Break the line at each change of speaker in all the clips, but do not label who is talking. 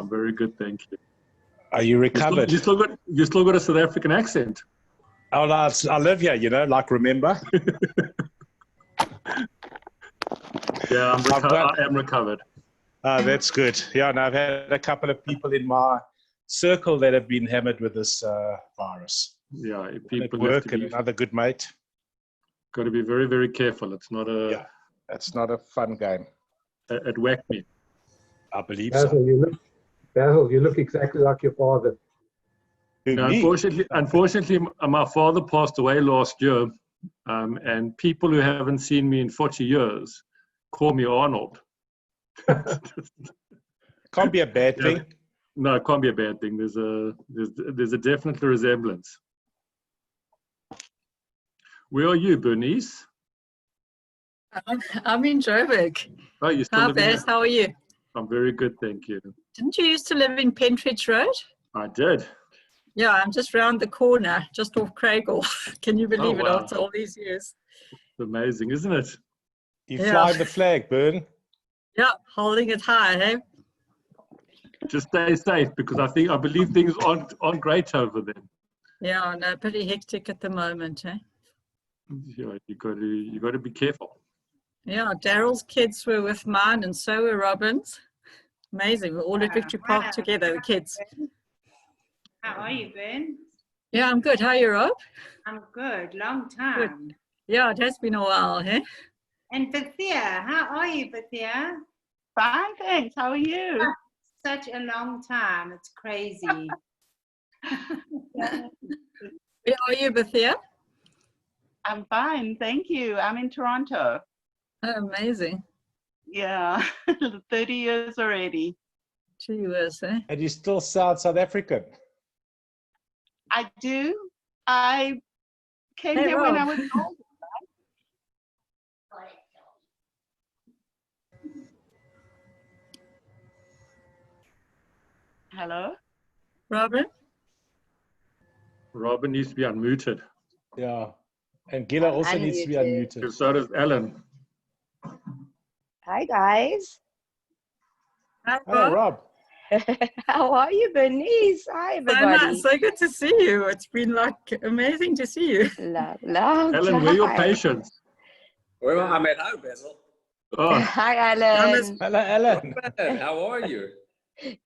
I'm very good, thank you.
Are you recovered?
You still got a South African accent.
Oh, no, I live here, you know, like remember?
Yeah, I am recovered.
Oh, that's good. Yeah, and I've had a couple of people in my circle that have been hammered with this virus.
Yeah,
One at work and another good mate.
Got to be very, very careful. It's not a.
Yeah, it's not a fun game.
It whacked me.
I believe
Basil,
so.
Basil, you look exactly like your father.
No, unfortunately, my father passed away last year, and people who haven't seen me in 40 years call me Arnold.
Can't be a bad thing.
No, it can't be a bad thing. There's a definite resemblance. Where are you, Bernice?
I'm in Joburg.
Oh, you still
Hi,
living
Bess.
there?
How are you?
I'm very good, thank you.
Didn't you used to live in Pentridge Road?
I did.
Yeah, I'm just round the corner, just off Craigle. Can you believe it
wow.
after all these years?
It's amazing, isn't it?
You fly the flag, Bern.
Yeah, holding it high, hey?
Just stay safe because I believe things aren't great over there.
Yeah, no, pretty hectic at the moment, eh?
Yeah, you got to be careful.
Yeah, Daryl's kids were with mine and so were Robin's. Amazing. We're all at Victory Park together, the kids.
How are you, Ben?
Yeah, I'm good. How are you, Rob?
I'm good. Long time.
Good. Yeah, it has been a while, eh?
And Bethia, how are you, Bethia?
Fine, thanks. How are you?
Such a long time. It's crazy.
Where are you, Bethia?
I'm fine, thank you. I'm in Toronto.
Oh, amazing.
Yeah, 30 years already.
Gee whiz, eh?
And you still sound South African.
I do. I came here when I was old. Hello?
Robin?
Robin needs to be unmuted.
Yeah. And Gila also needs to be unmuted.
So does Ellen.
Hi, guys.
Hi,
Hello, Rob.
How are you, Bernice? Hi, everybody.
So good to see you. It's been like amazing to see you.
Long
Ellen,
time.
where are your patients?
Well, I'm at home, Basil.
Oh.
Hi, Ellen.
Hello, Ellen.
How are you?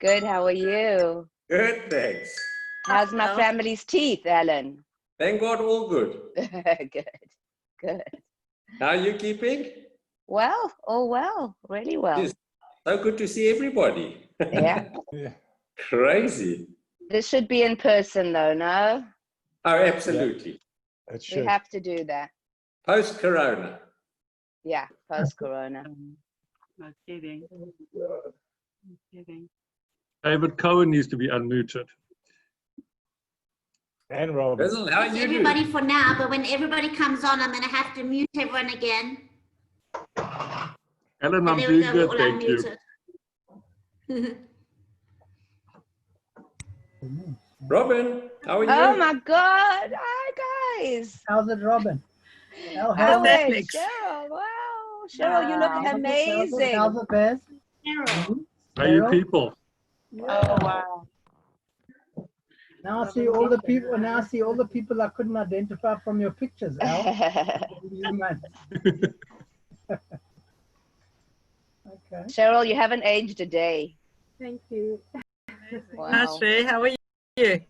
Good. How are you?
Good, thanks.
How's my family's teeth, Ellen?
Thank God, all good.
Good.
How are you keeping?
Well, oh well, really well.
It's so good to see everybody.
Yeah.
Crazy.
This should be in person, though, no?
Oh, absolutely.
Yeah.
We have to do that.
Post-corona.
Yeah, post-corona.
No kidding. No kidding.
David Cohen needs to be unmuted.
And Rob.
Basil, how are you
everybody
doing?
for now, but when everybody comes on, I'm going to have to mute everyone again.
Ellen, I'm
There we
doing
go,
good,
we're all
thank you.
unmuted.
Robin, how are you?
Oh my God! Hi, guys.
How's it, Robin?
How's it, Cheryl? Wow, Cheryl, you look amazing.
How's it, Bez?
Are you people?
Oh, wow.
Now I see all the people. Now I see all the people I couldn't identify from your pictures, Al. Okay.
Cheryl, you haven't aged a day.
Thank you.
Wow.
Hi, Shrey. How are you?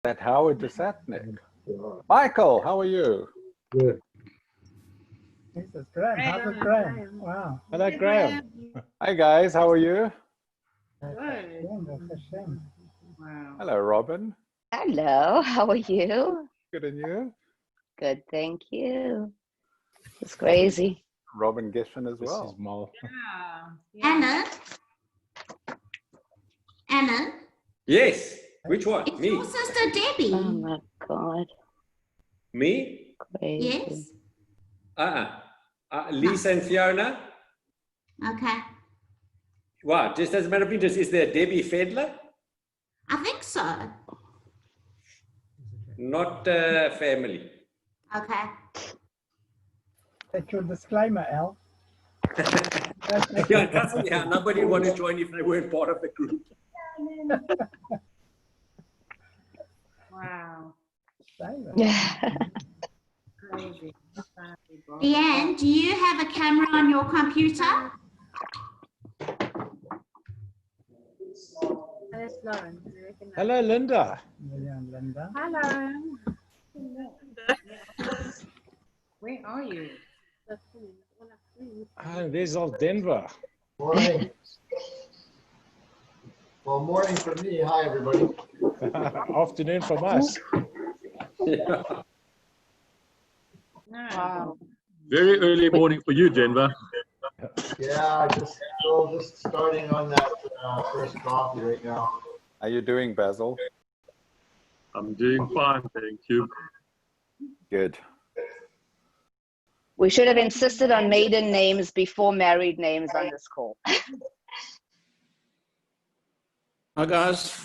That Howard Desatnik. Michael, how are you?
Good.
This is Graham. How's it, Graham? Wow.
Hello, Graham.
Hi guys, how are you?
Good.
Wow.
Hello, Robin.
Hello, how are you?
Good, and you?
Good, thank you. It's crazy.
Robin Giffen as well.
This is Mal.
Anna? Anna?
Yes. Which one?
It's
Me?
your sister Debbie.
Oh my God.
Me?
Crazy.
Yes.
Lisa and Fiona?
Okay.
What? Just as a matter of interest, is there Debbie Fedler?
I think so.
Not family.
Okay.
That's your disclaimer, Al.
Yeah, nobody want to join if they weren't part of the group.
Wow. Crazy.
Leanne, do you have a camera on your computer?
There's Lauren. Do you recognize?
Hello, Linda.
Linda.
Hello. Where are you?
Ah, there's old Denver.
Morning. Well, morning for me. Hi, everybody.
Afternoon from us.
No.
Very early morning for you, Denver.
Yeah, just starting on that first coffee right now.
How you doing, Basil?
I'm doing fine, thank you.
Good.
We should have insisted on maiden names before married names on this call.
Hi, guys.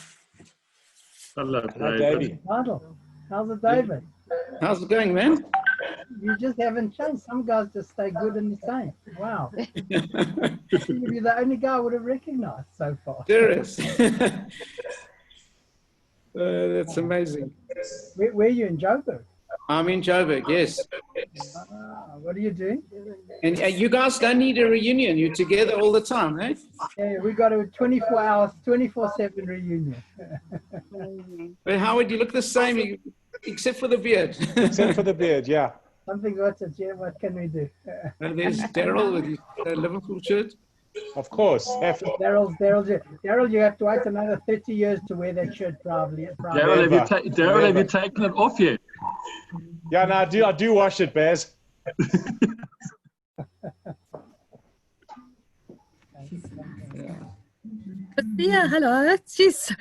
Hello,
Hello,
David.
Davey.
Michael, how's it, David?
How's it going, man?
You just haven't changed. Some guys just stay good and the same. Wow. You're the only guy I would have recognized so far.
Serious. That's amazing.
Where are you, in Joburg?
I'm in Joburg, yes.
What are you doing?
And you guys don't need a reunion. You're together all the time, eh?
Yeah, we got a 24 hours, 24/7 reunion.
But Howard, you look the same, except for the beard.
Except for the beard, yeah.
Something got it, yeah, what can we do?
And there's Daryl with his Liverpool shirt.
Of course.
Daryl, you have to wait another 30 years to wear that shirt, probably.
Daryl, have you taken it off yet?
Yeah, no, I do wash it, Baz.
Yeah, hello. Jeez,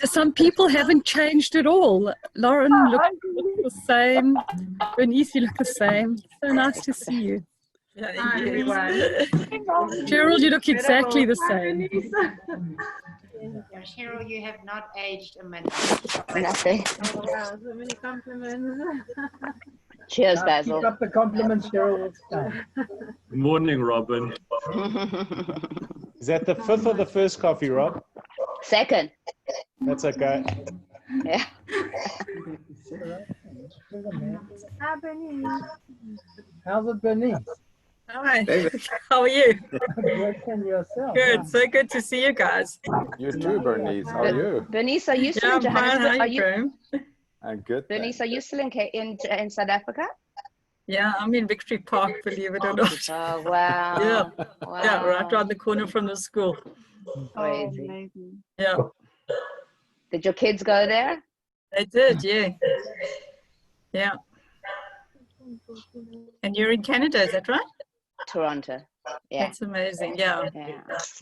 some people haven't changed at all. Lauren looks the same. Bernice, you look the same. So nice to see you.
Hi, everyone.
Gerald, you look exactly the same.
Cheryl, you have not aged a minute.
Nothing.
Oh, wow, so many compliments.
Cheers, Basil.
Keep up the compliments, Cheryl.
Good morning, Robin.
Is that the fifth or the first coffee, Rob?
Second.
That's okay.
Yeah.
Hi, Bernice.
How's it, Bernice?
Hi. How are you?
Yourself.
Good. So good to see you guys.
You too, Bernice. How are you?
Bernice, are you still in
Yeah, I'm fine.
Johannesburg?
How are you, Graham?
I'm good.
Bernice, are you still in South Africa?
Yeah, I'm in Victory Park, believe it or not.
Oh, wow.
Yeah.
Wow.
Yeah, right around the corner from the school.
Crazy.
Yeah.
Did your kids go there?
They did, yeah. Yeah. And you're in Canada, is that right?
Toronto. Yeah.
That's amazing, yeah.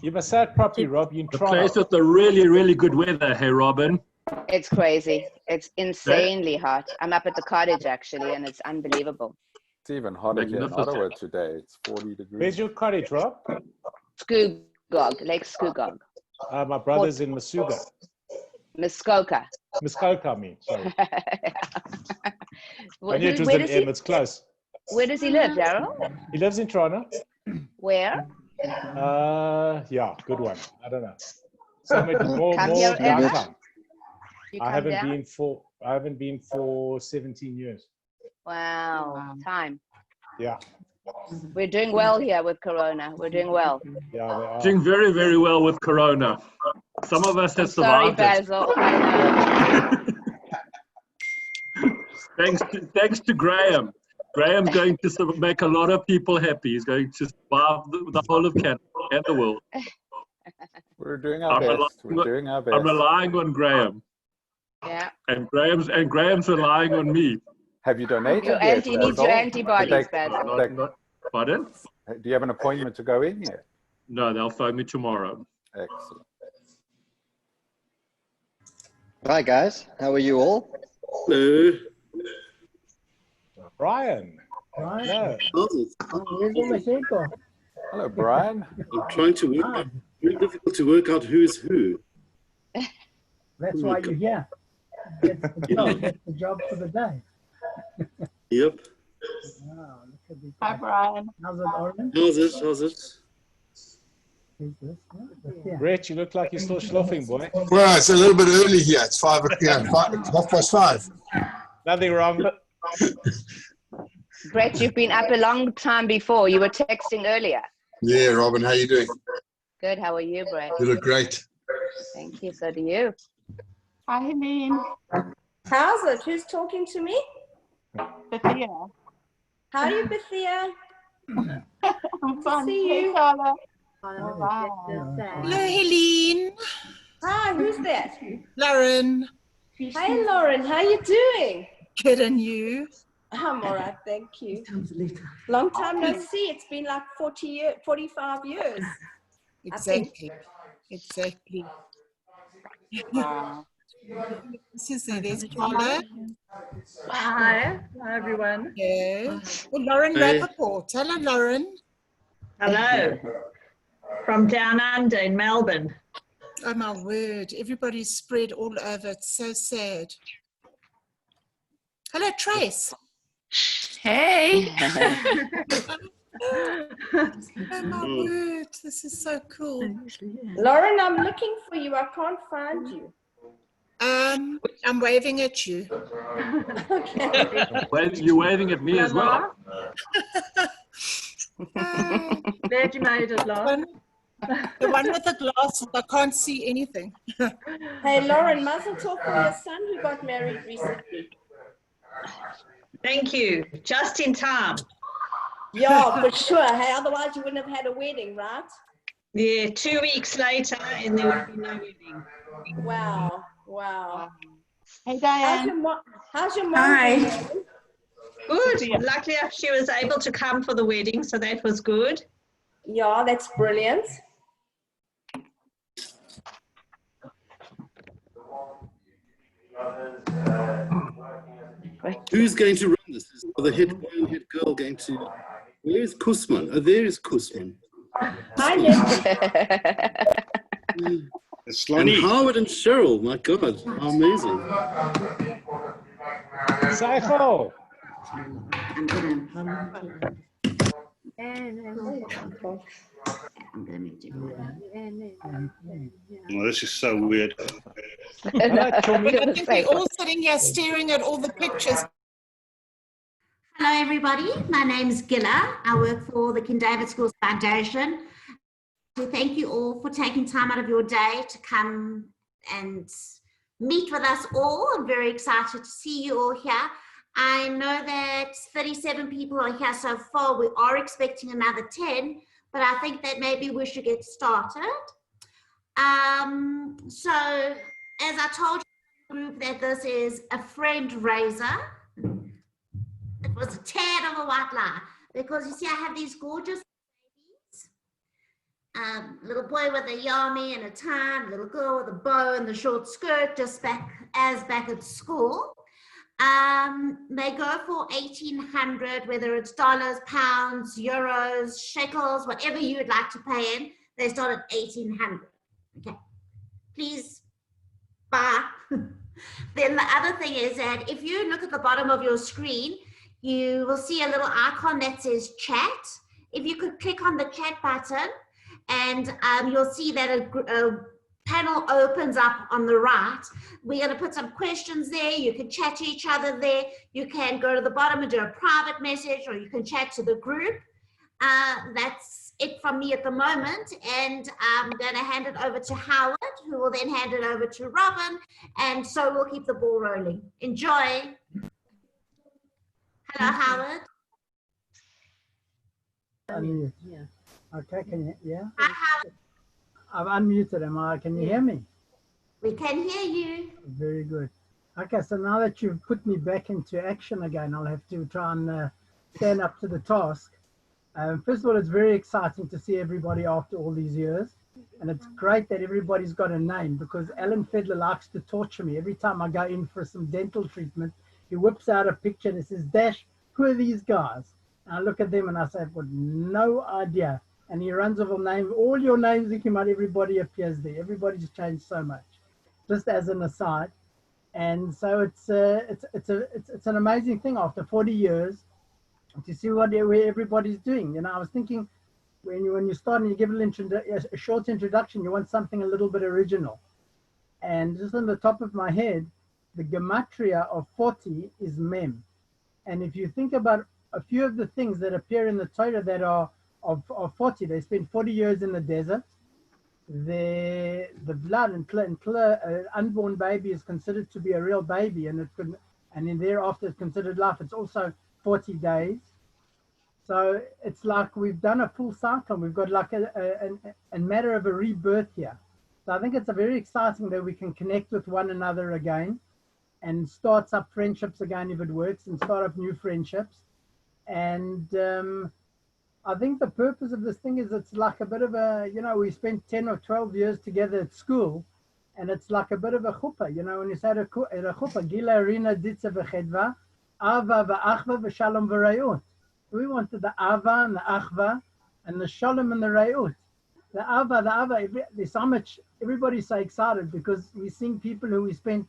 You must say it properly, Rob. You're in
The
Toronto.
place with the really, really good weather, hey, Robin.
It's crazy. It's insanely hot. I'm up at the cottage, actually, and it's unbelievable.
It's even hotter here in Ottawa today. It's 40 degrees.
Where's your cottage, Rob?
Scugog, Lake Scugog.
My brother's in Masuga.
Muskoka.
Muskoka, I mean. Sorry. I
Where
knew it was
where
an
does he-
M. It's close.
Where does he live, Daryl?
He lives in Toronto.
Where?
Yeah, good one. I don't know. Somewhere more
Come here ever?
downtown.
You
I
come
haven't
down?
been for 17 years.
Wow. Time.
Yeah.
We're doing well here with Corona. We're doing well.
Yeah, they are.
Doing very, very well with Corona. Some of us have
Sorry,
survived it.
Basil. I know.
Thanks to Graham. Graham's going to sort of make a lot of people happy. He's going to survive the whole of Canada and the world.
We're doing our best. We're doing our best.
I'm relying on Graham.
Yeah.
And Graham's relying on me.
Have you donated
Your
yet,
auntie needs your
Basil?
antibodies, Basil.
Pardon?
Do you have an appointment to go in yet?
No, they'll phone me tomorrow.
Excellent.
Hi guys, how are you all?
Hello.
Brian.
Right.
Oh,
Where's all the people?
Hello, Brian.
I'm trying to work out, very difficult to work out who is who.
That's why you're here. That's the job. That's the job for the day.
Yep.
Wow, look
Hi, Brian.
How's it, Oren?
How's it? How's it?
Who's this? Yeah.
Rich, you look like you're still schluffing, boy.
Well, it's a little bit early here. It's 5:05.
Nothing wrong.
Brett, you've been up a long time before. You were texting earlier.
Yeah, Robin, how you doing?
Good. How are you, Brett?
You look great.
Thank you. So do you.
Hi, Helene.
How's it? Who's talking to me?
Bethia.
How are you, Bethia?
I'm fine.
see
Hey,
you.
Carla.
Hello,
Helene.
Hi, who's that?
Lauren.
Hi, Lauren. How you doing?
Good, and you?
I'm all right, thank you. Long time no see. It's been like 45 years.
Exactly. Exactly.
Wow.
There's Carla.
Hi. Hi, everyone.
Yeah. Well, Lauren
Hey.
Rappaport. Hello, Lauren.
Hello. From down under in Melbourne.
Oh, my word. Everybody's spread all over. It's so sad. Hello, Trace.
Hey.
Oh, my word. This is so cool.
Lauren, I'm looking for you. I can't find you.
I'm waving at you.
You're waving at me as well.
Glad you made it, Lauren.
The one with the glasses, I can't see anything.
Hey, Lauren, mazel tov for your son who got married recently.
Thank you. Just in time.
Yeah, for sure. Hey, otherwise you wouldn't have had a wedding, right?
Yeah, 2 weeks later and there would be no wedding.
Wow, wow.
Hey, Diane.
How's your mom?
Hi.
doing?
Good. Luckily she was able to come for the wedding, so that was good.
Yeah, that's brilliant.
Who's going to run this? Is the head boy and head girl going to... Where is Kusman? Oh, there is Kusman.
Hi,
And Howard and Cheryl, my God, how amazing.
Saifo.
Oh, this is so weird.
I think we're all sitting here staring at all the pictures.
Hello, everybody. My name is Gilla. I work for the King David Schools Foundation. So thank you all for taking time out of your day to come and meet with us all. I'm very excited to see you all here. I know that 37 people are here so far. We are expecting another 10, but I think that maybe we should get started. So as I told you in the group that this is a friend raiser, it was a tad of a white lie because you see I have these gorgeous babies, little boy with a yami and a tie, little girl with a bow and the short skirt, just back at school. They go for 1,800, whether it's dollars, pounds, euros, shekels, whatever you would like to pay in. They start at 1,800. Okay, please buy. Then the other thing is that if you look at the bottom of your screen, you will see a little icon that says chat. If you could click on the chat button, and you'll see that a panel opens up on the right. We're going to put some questions there. You can chat to each other there. You can go to the bottom and do a private message, or you can chat to the group. That's it from me at the moment. And I'm going to hand it over to Howard, who will then hand it over to Robin. And so we'll keep the ball rolling. Enjoy. Hello, Howard.
Unmute. Yeah. Okay, can you, yeah?
Hi, Howard.
I've unmuted, am I? Can you hear me?
We can hear you.
Very good. Okay, so now that you've put me back into action again, I'll have to try and stand up to the task. First of all, it's very exciting to see everybody after all these years. And it's great that everybody's got a name, because Alan Fedler likes to torture me. Every time I go in for some dental treatment, he whips out a picture and he says, Dash, who are these guys? And I look at them and I say, I've got no idea. And he runs off a name, all your names that came out, everybody appears there. Everybody's changed so much, just as an aside. And so it's an amazing thing. After 40 years, to see where everybody's doing. You know, I was thinking when you start and you give a short introduction, you want something a little bit original. And just on the top of my head, the gematria of 40 is Mem. And if you think about a few of the things that appear in the Torah that are of 40, they spent 40 years in the desert. The blood and an unborn baby is considered to be a real baby, and then thereafter it's considered life. It's also 40 days. So it's like we've done a full cycle. We've got like a matter of a rebirth here. So I think it's a very exciting that we can connect with one another again and start up friendships again if it works, and start up new friendships. And I think the purpose of this thing is it's like a bit of a, you know, we spent 10 or 12 years together at school, and it's like a bit of a chuppah, you know, when you say at a chuppah, Gila Rina Ditza V'chedva, Ava V'achva V'shalom V'rayut. We wanted the Ava and the Achva and the Shalom and the Rayut. The Ava, there's so much, everybody's so excited because we're seeing people who we spent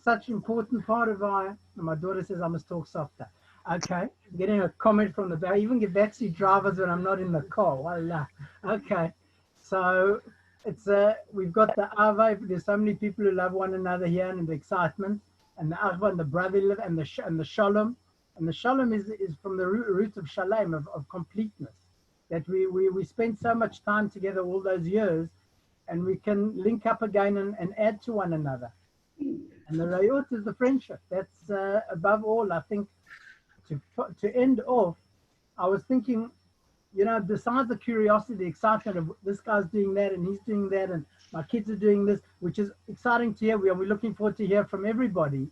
such important part of our, my daughter says I must talk softer. Okay, getting a comment from the back. I even get backseat drivers when I'm not in the car. Voila. Okay, so it's we've got the Ava. There's so many people who love one another here, and the excitement, and the Achva and the brotherly and the Shalom, and the Shalom is from the root of Shalom, of completeness. That we spent so much time together all those years, and we can link up again and add to one another. And the Rayut is the friendship. That's above all, I think. To end off, I was thinking, you know, besides the curiosity, the excitement of this guy's doing that and he's doing that and my kids are doing this, which is exciting to hear. We're looking forward to hear from everybody.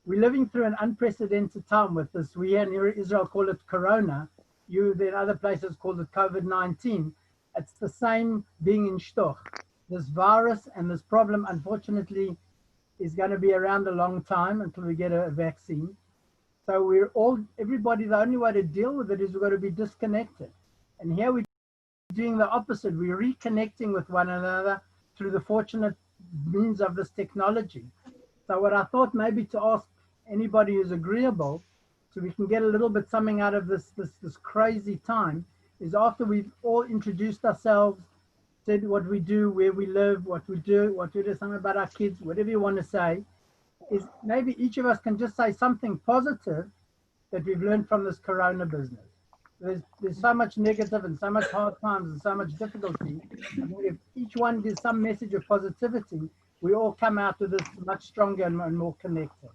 We're living through an unprecedented time with this. We here in Israel call it Corona. In other places call it COVID-19. It's the same being in shtoch. This virus and this problem, unfortunately, is going to be around a long time until we get a vaccine. So everybody, the only way to deal with it is we've got to be disconnected. And here we're doing the opposite. We're reconnecting with one another through the fortunate means of this technology. So what I thought maybe to ask anybody who's agreeable, so we can get a little bit something out of this crazy time, is after we've all introduced ourselves, said what we do, where we live, what we do, something about our kids, whatever you want to say, is maybe each of us can just say something positive that we've learned from this Corona business. There's so much negative and so much hard times and so much difficulty. I think if each one gives some message of positivity, we all come out of this much stronger and more connected.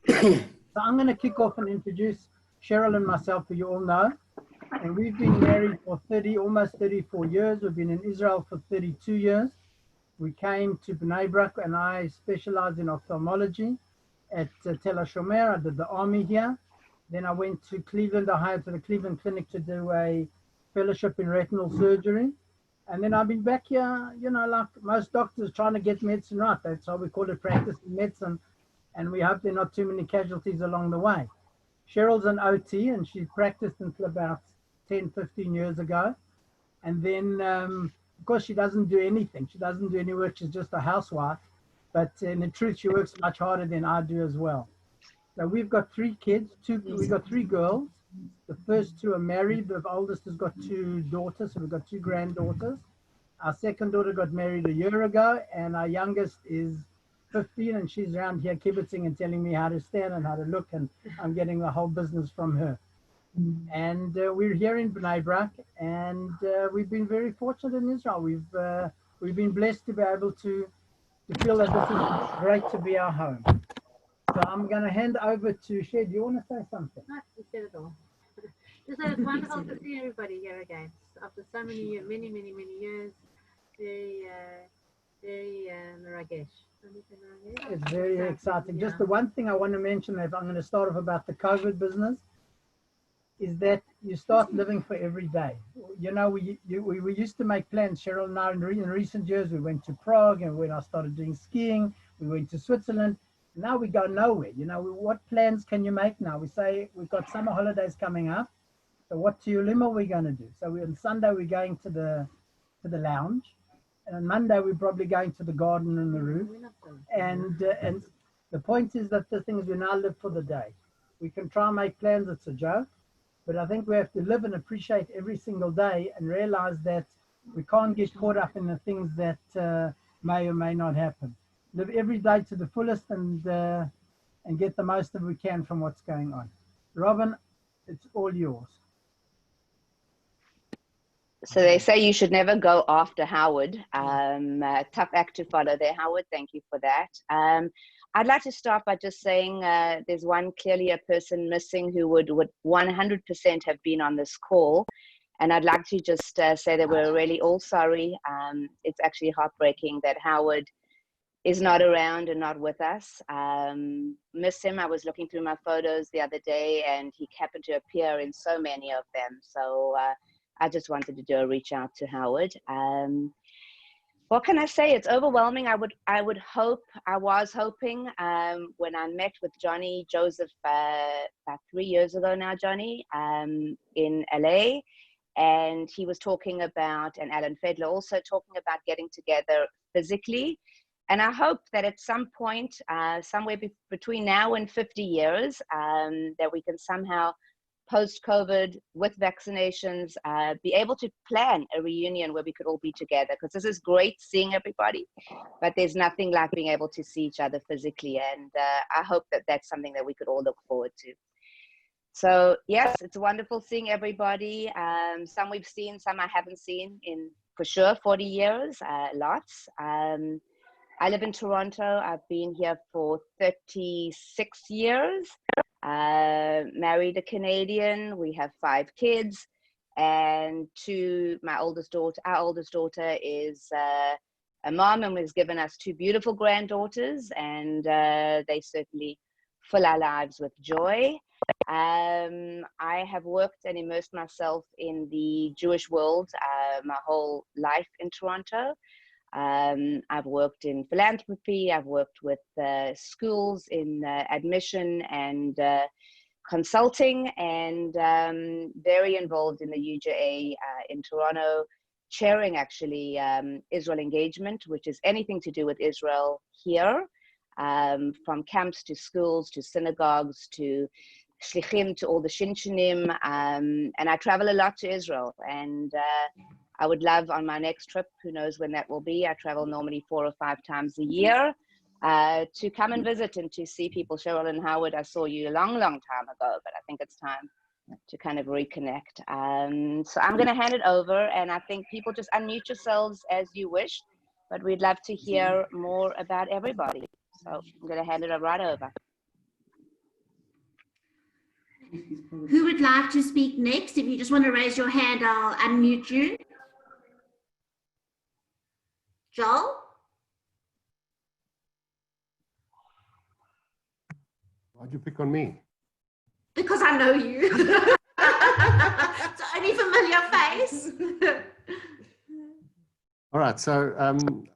So I'm going to kick off and introduce Cheryl and myself, who you all know. And we've been married for almost 34 years. We've been in Israel for 32 years. We came to Bnei Brak, and I specialize in ophthalmology at Tel HaShomer. I did the army here. Then I went to Cleveland, Ohio, to the Cleveland Clinic to do a fellowship in retinal surgery. And then I've been back here, you know, like most doctors trying to get medicine right. That's how we call it, practicing medicine. And we hope there are not too many casualties along the way. Cheryl's an OT, and she practiced until about 10, 15 years ago. And then, of course, she doesn't do anything. She doesn't do any work. She's just a housewife. But in truth, she works much harder than I do as well. So we've got 3 kids. We've got 3 girls. The first 2 are married. The oldest has got 2 daughters, so we've got 2 granddaughters. Our second daughter got married a year ago, and our youngest is 15, and she's around here kibitzing and telling me how to stand and how to look, and I'm getting the whole business from her. And we're here in Bnei Brak, and we've been very fortunate in Israel. We've been blessed to be able to feel that this is great to be our home. So I'm going to hand over to Shed. Do you want to say something?
No, you said it all. Just that it's wonderful to see everybody here again. After so many years, many years, very meragesh.
It's very exciting. Yeah. Just the one thing I want to mention, that I'm going to start off about the COVID business, is that you start living for every day. You know, we used to make plans. Cheryl and I, in recent years, we went to Prague, and when I started doing skiing, we went to Switzerland. Now we go nowhere. You know, what plans can you make now? We say we've got summer holidays coming up. So what Tiyulim are we going to do? So on Sunday, we're going to the lounge. And on Monday, we're probably going to the garden and the roof. And the point is that the thing is we now live for the day. We can try and make plans. It's a joke. But I think we have to live and appreciate every single day and realize that we can't get caught up in the things that may or may not happen. Live every day to the fullest and get the most that we can from what's going on. Robin, it's all yours.
So they say you should never go after Howard. Tough act to follow there, Howard. Thank you for that. I'd like to start by just saying there's clearly a person missing who would 100% have been on this call. And I'd like to just say that we're really all sorry. It's actually heartbreaking that Howard is not around and not with us. Miss him. I was looking through my photos the other day and he happened to appear in so many of them. So I just wanted to do a reach out to Howard. What can I say? It's overwhelming. I was hoping when I met with Johnny Joseph about 3 years ago now, Johnny, in LA, and he was talking about, and Alan Fedler also talking about getting together physically. And I hope that at some point, somewhere between now and 50 years, that we can somehow, post-COVID, with vaccinations, be able to plan a reunion where we could all be together. Because this is great seeing everybody, but there's nothing like being able to see each other physically. And I hope that that's something that we could all look forward to. So yes, it's wonderful seeing everybody. Some we've seen, some I haven't seen in, for sure, 40 years, lots. I live in Toronto. I've been here for 36 years. Married a Canadian. We have 5 kids, and our oldest daughter is a mom and has given us 2 beautiful granddaughters, and they certainly fill our lives with joy. I have worked and immersed myself in the Jewish world my whole life in Toronto. I've worked in philanthropy. I've worked with schools in admission and consulting, and very involved in the UJA in Toronto, chairing actually Israel Engagement, which is anything to do with Israel here, from camps to schools to synagogues to shlichim to all the shinshinim, and I travel a lot to Israel, and I would love on my next trip, who knows when that will be, I travel normally 4 or 5 times a year, to come and visit and to see people. Cheryl and Howard, I saw you a long, long time ago, but I think it's time to kind of reconnect. So I'm going to hand it over, and I think people just unmute yourselves as you wish, but we'd love to hear more about everybody. So I'm going to hand it right over.
Who would like to speak next? If you just want to raise your hand, I'll unmute you. Joel?
Why'd you pick on me?
Because I know you. It's the only familiar face.
All right, so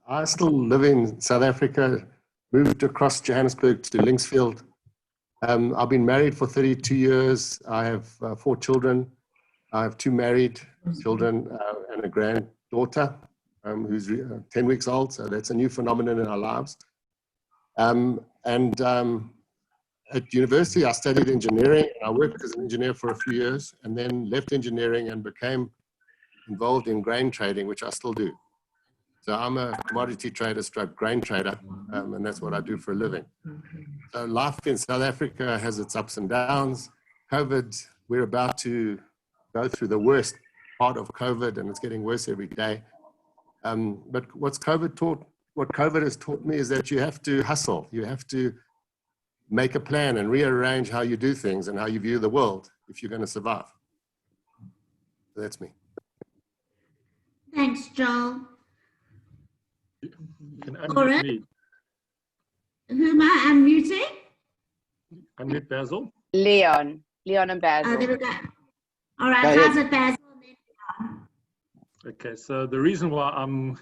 I still live in South Africa, moved across Johannesburg to Linksfield. I've been married for 32 years. I have 4 children. I have 2 married children and a granddaughter who's 10 weeks old. So that's a new phenomenon in our lives. At university, I studied engineering. I worked as an engineer for a few years and then left engineering and became involved in grain trading, which I still do. So I'm a commodity trader stroke grain trader, and that's what I do for a living. So life in South Africa has its ups and downs. COVID, we're about to go through the worst part of COVID, and it's getting worse every day. But what COVID has taught me is that you have to hustle. You have to make a plan and rearrange how you do things and how you view the world if you're going to survive. So that's me.
Thanks, Joel.
Can unmute me.
Who am I unmuting?
Unmute Basil.
Leon and Basil.
Oh, there we go. All right, how's it, Basil?
Okay, so the reason why I'm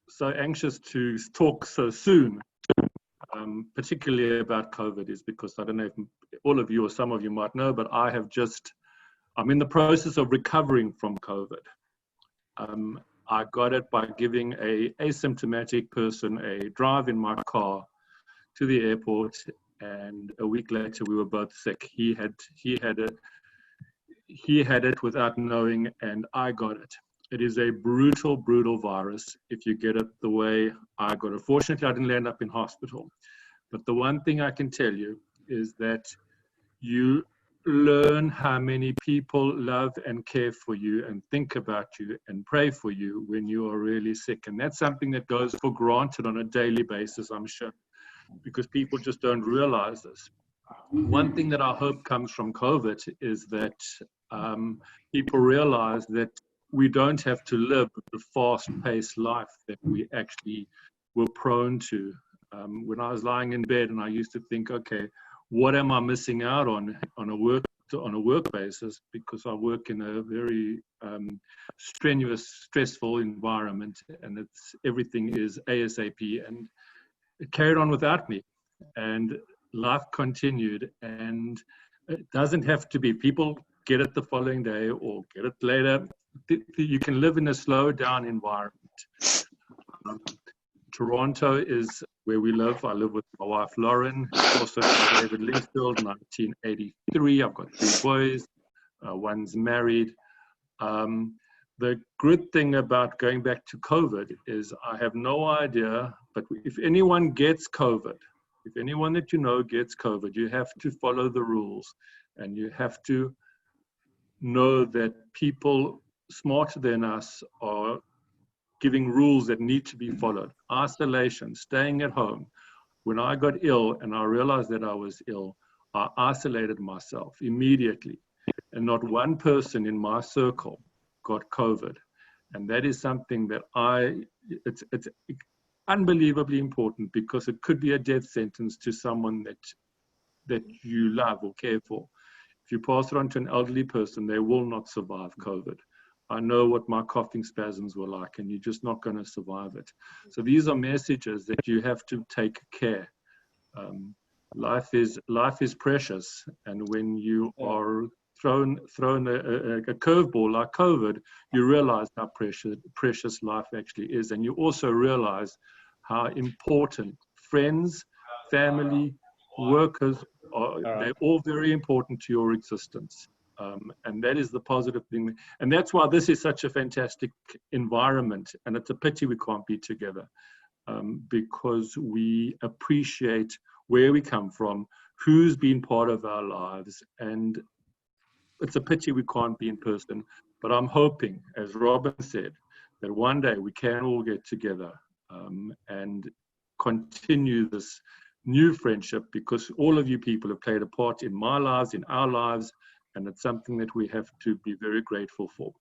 so anxious to talk so soon, particularly about COVID, is because I don't know if all of you or some of you might know, but I'm in the process of recovering from COVID. I got it by giving an asymptomatic person a drive in my car to the airport, and a week later we were both sick. He had he had it without knowing, and I got it. It is a brutal, brutal virus if you get it the way I got it. Fortunately, I didn't end up in hospital. But the one thing I can tell you is that you learn how many people love and care for you and think about you and pray for you when you are really sick. And that's something that goes for granted on a daily basis, I'm sure, because people just don't realize this. One thing that I hope comes from COVID is that people realize that we don't have to live the fast-paced life that we actually were prone to. When I was lying in bed and I used to think, okay, what am I missing out on a work basis, because I work in a very strenuous, stressful environment, and everything is ASAP, and it carried on without me, and life continued. And it doesn't have to be, people get it the following day or get it later. You can live in a slow down environment. Toronto is where we live. I live with my wife, Lauren, also David Linksfield, 1983. I've got 3 boys. One's married. The good thing about going back to COVID is I have no idea, but if anyone gets COVID, if anyone that you know gets COVID, you have to follow the rules, and you have to know that people smarter than us are giving rules that need to be followed. Isolation, staying at home. When I got ill and I realized that I was ill, I isolated myself immediately, and not one person in my circle got COVID. And that is something that it's unbelievably important, because it could be a death sentence to someone that you love or care for. If you pass it on to an elderly person, they will not survive COVID. I know what my coughing spasms were like, and you're just not going to survive it. So these are messages that you have to take care. Life is precious, and when you are thrown a curveball like COVID, you realize how precious life actually is, and you also realize how important friends, family, workers are. They're all very important to your existence. And that is the positive thing. And that's why this is such a fantastic environment. And it's a pity we can't be together, because we appreciate where we come from, who's been part of our lives. And it's a pity we can't be in person. But I'm hoping, as Robin said, that one day we can all get together and continue this new friendship, because all of you people have played a part in my lives, in our lives, and it's something that we have to be very grateful for.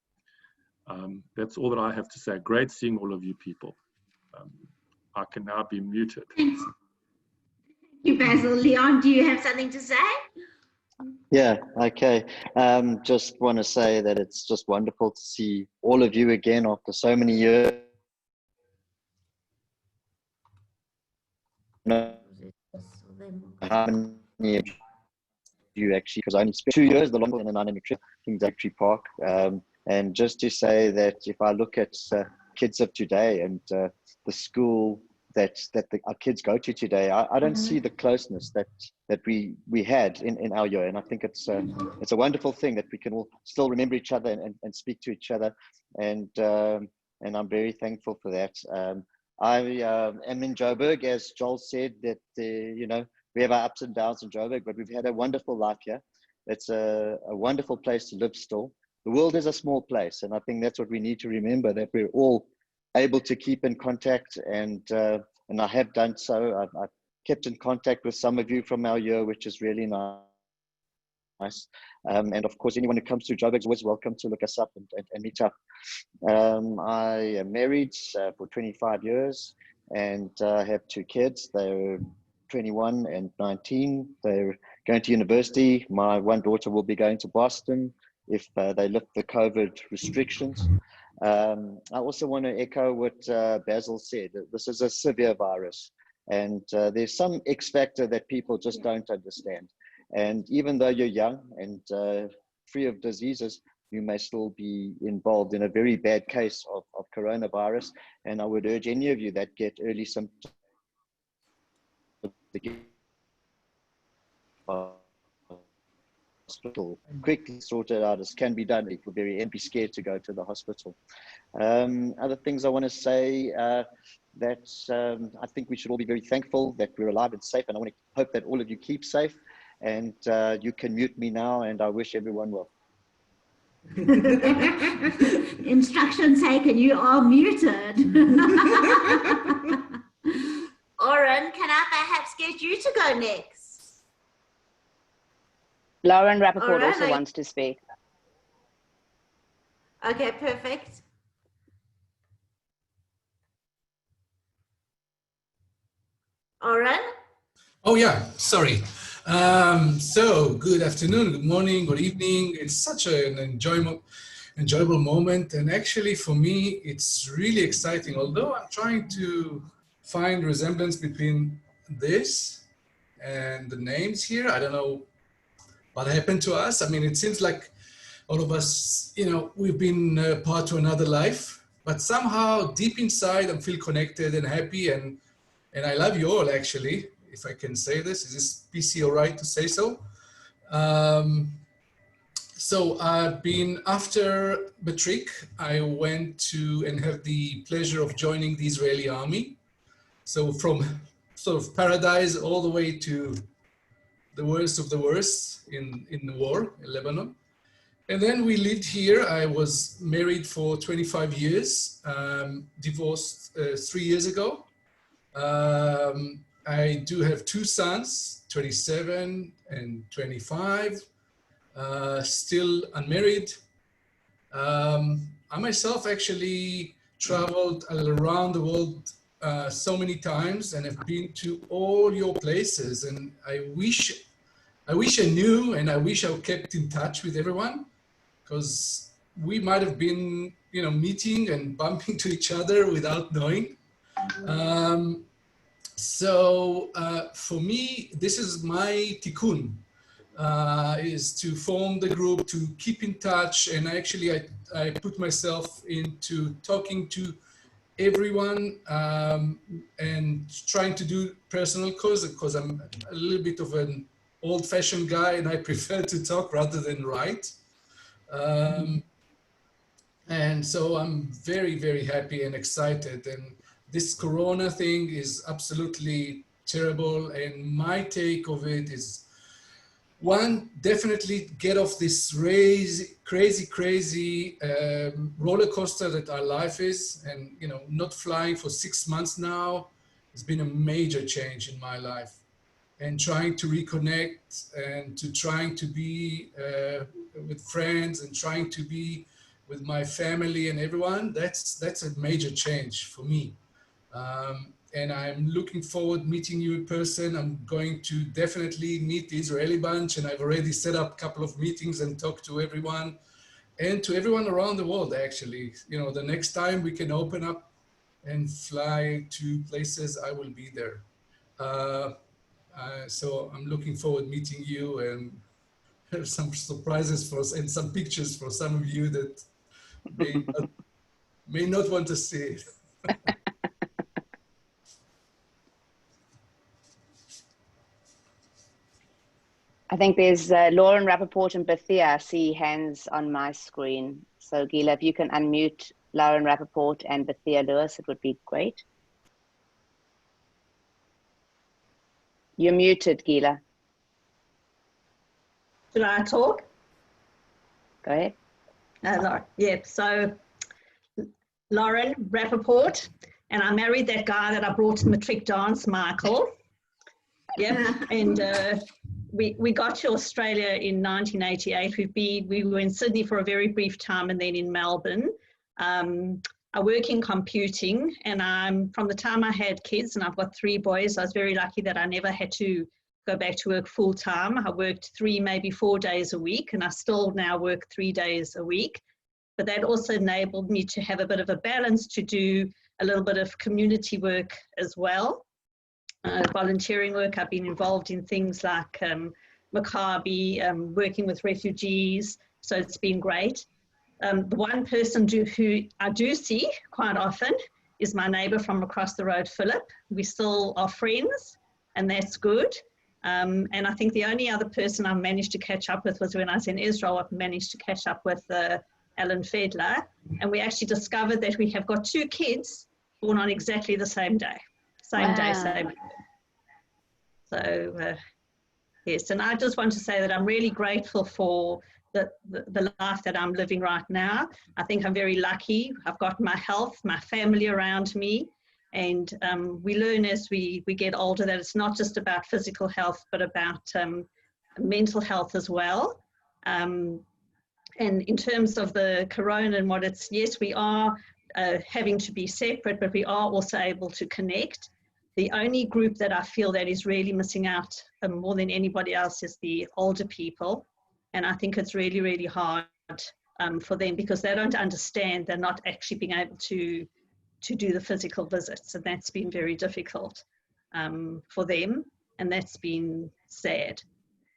That's all that I have to say. Great seeing all of you people. I can now be muted.
Thank you, Basil. Leon, do you have something to say?
Yeah, okay. Just want to say that it's just wonderful to see all of you again after so many years. How many of you actually, because I only spent 2 years, the longest in a 9 trip, Kings Victory Park. And just to say that if I look at kids of today and the school that our kids go to today, I don't see the closeness that we had in our year. And I think it's a wonderful thing that we can all still remember each other and speak to each other. And I'm very thankful for that. I am in Joburg, as Joel said, that, we have our ups and downs in Joburg, but we've had a wonderful life here. It's a wonderful place to live still. The world is a small place, and I think that's what we need to remember, that we're all able to keep in contact, and I have done so. I've kept in contact with some of you from our year, which is really nice. And of course, anyone who comes to Joburg is always welcome to look us up and meet up. I am married for 25 years, and I have 2 kids. They're 21 and 19. They're going to university. My one daughter will be going to Boston if they lift the COVID restrictions. I also want to echo what Basil said. This is a severe virus, and there's some X factor that people just don't understand. And even though you're young and free of diseases, you may still be involved in a very bad case of coronavirus. And I would urge any of you that get early symptoms to get hospital, quickly sorted out as can be done. People and be scared to go to the hospital. Other things I want to say, that I think we should all be very thankful that we're alive and safe, and I want to hope that all of you keep safe. And you can mute me now, and I wish everyone well.
Instruction taken, you are muted. Oren, can I perhaps get you to go next?
Lauren Rappaport
Oren,
also wants to speak.
Okay, perfect. Oren?
Oh yeah, sorry. So good afternoon, good morning, good evening. It's such an enjoyable moment, and actually for me it's really exciting. Although I'm trying to find resemblance between this and the names here, I don't know what happened to us. I mean, it seems like all of us, you know, we've been part to another life, but somehow deep inside I feel connected and happy, and I love you all, actually, if I can say this. Is this PC all right to say so? So I've been, after Matric, I went to and have the pleasure of joining the Israeli army. So from sort of paradise all the way to the worst of the worst in the war in Lebanon. And then we lived here. I was married for 25 years, divorced 3 years ago. I do have 2 sons, 27 and 25, still unmarried. I myself actually traveled around the world so many times and have been to all your places, and I wish I knew, and I wish I kept in touch with everyone, because we might have been, you know, meeting and bumping to each other without knowing. So for me, this is my tikkun, is to form the group, to keep in touch. And actually I put myself into talking to everyone and trying to do personal calls, because I'm a little bit of an old-fashioned guy and I prefer to talk rather than write. And so I'm very, very happy and excited. And this Corona thing is absolutely terrible. And my take of it is, one, definitely get off this crazy roller coaster that our life is. And, you know, not flying for 6 months now has been a major change in my life. And trying to reconnect and to trying to be with friends and trying to be with my family and everyone, that's a major change for me. And I'm looking forward meeting you in person. I'm going to definitely meet the Israeli bunch, and I've already set up a couple of meetings and talked to everyone and to everyone around the world, actually. You know, the next time we can open up and fly to places, I will be there. So I'm looking forward meeting you, and have some surprises for us and some pictures for some of you that may not want to see it.
I think there's Lauren Rappaport and Bethia. I see hands on my screen. So Gila, if you can unmute Lauren Rappaport and Bethia Lewis, it would be great. You're muted, Gila.
Should I talk?
Go ahead.
Lauren. Yep. So Lauren Rappaport, and I married that guy that I brought to Matric dance, Michael. Yep. And we got to Australia in 1988. We were in Sydney for a very brief time, and then in Melbourne. I work in computing, and from the time I had kids, and I've got 3 boys, I was very lucky that I never had to go back to work full time. I worked 3, maybe 4 days a week, and I still now work 3 days a week. But that also enabled me to have a bit of a balance to do a little bit of community work as well. Volunteering work. I've been involved in things like Maccabi, working with refugees, so it's been great. The one person who I do see quite often is my neighbour from across the road, Philip. We still are friends, and that's good. And I think the only other person I managed to catch up with was when I was in Israel. I managed to catch up with Alan Fedler, and we actually discovered that we have got 2 kids born on exactly the same day. Same day, same year. So, yes, and I just want to say that I'm really grateful for the life that I'm living right now. I think I'm very lucky. I've got my health, my family around me, and we learn as we get older that it's not just about physical health, but about mental health as well. And in terms of the corona and what it's, yes, we are having to be separate, but we are also able to connect. The only group that I feel that is really missing out more than anybody else is the older people. And I think it's really, really hard for them because they don't understand they're not actually being able to do the physical visits. And that's been very difficult for them. And that's been sad.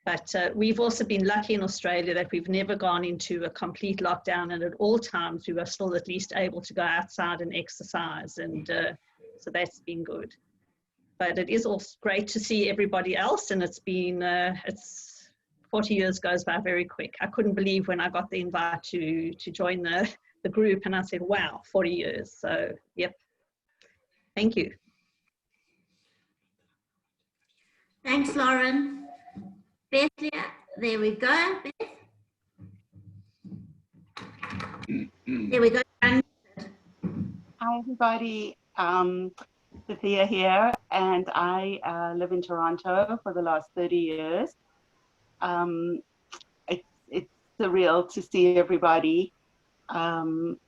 But we've also been lucky in Australia that we've never gone into a complete lockdown. And at all times, we were still at least able to go outside and exercise. And so that's been good. But it is also great to see everybody else. And it's been, 40 years goes by very quick. I couldn't believe when I got the invite to join the group, and I said, wow, 40 years. So, yep. Thank you.
Thanks, Lauren. Beth, there we go. Beth. There we go.
Hi, everybody. Cynthia here, and I live in Toronto for the last 30 years. It's surreal to see everybody. I'm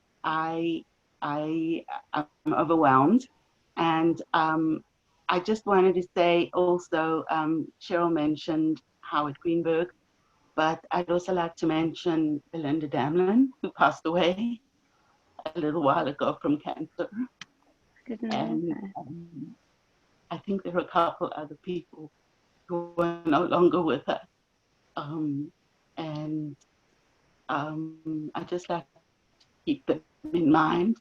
overwhelmed, and I just wanted to say also, Cheryl mentioned Howard Greenberg, but I'd also like to mention Belinda Damlin, who passed away a little while ago from cancer. And I think there are a couple other people who are no longer with us. I just like to keep them in mind.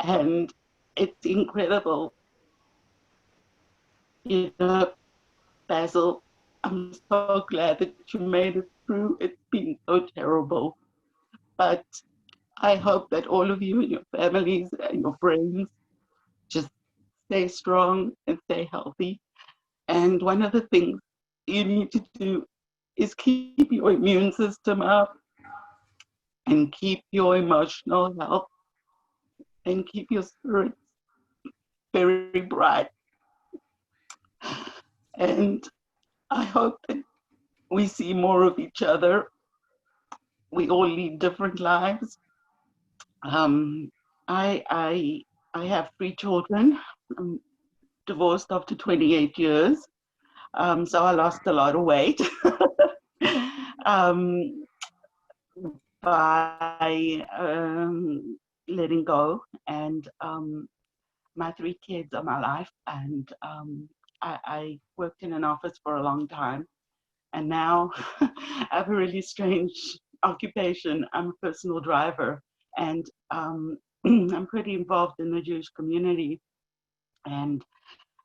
And it's incredible. You know, Basil, I'm so glad that you made it through. It's been so terrible. But I hope that all of you and your families and your friends just stay strong and stay healthy. And one of the things you need to do is keep your immune system up and keep your emotional health and keep your spirits very bright. And I hope that we see more of each other. We all lead different lives. I have 3 children. I'm divorced after 28 years. So I lost a lot of weight by letting go. And my 3 kids are my life. And I worked in an office for a long time. And now I have a really strange occupation. I'm a personal driver. And I'm pretty involved in the Jewish community. And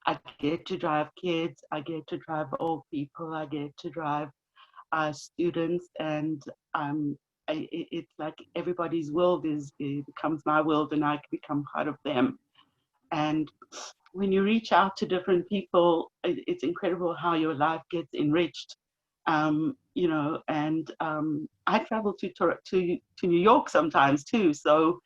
I get to drive kids, I get to drive old people, I get to drive students, and it's like everybody's world becomes my world, and I become part of them. And when you reach out to different people, it's incredible how your life gets enriched. You know, and I travel to New York sometimes too, so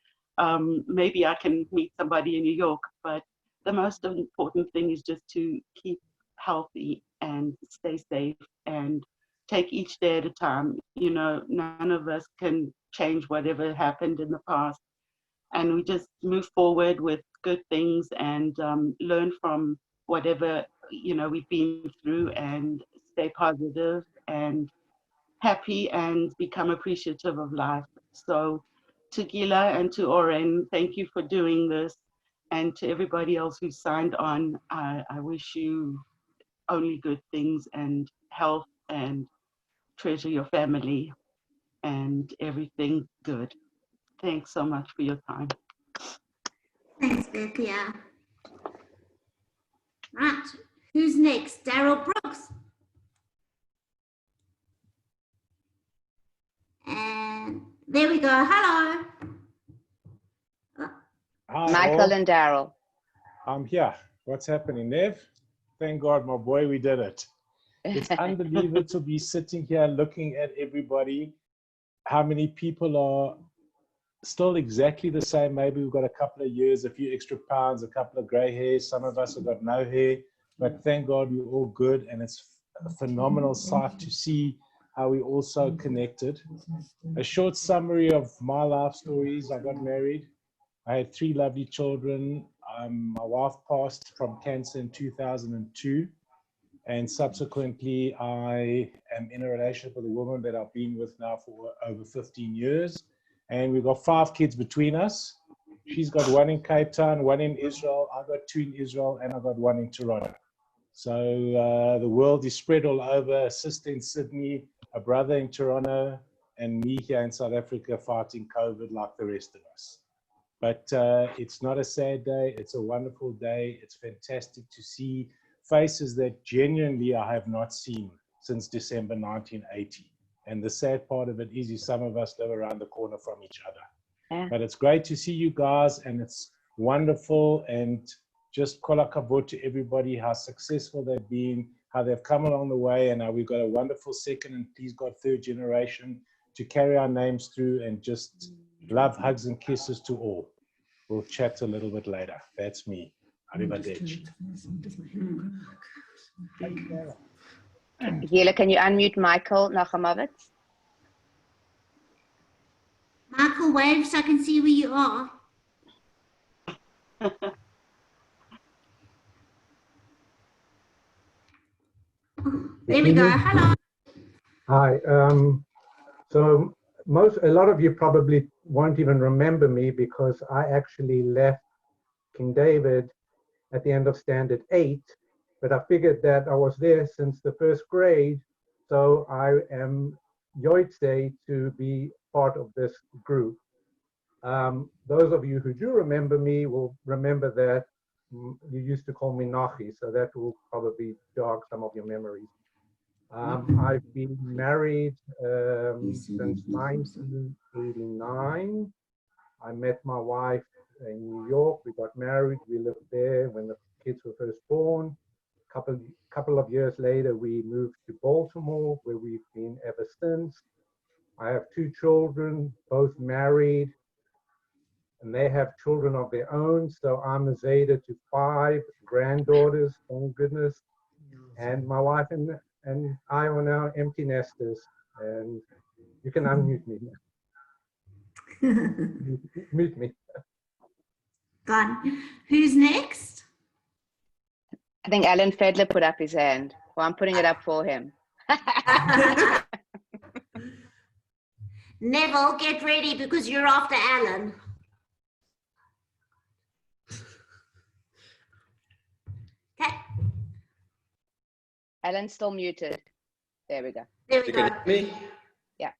maybe I can meet somebody in New York, but the most important thing is just to keep healthy and stay safe and take each day at a time. You know, none of us can change whatever happened in the past, and we just move forward with good things and learn from whatever, you know, we've been through, and stay positive and happy and become appreciative of life. So to Gila and to Oren, thank you for doing this. And to everybody else who signed on, I wish you only good things and health, and treasure your family and everything good. Thanks so much for your time.
Thanks, Beth. Yeah. Right. Who's next? Daryl Brooks. And there we go. Hello.
Hi,
Michael
all.
and Daryl.
I'm here. What's happening, Nev? Thank God, my boy, we did it. It's unbelievable to be sitting here looking at everybody, how many people are still exactly the same. Maybe we've got a couple of years, a few extra pounds, a couple of gray hairs. Some of us have got no hair, but thank God we're all good. And it's a phenomenal sight to see how we all so connected. A short summary of my life stories. I got married. I had 3 lovely children. My wife passed from cancer in 2002. And subsequently, I am in a relationship with a woman that I've been with now for over 15 years. And we've got 5 kids between us. She's got 1 in Cape Town, 1 in Israel. I got 2 in Israel, and I got 1 in Toronto. So the world is spread all over. A sister in Sydney, a brother in Toronto, and me here in South Africa fighting COVID like the rest of us. But it's not a sad day. It's a wonderful day. It's fantastic to see faces that genuinely I have not seen since December 1980. And the sad part of it is some of us live around the corner from each other.
Yeah.
But it's great to see you guys, and it's wonderful. And just kol hakavod to everybody, how successful they've been, how they've come along the way, and how we've got a wonderful second and please God 3rd generation to carry our names through, and just love, hugs and kisses to all. We'll chat a little bit later. That's me. Arrivederci.
Gila, can you unmute Michael Nachamovitz?
Michael, wave so I can see where you are. There we go. Hello.
Hi. So a lot of you probably won't even remember me because I actually left King David at the end of Standard 8, but I figured that I was there since the 1st grade, so I am yoitze to be part of this group. Those of you who do remember me will remember that you used to call me Nachi, so that will probably jog some of your memories. I've been married since 1989. I met my wife in New York. We got married. We lived there when the kids were first born. Couple of years later, we moved to Baltimore, where we've been ever since. I have 2 children, both married, and they have children of their own. So I'm a Zeta to 5 granddaughters, thank goodness. And my wife and I are now empty nesters. And you can unmute me. Mute me.
Fun. Who's next?
I think Alan Fedler put up his hand. Well, I'm putting it up for him.
Neville, get ready because you're after Alan. Okay.
Alan's still muted. There we go.
There we go.
Me?
Yeah.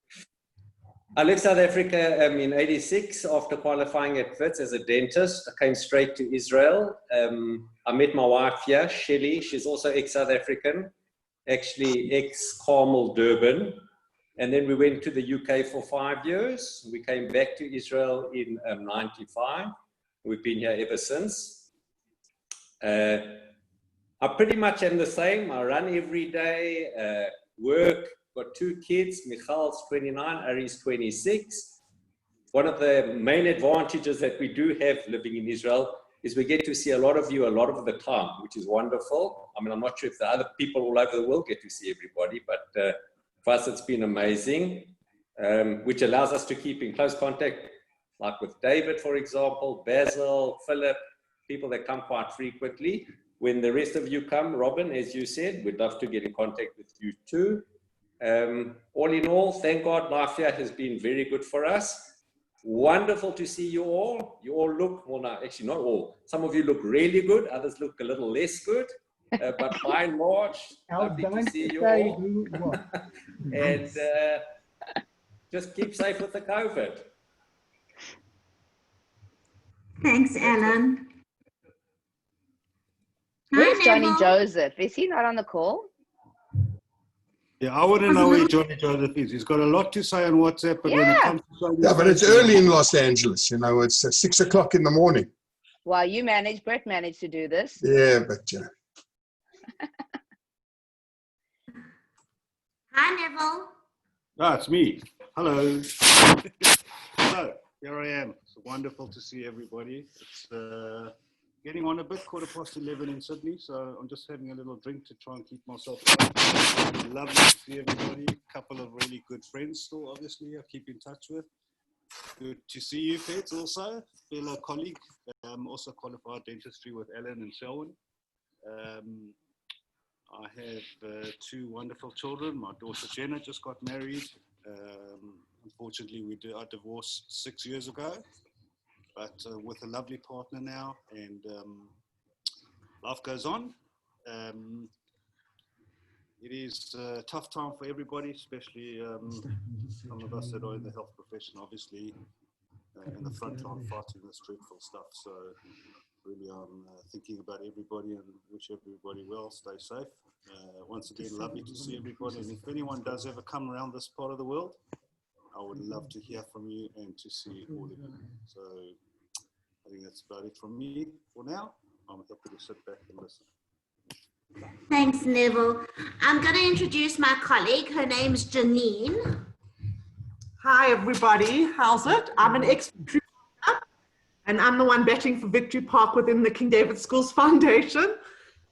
I left South Africa in '86 after qualifying at Wits as a dentist. I came straight to Israel. I met my wife here, Shelley. She's also ex-South African, actually ex-Carmel, Durban. And then we went to the UK for 5 years. We came back to Israel in '95. We've been here ever since. I pretty much am the same. I run every day, work, got 2 kids. Michal's 29, Ari's 26. One of the main advantages that we do have living in Israel is we get to see a lot of you a lot of the time, which is wonderful. I mean, I'm not sure if the other people all over the world get to see everybody, but for us, it's been amazing, which allows us to keep in close contact, like with David, for example, Basil, Philip, people that come quite frequently. When the rest of you come, Robin, as you said, we'd love to get in contact with you too. All in all, thank God, life here has been very good for us. Wonderful to see you all. You all look, well, no, actually not all. Some of you look really good. Others look a little less good. But by and large, lovely to see you all. And just keep safe with the COVID.
Thanks, Alan.
Where's Johnny
Neville.
Joseph? Is he not on the call?
Yeah, I want to know where Johnny Joseph is. He's got a lot to say on WhatsApp, but when it
Yeah.
comes to
Yeah, but it's early in Los Angeles. You know, it's 6 o'clock in the morning.
Well, Brett managed to do this.
Yeah, but you know.
Hi, Neville.
Ah, it's me. Hello. So here I am. It's wonderful to see everybody. It's getting on a bit, 11:15 in Sydney, so I'm just having a little drink to try and keep myself going. Lovely to see everybody. A couple of really good friends still, obviously, I keep in touch with. Good to see you, Feds, also. Fellow colleague, also qualified dentistry with Alan and Selwyn. I have 2 wonderful children. My daughter Jenna just got married. Unfortunately, I divorced 6 years ago, but with a lovely partner now, and life goes on. It is a tough time for everybody, especially some of us that are in the health profession, obviously, in the front line fighting this dreadful stuff. So really, I'm thinking about everybody and wish everybody well, stay safe. Once again, lovely to see everybody. And if anyone does ever come around this part of the world, I would love to hear from you and to see all of you. So I think that's about it from me for now. I'm happy to sit back and listen.
Thanks, Neville. I'm going to introduce my colleague. Her name's Janine.
Hi, everybody. How's it? I'm an ex-Victory Parker, and I'm the one batting for Victory Park within the King David Schools Foundation.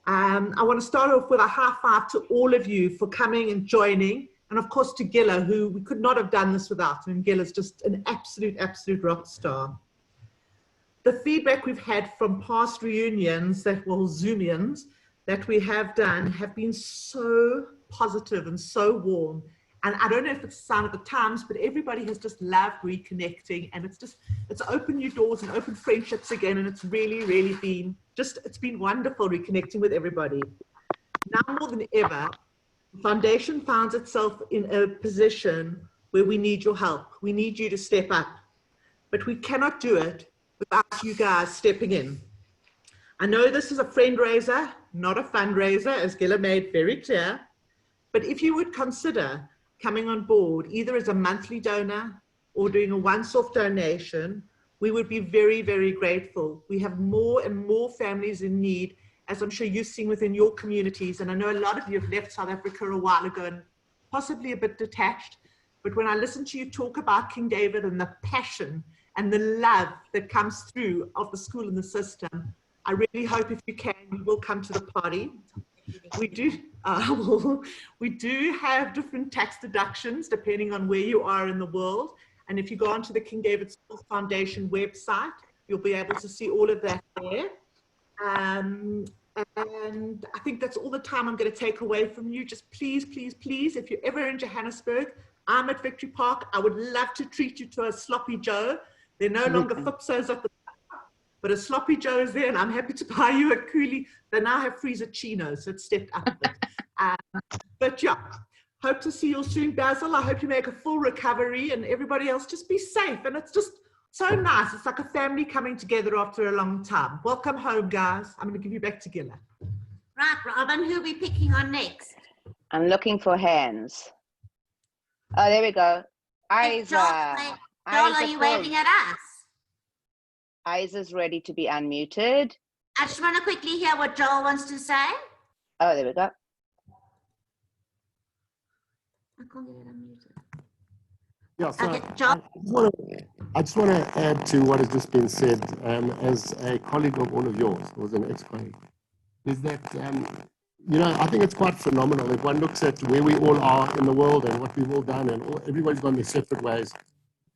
I want to start off with a high five to all of you for coming and joining, and of course to Gilla, who we could not have done this without. And Gilla's just an absolute rock star. The feedback we've had from past reunions, Zoom-ins, that we have done have been so positive and so warm. And I don't know if it's a sign of the times, but everybody has just loved reconnecting, and it's opened new doors and opened friendships again. And it's really been it's been wonderful reconnecting with everybody. Now more than ever, the foundation finds itself in a position where we need your help. We need you to step up, but we cannot do it without you guys stepping in. I know this is a friend raiser, not a fundraiser, as Gilla made very clear, but if you would consider coming on board either as a monthly donor or doing a once-off donation, we would be very grateful. We have more and more families in need, as I'm sure you've seen within your communities, and I know a lot of you have left South Africa a while ago and possibly a bit detached, but when I listen to you talk about King David and the passion and the love that comes through of the school and the system, I really hope if you can, you will come to the party. We do have different tax deductions depending on where you are in the world. And if you go onto the King David Schools Foundation website, you'll be able to see all of that there. And I think that's all the time I'm going to take away from you. Just please, if you're ever in Johannesburg, I'm at Victory Park. I would love to treat you to a sloppy Joe. They're no longer Fipsos at the but a sloppy Joe is there, and I'm happy to buy you a coolie. They now have freezer chinos, so it's stepped up a bit. But yeah, hope to see you soon, Basil. I hope you make a full recovery, and everybody else just be safe. And it's just so nice. It's like a family coming together after a long time. Welcome home, guys. I'm going to give you back to Gilla.
Right, Robin, who are we picking on next?
I'm looking for hands. Oh, there we go. Isa.
Joel, are you waving at us?
Isa's ready to be unmuted.
I just want to quickly hear what Joel wants to say.
Oh, there we go.
I can't get it unmuted.
Yeah, so
Okay, Joel.
I just want to add to what has just been said as a colleague of all of yours, or as an ex-colleague, is that, I think it's quite phenomenal if one looks at where we all are in the world and what we've all done, and everybody's gone their separate ways,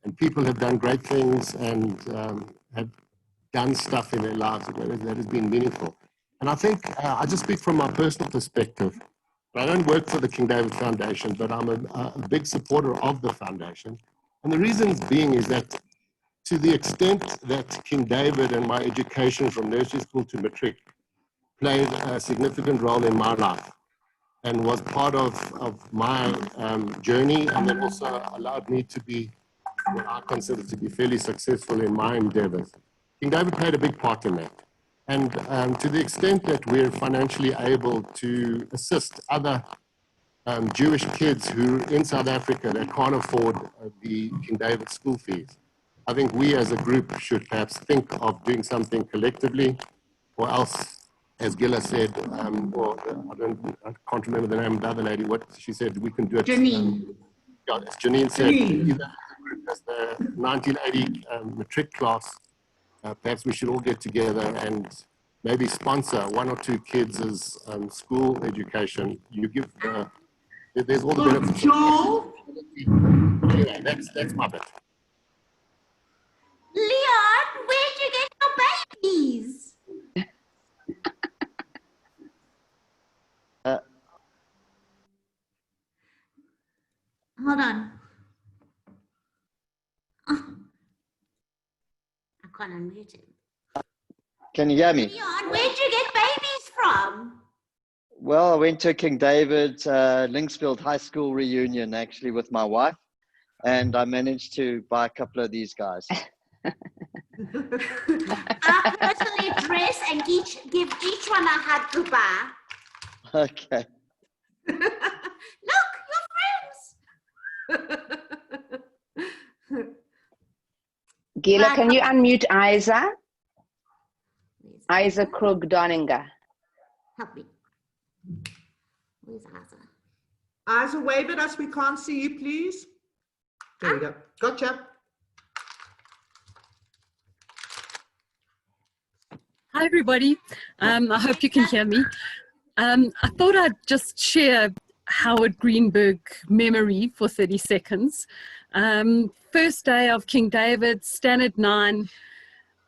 and people have done great things and have done stuff in their lives that has been meaningful. And I think, I just speak from my personal perspective. I don't work for the King David Foundation, but I'm a big supporter of the foundation. And the reasons being is that to the extent that King David and my education from nursery school to matric played a significant role in my life and was part of my journey, and then also allowed me to be what I consider to be fairly successful in my endeavors. King David played a big part in that. And to the extent that we're financially able to assist other Jewish kids who are in South Africa that can't afford the King David school fees, I think we as a group should perhaps think of doing something collectively, or else, as Gilla said, or I can't remember the name of the other lady, what she said, we can do it.
Janine.
Yeah, as Janine said,
Janine.
either as a group as the 1980 matric class, perhaps we should all get together and maybe sponsor one or two kids' school education. You give there's all the benefits. Anyway, that's my bit.
Leon, where'd you get your babies? Hold on. Oh. I can't unmute him.
Can you hear me?
Leon, where'd you get babies from?
Well, I went to King David Linksfield High School reunion actually with my wife, and I managed to buy a couple of these guys.
Our personal address and give each one a hug goodbye.
Okay.
Look, your friends.
Gila, can you unmute Isa? Isa Krug-Doninger.
Help me. Where's Isa?
Isa, wave at us. We can't see you, please. There we go. Gotcha.
Hi, everybody. I hope you can hear me. I thought I'd just share Howard Greenberg memory for 30 seconds. First day of King David, Standard 9,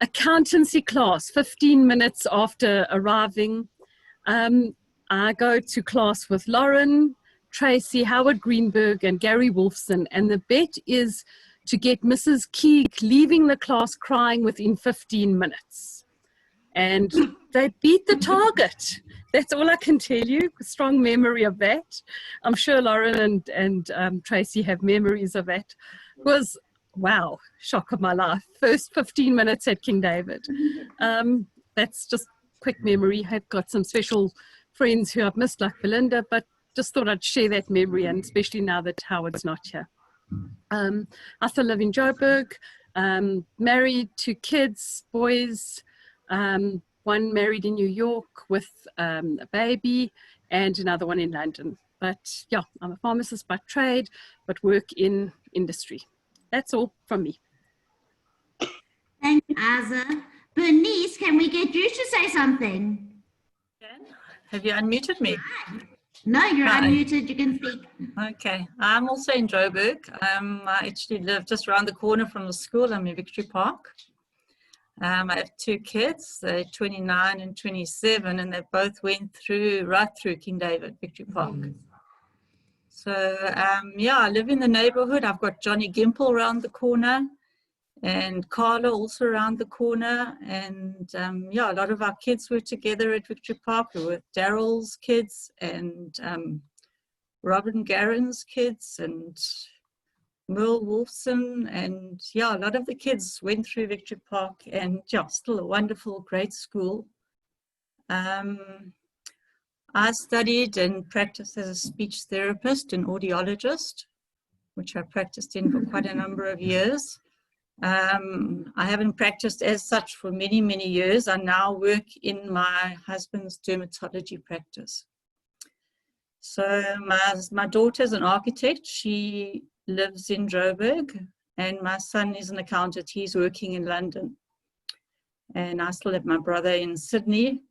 accountancy class, 15 minutes after arriving. I go to class with Lauren, Tracy, Howard Greenberg, and Gary Wolfson, and the bet is to get Mrs. Keeg leaving the class crying within 15 minutes. And they beat the target. That's all I can tell you. Strong memory of that. I'm sure Lauren and Tracy have memories of that. It was, wow, shock of my life. First 15 minutes at King David. That's just quick memory. I've got some special friends who I've missed, like Belinda, but just thought I'd share that memory, and especially now that Howard's not here. I still live in Joburg, married, 2 kids, boys, one married in New York with a baby, and another one in London. But yeah, I'm a pharmacist by trade, but work in industry. That's all from me.
Thank you, Aza. Bernice, can we get you to say something?
Have you unmuted me?
No, you're
Hi.
unmuted. You can speak.
Okay. I'm also in Joburg. I actually live just around the corner from the school. I'm in Victory Park. I have 2 kids. They're 29 and 27, and they both went right through King David, Victory Park. So, yeah, I live in the neighborhood. I've got Johnny Gimple around the corner, and Carla also around the corner. And yeah, a lot of our kids were together at Victory Park. We were Daryl's kids and Robin Garen's kids and Merle Wolfson. And yeah, a lot of the kids went through Victory Park, and yeah, still a wonderful, great school. I studied and practiced as a speech therapist and audiologist, which I practiced in for quite a number of years. I haven't practiced as such for many, many years. I now work in my husband's dermatology practice. So my daughter's an architect. She lives in Joburg, and my son is an accountant. He's working in London. And I still have my brother in Sydney,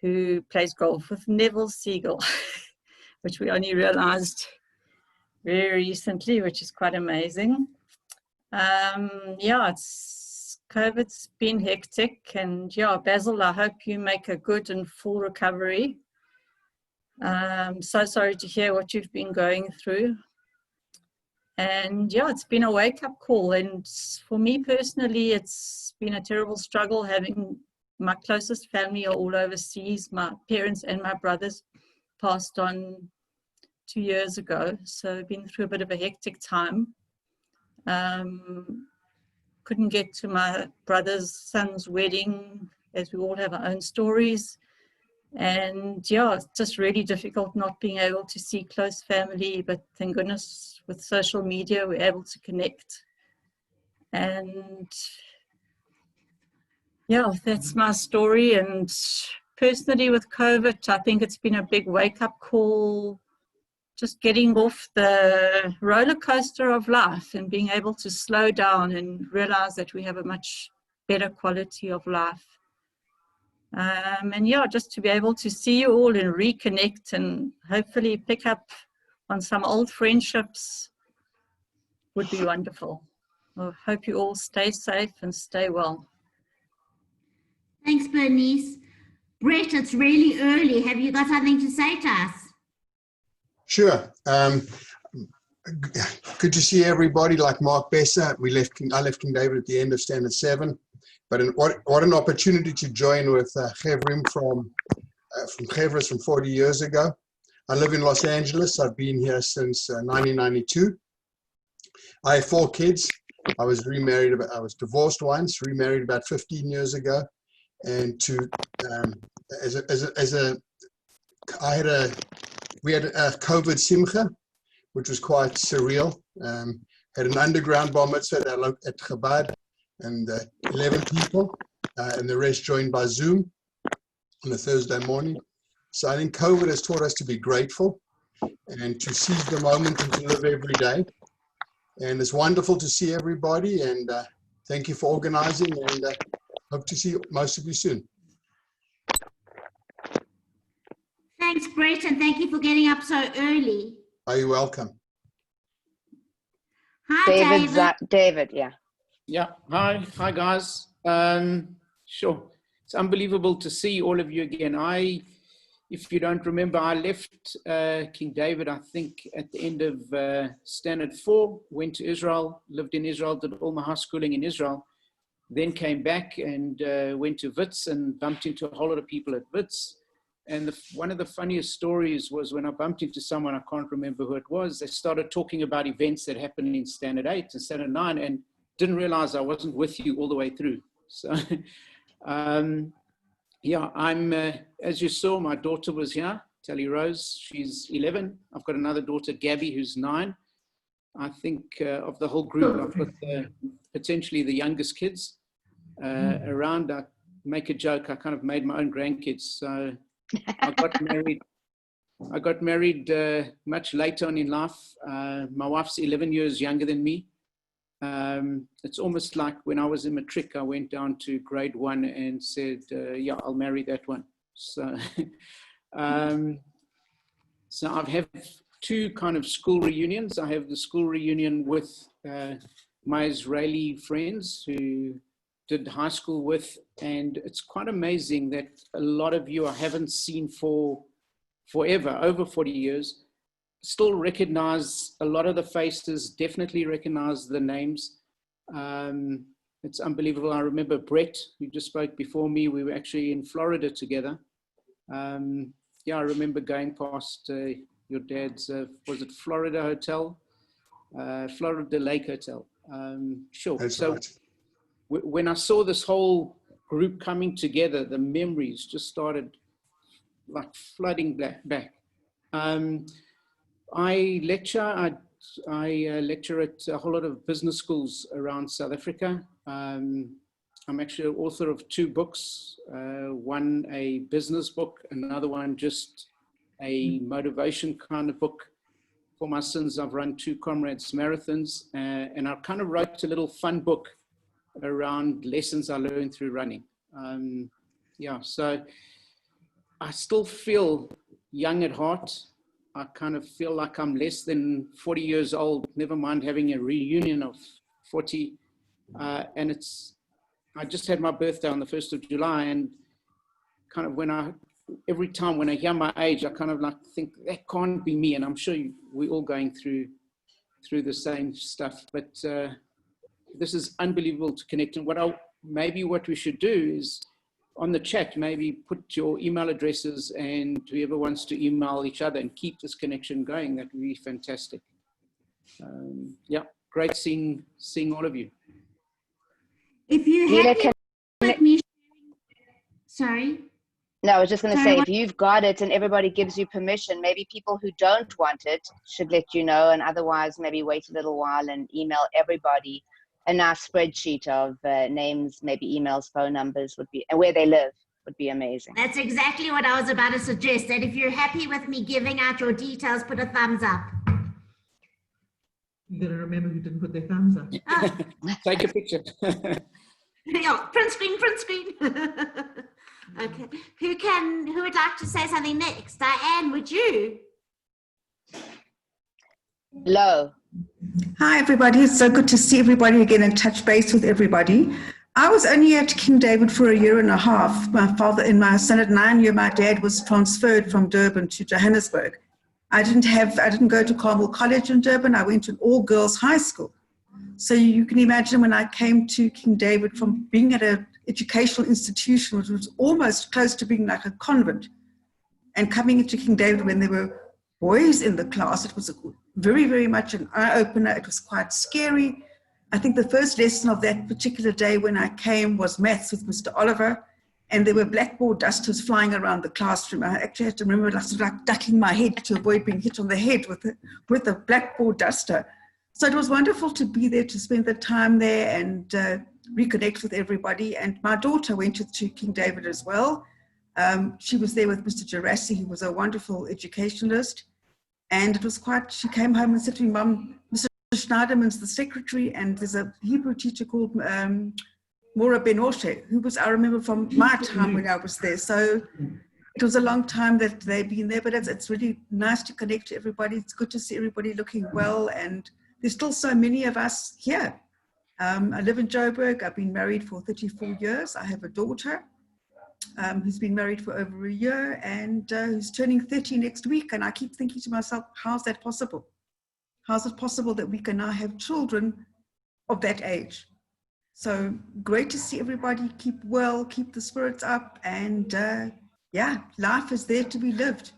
who plays golf with Neville Siegel, which we only realized very recently, which is quite amazing. Yeah, COVID's been hectic, and yeah, Basil, I hope you make a good and full recovery. So sorry to hear what you've been going through. And yeah, it's been a wake-up call, and for me personally, it's been a terrible struggle. Having my closest family are all overseas. My parents and my brothers passed on 2 years ago, so I've been through a bit of a hectic time. Couldn't get to my brother's son's wedding as we all have our own stories. And yeah, it's just really difficult not being able to see close family, but thank goodness with social media, we're able to connect. And yeah, that's my story. And personally with COVID, I think it's been a big wake-up call, just getting off the roller coaster of life and being able to slow down and realize that we have a much better quality of life. And yeah, just to be able to see you all and reconnect and hopefully pick up on some old friendships would be wonderful. I hope you all stay safe and stay well.
Thanks, Bernice. Brett, it's really early. Have you got something to say to us?
Sure. Good to see everybody. Like Mark Besser, I left King David at the end of Standard 7. But what an opportunity to join with Chevrim from Chevros from 40 years ago. I live in Los Angeles. I've been here since 1992. I have 4 kids. I was remarried. I was divorced once, remarried about 15 years ago, and we had a COVID simcha, which was quite surreal. Had an underground bar mitzvah at Chabad, and 11 people, and the rest joined by Zoom on a Thursday morning. So I think COVID has taught us to be grateful and to seize the moment and to live every day. And it's wonderful to see everybody, and thank you for organizing, and hope to see most of you soon.
Thanks, Brett, and thank you for getting up so early.
Are you welcome?
Hi,
David, yeah.
Yeah, hi guys. Sure, it's unbelievable to see all of you again. If you don't remember, I left King David, I think, at the end of Standard 4, went to Israel, lived in Israel, did all my high schooling in Israel, then came back and went to Wits and bumped into a whole lot of people at Wits. And one of the funniest stories was when I bumped into someone, I can't remember who it was, they started talking about events that happened in Standard 8 and Standard 9, and didn't realize I wasn't with you all the way through. So, yeah, I'm, as you saw, my daughter was here, Tally Rose, she's 11. I've got another daughter, Gabby, who's 9. I think of the whole group, I've got potentially the youngest kids around. I make a joke, I kind of made my own grandkids. So I got married much later on in life. My wife's 11 years younger than me. It's almost like when I was in matric, I went down to grade 1 and said, yeah, I'll marry that one. So, so I have 2 kind of school reunions. I have the school reunion with my Israeli friends who did high school with, and it's quite amazing that a lot of you I haven't seen for forever, over 40 years, still recognize a lot of the faces, definitely recognize the names. It's unbelievable. I remember Brett, who just spoke before me, we were actually in Florida together. Yeah, I remember going past your dad's, was it Florida Hotel? Florida Lake Hotel. Sure. That's so right. When I saw this whole group coming together, the memories just started like flooding back. I lecture, I lecture at a whole lot of business schools around South Africa. I'm actually an author of 2 books, one a business book, another one just a motivation kind of book. For my sins, I've run 2 comrades marathons, and I kind of wrote a little fun book around lessons I learned through running. Yeah, so I still feel young at heart. I kind of feel like I'm less than 40 years old, never mind having a reunion of 40. And I just had my birthday on the 1st of July, and kind of every time when I hear my age, I kind of like think that can't be me. And I'm sure we're all going through the same stuff, but this is unbelievable to connect. And maybe what we should do is on the chat, maybe put your email addresses, and whoever wants to email each other and keep this connection going. That would be fantastic. Yeah, great seeing all of you.
If you have with me, Sorry?
No, I was just going to
Sorry,
say,
what-
if you've got it and everybody gives you permission, maybe people who don't want it should let you know, and otherwise maybe wait a little while and email everybody a nice spreadsheet of names, maybe emails, phone numbers would be, and where they live would be amazing.
That's exactly what I was about to suggest. That if you're happy with me giving out your details, put a thumbs up.
You gotta remember who didn't put their thumbs up.
Take a picture.
Yeah, print screen, print screen. Okay. Who would like to say something next? Diane, would you?
Low.
Hi, everybody. It's so good to see everybody again and touch base with everybody. I was only at King David for a year and a half. My father, in my son at 9 year, my dad was transferred from Durban to Johannesburg. I didn't go to Carmel College in Durban. I went to an all-girls high school. So you can imagine when I came to King David from being at an educational institution, which was almost close to being like a convent, and coming into King David when there were boys in the class, it was very, very much an eye-opener. It was quite scary. I think the first lesson of that particular day when I came was maths with Mr. Oliver, and there were blackboard dusters flying around the classroom. I actually had to remember like ducking my head to avoid being hit on the head with a blackboard duster. So it was wonderful to be there, to spend the time there and reconnect with everybody. And my daughter went to King David as well. She was there with Mr. Gerassi, who was a wonderful educationalist. And it was she came home and said to me, Mum, Mr. Schneiderman's the secretary, and there's a Hebrew teacher called Maura Benoshe, who was, I remember from my time when I was there. So it was a long time that they've been there, but it's really nice to connect to everybody. It's good to see everybody looking well, and there's still so many of us here. I live in Joburg. I've been married for 34 years. I have a daughter who's been married for over a year and who's turning 30 next week. And I keep thinking to myself, how's that possible? How's it possible that we can now have children of that age? So great to see everybody keep well, keep the spirits up, and yeah, life is there to be lived.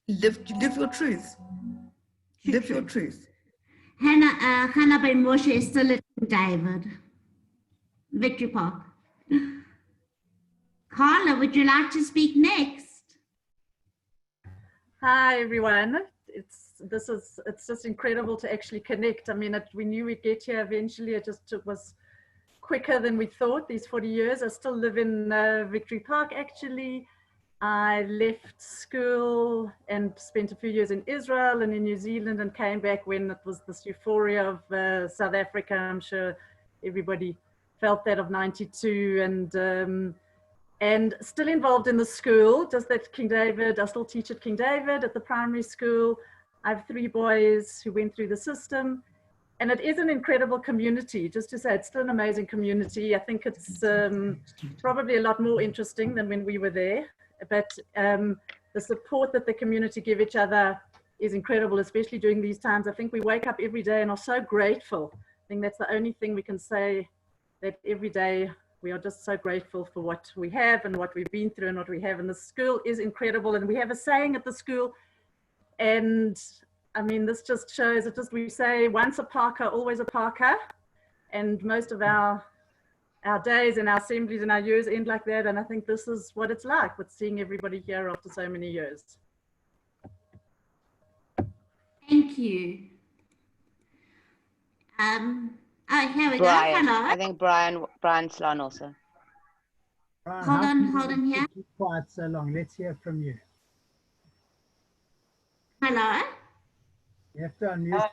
Live your truth. Live your truth.
Hannah Ben Moshe is still at David. Victory Park. Carla, would you like to speak next?
Hi everyone. It's just incredible to actually connect. I mean, we knew we'd get here eventually. It was quicker than we thought. These 40 years. I still live in Victory Park actually. I left school and spent a few years in Israel and in New Zealand and came back when it was this euphoria of South Africa. I'm sure everybody felt that, of 92, and still involved in the school, just at King David. I still teach at King David at the primary school. I have 3 boys who went through the system, and it is an incredible community. Just to say, it's still an amazing community. I think it's probably a lot more interesting than when we were there. But the support that the community give each other is incredible, especially during these times. I think we wake up every day and are so grateful. I think that's the only thing we can say, that every day we are just so grateful for what we have and what we've been through and what we have. And the school is incredible. And we have a saying at the school, and I mean, this just shows it. We say, once a Parker, always a Parker. And most of our days and our assemblies and our years end like that. And I think this is what it's like with seeing everybody here after so many years.
Thank you. Oh, here we
Brian.
go. Hello.
I think Brian Sloan also.
Brian,
Hold
how
on,
come
hold on
you
here.
keep quiet so long? Let's hear from you.
Hello.
You have to unmute.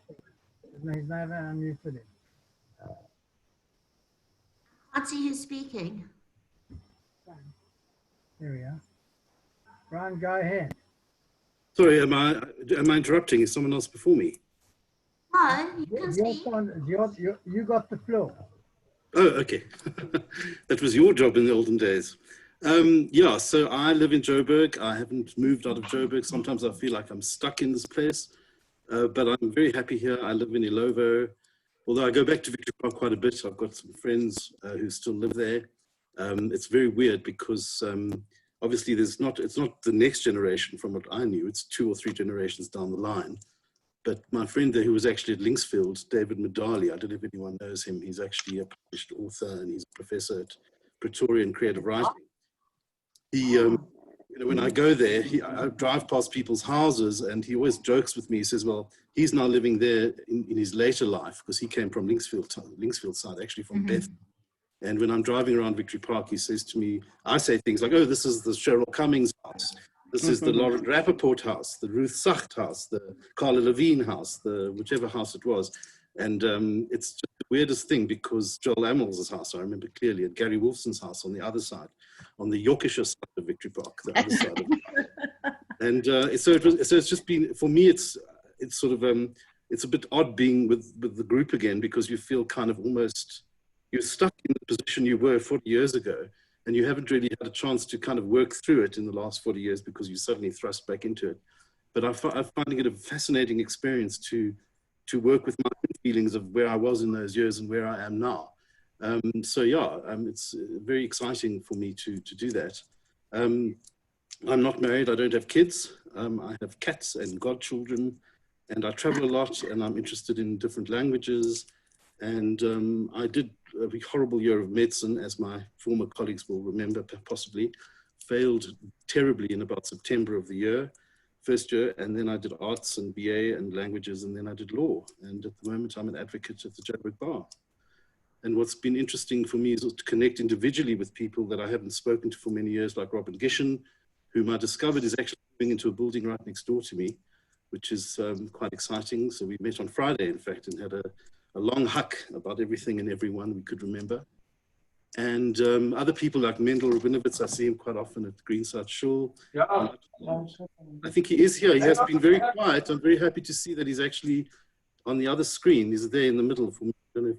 No, he's never unmuted it.
Can't see who's speaking.
There we are. Brian, go ahead.
Sorry, am I interrupting? Is someone else before me?
No, you can speak.
You got the floor.
Oh, okay. That was your job in the olden days. Yeah, so I live in Joburg. I haven't moved out of Joburg. Sometimes I feel like I'm stuck in this place, but I'm very happy here. I live in Ilovo. Although I go back to Victory Park quite a bit. I've got some friends who still live there. It's very weird because obviously it's not the next generation from what I knew. It's 2 or 3 generations down the line. But my friend there who was actually at Linksfield, David Medali, I don't know if anyone knows him. He's actually a published author and he's a professor at Pretoria in creative writing. He, you know, when I go there, I drive past people's houses, and he always jokes with me. He says, well, he's now living there in his later life, because he came from Linksfield side, actually from Beth. And when I'm driving around Victory Park, he says to me, I say things like, oh, this is the Cheryl Cummings house. This is the Lauren Rappaport house, the Ruth Sacht house, the Carla Levine house, the whichever house it was. And it's just the weirdest thing, because Joel Amels' house, I remember clearly, and Gary Wolfson's house on the other side, on the Yorkshire side of Victory Park, the other side of it. And so it's just been, for me, it's sort of, it's a bit odd being with the group again, because you feel kind of almost, you're stuck in the position you were 40 years ago, and you haven't really had a chance to kind of work through it in the last 40 years because you suddenly thrust back into it. But I'm finding it a fascinating experience to work with my own feelings of where I was in those years and where I am now. So yeah, it's very exciting for me to do that. I'm not married, I don't have kids. I have cats and godchildren, and I travel a lot, and I'm interested in different languages. And I did a horrible year of medicine, as my former colleagues will remember, possibly. Failed terribly in about September of the year, first year, and then I did arts and BA and languages, and then I did law. And at the moment, I'm an advocate at the Joburg Bar. And what's been interesting for me is to connect individually with people that I haven't spoken to for many years, like Robin Gishen, whom I discovered is actually moving into a building right next door to me, which is quite exciting. So we met on Friday, in fact, and had a long huck about everything and everyone we could remember. And other people like Mendel Rabinowitz, I see him quite often at Greenside Shul. Yeah. I think he is here. He has been very quiet. I'm very happy to see that he's actually on the other screen. He's there in the middle for me. I don't know if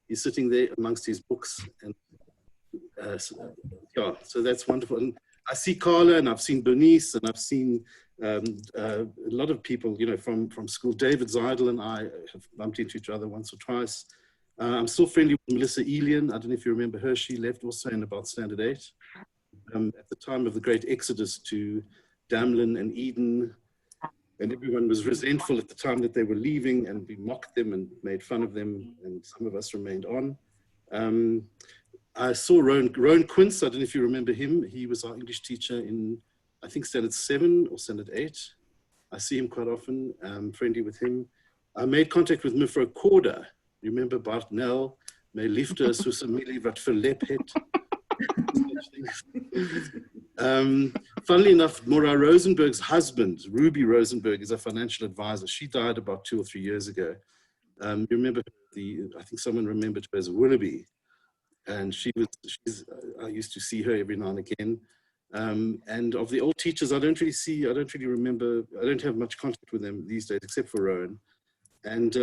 he's sitting there amongst his books. And yeah, so that's wonderful. And I see Carla, and I've seen Bernice, and I've seen a lot of people, you know, from school. David Zeidel and I have bumped into each other once or twice. I'm still friendly with Melissa Elian. I don't know if you remember her. She left also in about Standard 8. At the time of the great exodus to Damlin and Eden. And everyone was resentful at the time that they were leaving, and we mocked them and made fun of them, and some of us remained on. I saw Rowan Quince. I don't know if you remember him. He was our English teacher in, I think, Standard 7 or Standard 8. I see him quite often. I'm friendly with him. I made contact with Mevrouw Korda. You remember Bart Nel? My liefde is soos 'n mielie wat verlep het. Funnily enough, Maura Rosenberg's husband, Ruby Rosenberg, is a financial advisor. She died about 2 or 3 years ago. You remember I think someone remembered her as Willoughby. And I used to see her every now and again. And of the old teachers, I don't really remember, I don't have much contact with them these days, except for Rowan. And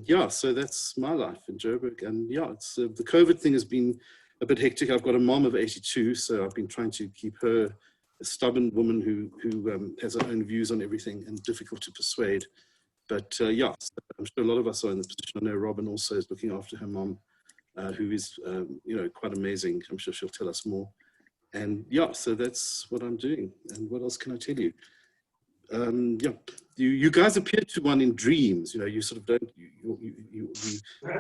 yeah, so that's my life in Joburg. And yeah, it's the COVID thing has been a bit hectic. I've got a mom of 82, so I've been trying to keep her a stubborn woman who has her own views on everything and difficult to persuade. But yeah, so I'm sure a lot of us are in the position. I know Robin also is looking after her mom, who is, you know, quite amazing. I'm sure she'll tell us more. And yeah, so that's what I'm doing. And what else can I tell you? Yeah, you guys appear to one in dreams. You know, you sort of don't. You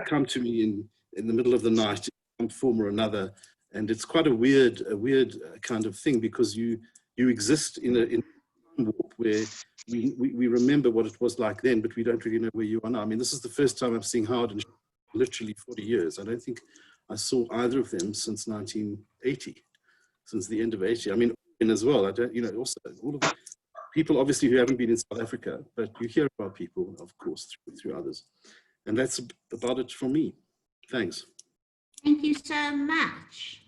come to me in the middle of the night in some form or another, and it's quite a weird kind of thing, because you exist in a warp where we remember what it was like then, but we don't really know where you are now. I mean, this is the first time I've seen Howard in literally 40 years. I don't think I saw either of them since 1980, since the end of 80. I mean, as well. I don't, you know, also all of the people obviously who haven't been in South Africa, but you hear about people, of course, through others. And that's about it for me. Thanks.
Thank you so much.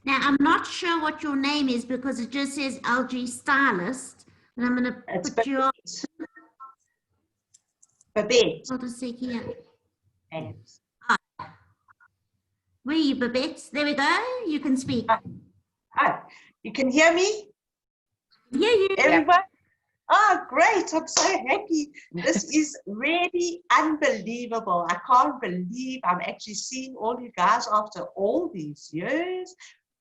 Now, I'm not sure what your name is because it just says LG Stylist. And I'm going to put you on.
Babette.
Hold a sec here. Where are you, Babette? There we go. You can speak.
You can hear me?
Yeah, you.
Everybody? Oh, great. I'm so happy. This is really unbelievable. I can't believe I'm actually seeing all you guys after all these years.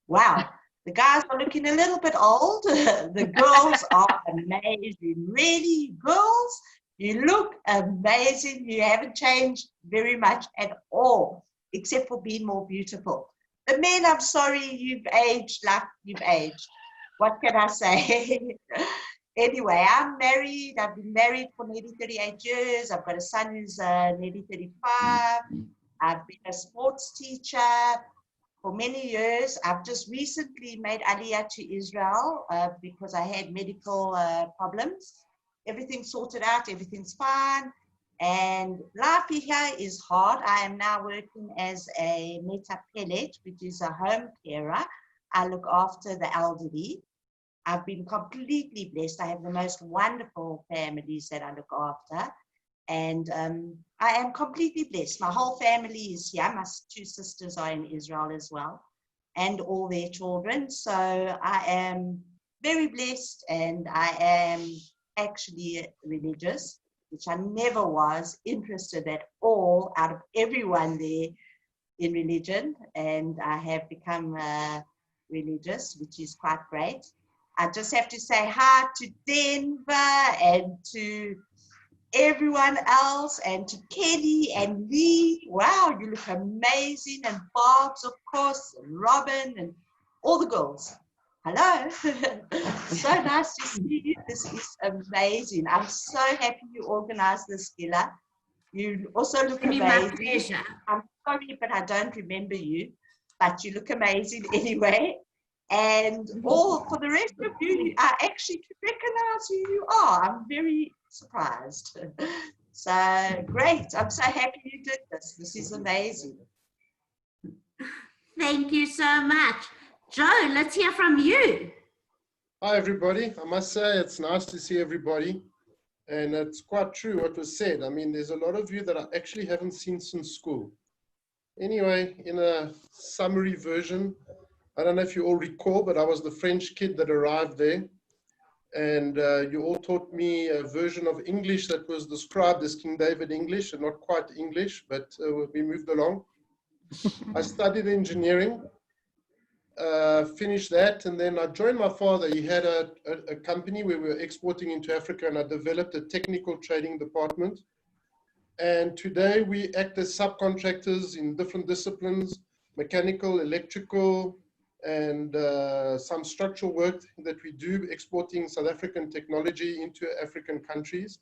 Wow. The guys are looking a little bit old. The girls are amazing. Really, girls, you look amazing. You haven't changed very much at all, except for being more beautiful. The men, I'm sorry, you've aged like you've aged. What can I say? Anyway, I'm married. I've been married for nearly 38 years. I've got a son who's nearly 35. I've been a sports teacher for many years. I've just recently made Aliyah to Israel because I had medical problems. Everything's sorted out, everything's fine. And life here is hard. I am now working as a metapelet, which is a home carer. I look after the elderly. I've been completely blessed. I have the most wonderful families that I look after. And I am completely blessed. My whole family is here. My two sisters are in Israel as well, and all their children. So I am very blessed, and I am actually religious, which I never was interested at all out of everyone there in religion. And I have become religious, which is quite great. I just have to say hi to Denver and to everyone else and to Kelly and Lee. Wow, you look amazing. And Barb's, of course, and Robin and all the girls. Hello. So nice to see you. This is amazing. I'm so happy you organized this, Gila. You also look amazing.
My pleasure.
I'm sorry, but I don't remember you, but you look amazing anyway. And all for the rest of you, I actually recognize who you are. I'm very surprised. So great. I'm so happy you did this. This is amazing.
Thank you so much. Joe, let's hear from you.
Hi, everybody. I must say it's nice to see everybody. And it's quite true what was said. I mean, there's a lot of you that I actually haven't seen since school. Anyway, in a summary version, I don't know if you all recall, but I was the French kid that arrived there. And you all taught me a version of English that was described as King David English, and not quite English, but we moved along. I studied engineering, finished that, and then I joined my father. He had a company where we were exporting into Africa, and I developed a technical trading department. And today we act as subcontractors in different disciplines, mechanical, electrical, and some structural work that we do exporting South African technology into African countries.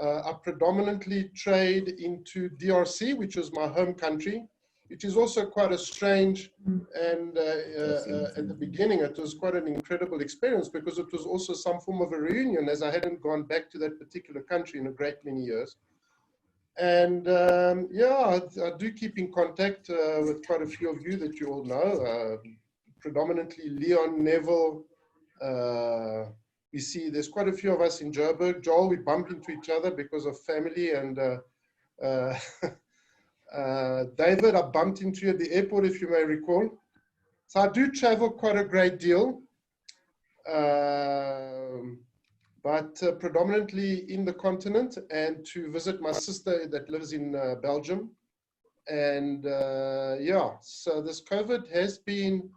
I predominantly trade into DRC, which is my home country, which is also quite a strange, and at the beginning it was quite an incredible experience because it was also some form of a reunion, as I hadn't gone back to that particular country in a great many years. And yeah, I do keep in contact with quite a few of you that you all know. Predominantly Leon, Neville. We see there's quite a few of us in Joburg. Joel, we bump into each other because of family. And David, I bumped into you at the airport, if you may recall. So I do travel quite a great deal, but predominantly in the continent, and to visit my sister that lives in Belgium. And yeah, so this COVID has been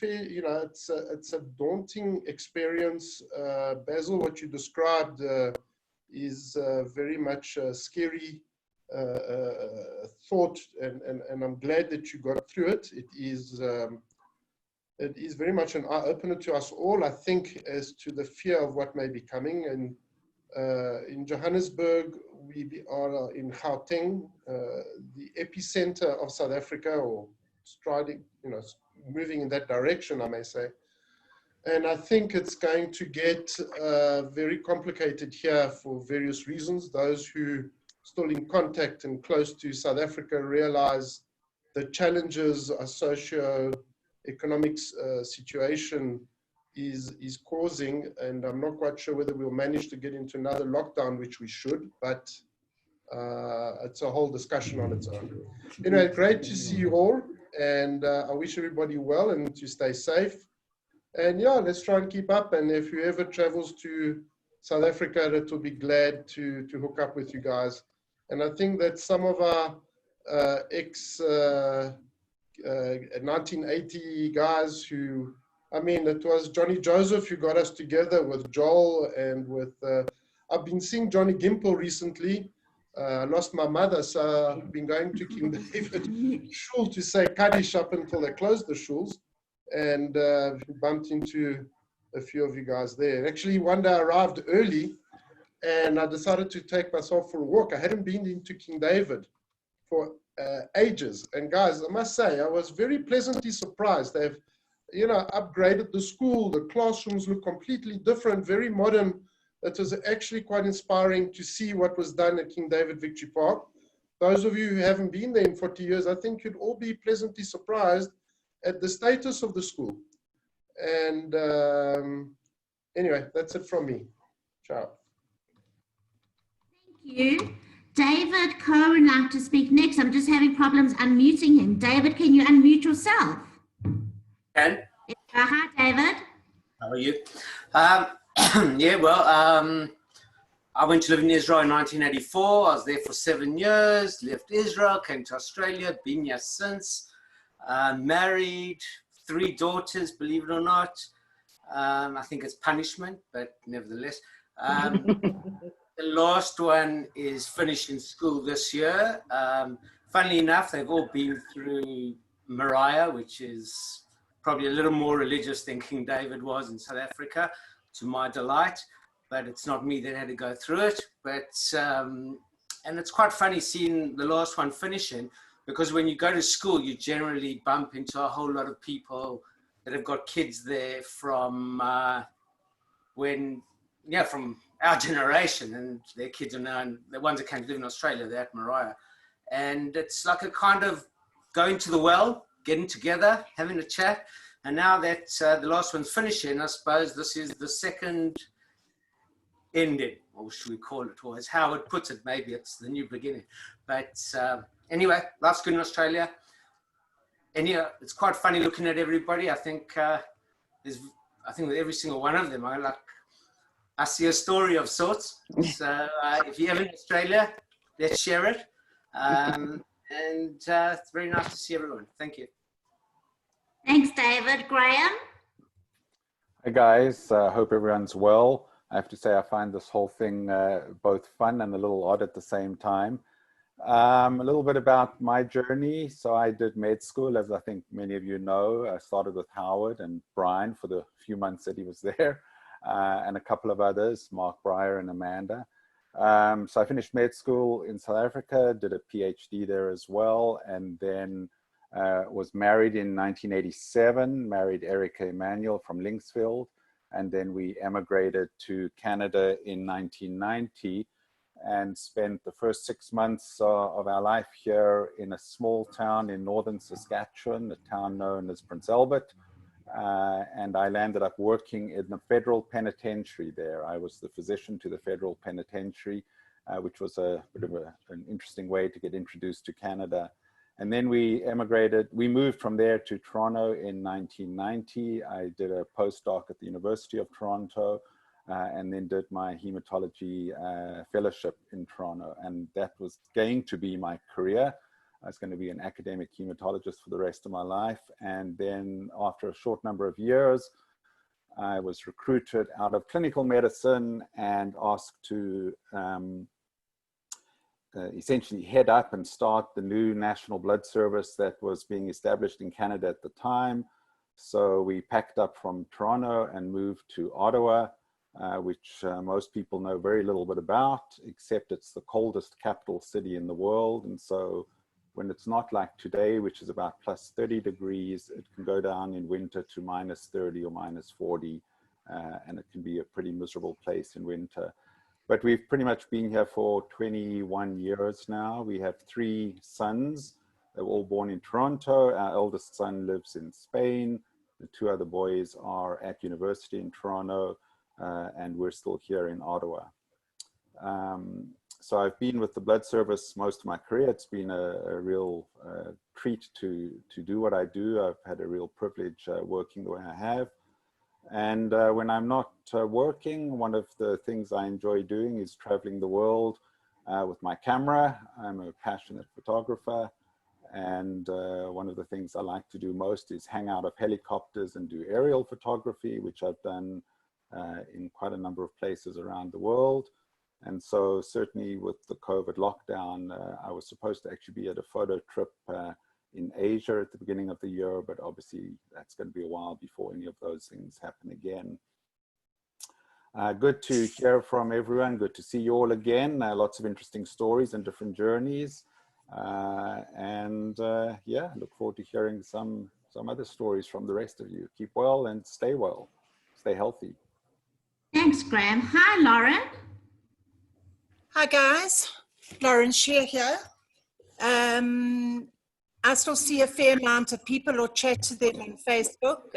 you know, it's a daunting experience. Basil, what you described is very much a scary thought, and I'm glad that you got through it. It is very much an eye-opener to us all, I think, as to the fear of what may be coming. And in Johannesburg, we are in Gauteng, the epicenter of South Africa, or striding, you know, moving in that direction, I may say. And I think it's going to get very complicated here for various reasons. Those who are still in contact and close to South Africa realize the challenges a socio-economic situation is causing, and I'm not quite sure whether we'll manage to get into another lockdown, which we should, but it's a whole discussion on its own. Anyway, great to see you all. And I wish everybody well and to stay safe. And yeah, let's try and keep up. And if whoever travels to South Africa, that will be glad to hook up with you guys. And I think that some of our ex-1980 guys who, I mean, it was Johnny Joseph who got us together with Joel and with, I've been seeing Johnny Gimple recently. I lost my mother, so I've been going to King David Shul to say Kaddish up until they closed the shuls, and bumped into a few of you guys there. Actually, one day I arrived early, and I decided to take myself for a walk. I hadn't been into King David for ages, and guys, I must say, I was very pleasantly surprised. They've, you know, upgraded the school. The classrooms look completely different, very modern. It was actually quite inspiring to see what was done at King David Victory Park. Those of you who haven't been there in 40 years, I think you'd all be pleasantly surprised at the status of the school. And anyway, that's it from me. Ciao.
Thank you. David Coe would like to speak next. I'm just having problems unmuting him. David, can you unmute yourself?
Ken?
Hi, David.
How are you? Yeah, well, I went to live in Israel in 1984. I was there for 7 years, left Israel, came to Australia, been here since, married, 3 daughters, believe it or not. I think it's punishment, but nevertheless. The last one is finishing school this year. Funnily enough, they've all been through Moriah, which is probably a little more religious than King David was in South Africa, to my delight, but it's not me that had to go through it. But and it's quite funny seeing the last one finishing, because when you go to school, you generally bump into a whole lot of people that have got kids there from from our generation, and their kids are now, the ones that came to live in Australia, they're at Moriah. And it's like a kind of going to the well, getting together, having a chat. And now that the last one's finishing, I suppose this is the second ending, or should we call it, or as Howard puts it, maybe it's the new beginning. But anyway, life's good in Australia. And yeah, it's quite funny looking at everybody. I think with every single one of them, I see a story of sorts. So if you're in Australia, let's share it. And it's very nice to see everyone. Thank you.
Thanks, David. Graham?
Hi, guys. Hope everyone's well. I have to say I find this whole thing both fun and a little odd at the same time. A little bit about my journey. So I did med school, as I think many of you know. I started with Howard and Brian for the few months that he was there, and a couple of others, Mark Breyer and Amanda. So I finished med school in South Africa, did a PhD there as well, and then was married in 1987, married Erica Emanuel from Linksfield, and then we emigrated to Canada in 1990 and spent the first 6 months of our life here in a small town in northern Saskatchewan, a town known as Prince Albert. And I landed up working in the federal penitentiary there. I was the physician to the federal penitentiary, which was a bit of an interesting way to get introduced to Canada. And then we emigrated, we moved from there to Toronto in 1990. I did a postdoc at the University of Toronto, and then did my hematology fellowship in Toronto. And that was going to be my career. I was going to be an academic hematologist for the rest of my life. And then after a short number of years, I was recruited out of clinical medicine and asked to essentially head up and start the new National Blood Service that was being established in Canada at the time. So we packed up from Toronto and moved to Ottawa, which most people know very little bit about, except it's the coldest capital city in the world. And so when it's not like today, which is about plus 30 degrees, it can go down in winter to minus 30 or minus 40, and it can be a pretty miserable place in winter. But we've pretty much been here for 21 years now. We have 3 sons. They were all born in Toronto. Our eldest son lives in Spain. The 2 other boys are at university in Toronto, and we're still here in Ottawa. So I've been with the Blood Service most of my career. It's been a real treat to do what I do. I've had a real privilege working the way I have. And when I'm not working, one of the things I enjoy doing is traveling the world with my camera. I'm a passionate photographer. And one of the things I like to do most is hang out of helicopters and do aerial photography, which I've done in quite a number of places around the world. And so certainly with the COVID lockdown, I was supposed to actually be at a photo trip in Asia at the beginning of the year, but obviously that's going to be a while before any of those things happen again. Good to hear from everyone. Good to see you all again. Lots of interesting stories and different journeys. Yeah, look forward to hearing some other stories from the rest of you. Keep well and stay well. Stay healthy.
Thanks, Graham. Hi, Lauren.
Hi guys, Lauren Shear here. I still see a fair amount of people or chat to them on Facebook.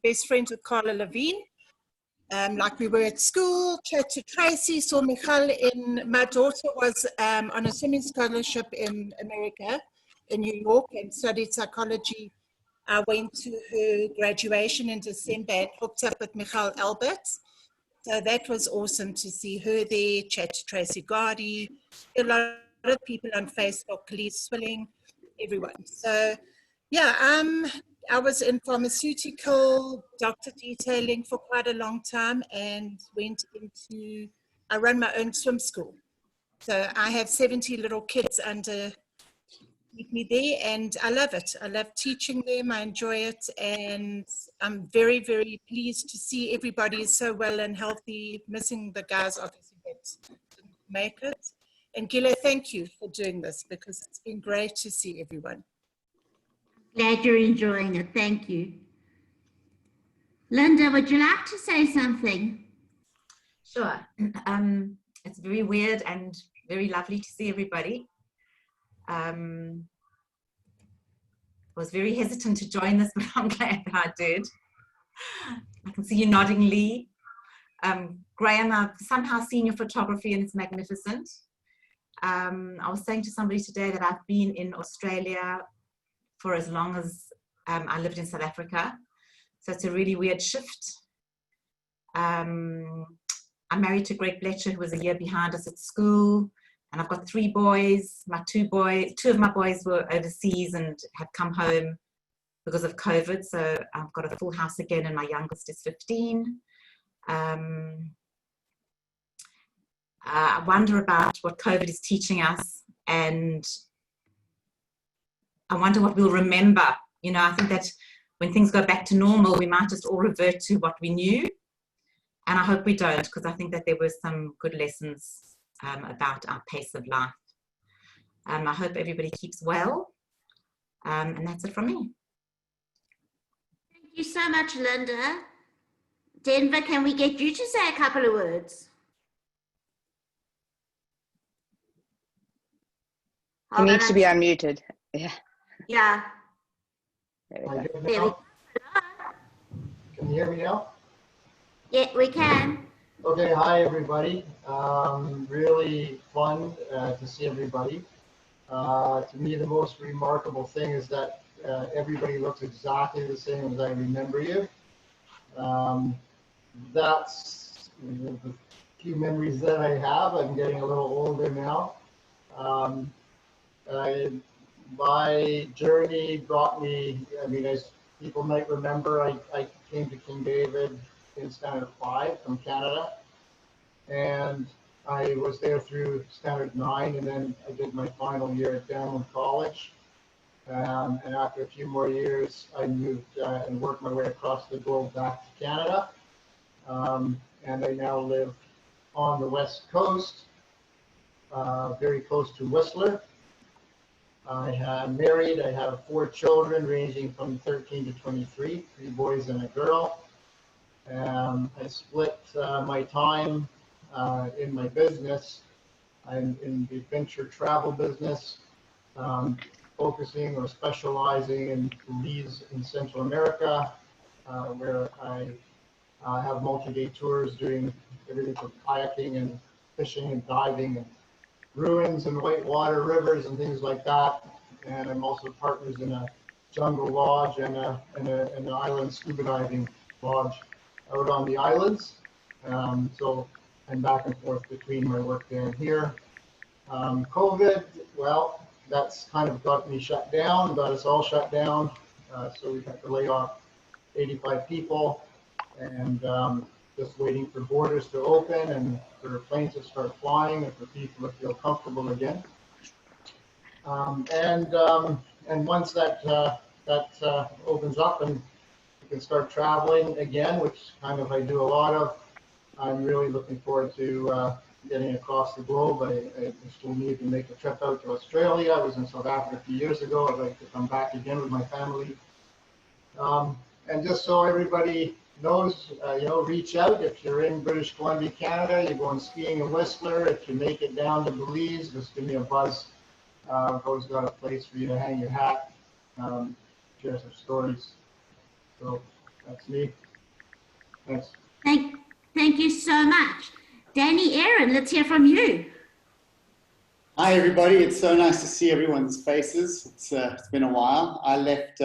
Best friends with Carla Levine. Like we were at school, chat to Tracy, saw Michal my daughter was on a swimming scholarship in America, in New York, and studied psychology. I went to her graduation in December and hooked up with Michal Albert. So that was awesome to see her there, chat to Tracy Gardy, a lot of people on Facebook, Lee Swilling, everyone. So yeah, I was in pharmaceutical doctor detailing for quite a long time and I run my own swim school. So I have 70 little kids under me there, and I love it. I love teaching them, I enjoy it, and I'm very, very pleased to see everybody is so well and healthy, missing the guys obviously that didn't make it. And Gile, thank you for doing this because it's been great to see everyone.
Glad you're enjoying it. Thank you. Linda, would you like to say something?
Sure. It's very weird and very lovely to see everybody. I was very hesitant to join this, but I'm glad that I did. I can see you nodding, Lee. Graham, I've somehow seen your photography and it's magnificent. I was saying to somebody today that I've been in Australia for as long as I lived in South Africa. So it's a really weird shift. I'm married to Greg Bletcher, who was a year behind us at school. And I've got 3 boys. Two of my boys were overseas and have come home because of COVID. So I've got a full house again, and my youngest is 15. I wonder about what COVID is teaching us, and I wonder what we'll remember. You know, I think that when things go back to normal, we might just all revert to what we knew. And I hope we don't, because I think that there were some good lessons about our pace of life. I hope everybody keeps well. And that's it from me.
Thank you so much, Linda. Denver, can we get you to say a couple of words?
You need to be unmuted. Yeah.
Yeah.
There we go.
There we go.
Can you hear me now?
Yeah, we can.
Okay, hi everybody. Really fun to see everybody. To me, the most remarkable thing is that everybody looks exactly the same as I remember you. That's the few memories that I have. I'm getting a little older now. My journey brought me, I mean, as people might remember, I came to King David in Standard 5 from Canada, and I was there through Standard 9, and then I did my final year at Downland College. And after a few more years, I moved and worked my way across the globe back to Canada. And I now live on the West Coast, very close to Whistler. I am married. I have 4 children ranging from 13 to 23, 3 boys and a girl. I split my time in my business. I'm in the venture travel business, focusing or specializing in leads in Central America, where I have multi-day tours doing everything from kayaking and fishing and diving and ruins and whitewater rivers and things like that. And I'm also partners in a jungle lodge and an island scuba diving lodge out on the islands. So I'm back and forth between my work there and here. COVID, well, that's kind of got me shut down, got us all shut down. So we've had to lay off 85 people. And just waiting for borders to open and for planes to start flying and for people to feel comfortable again. And once that opens up and we can start traveling again, which kind of I do a lot of, I'm really looking forward to getting across the globe. I still need to make a trip out to Australia. I was in South Africa a few years ago. I'd like to come back again with my family. And just so everybody knows, reach out. If you're in British Columbia, Canada, you're going skiing in Whistler. If you make it down to Belize, just give me a buzz. I've always got a place for you to hang your hat, share some stories. So that's me. Thanks.
Thank you so much. Danny Aaron, let's hear from you.
Hi everybody, it's so nice to see everyone's faces. It's been a while. I left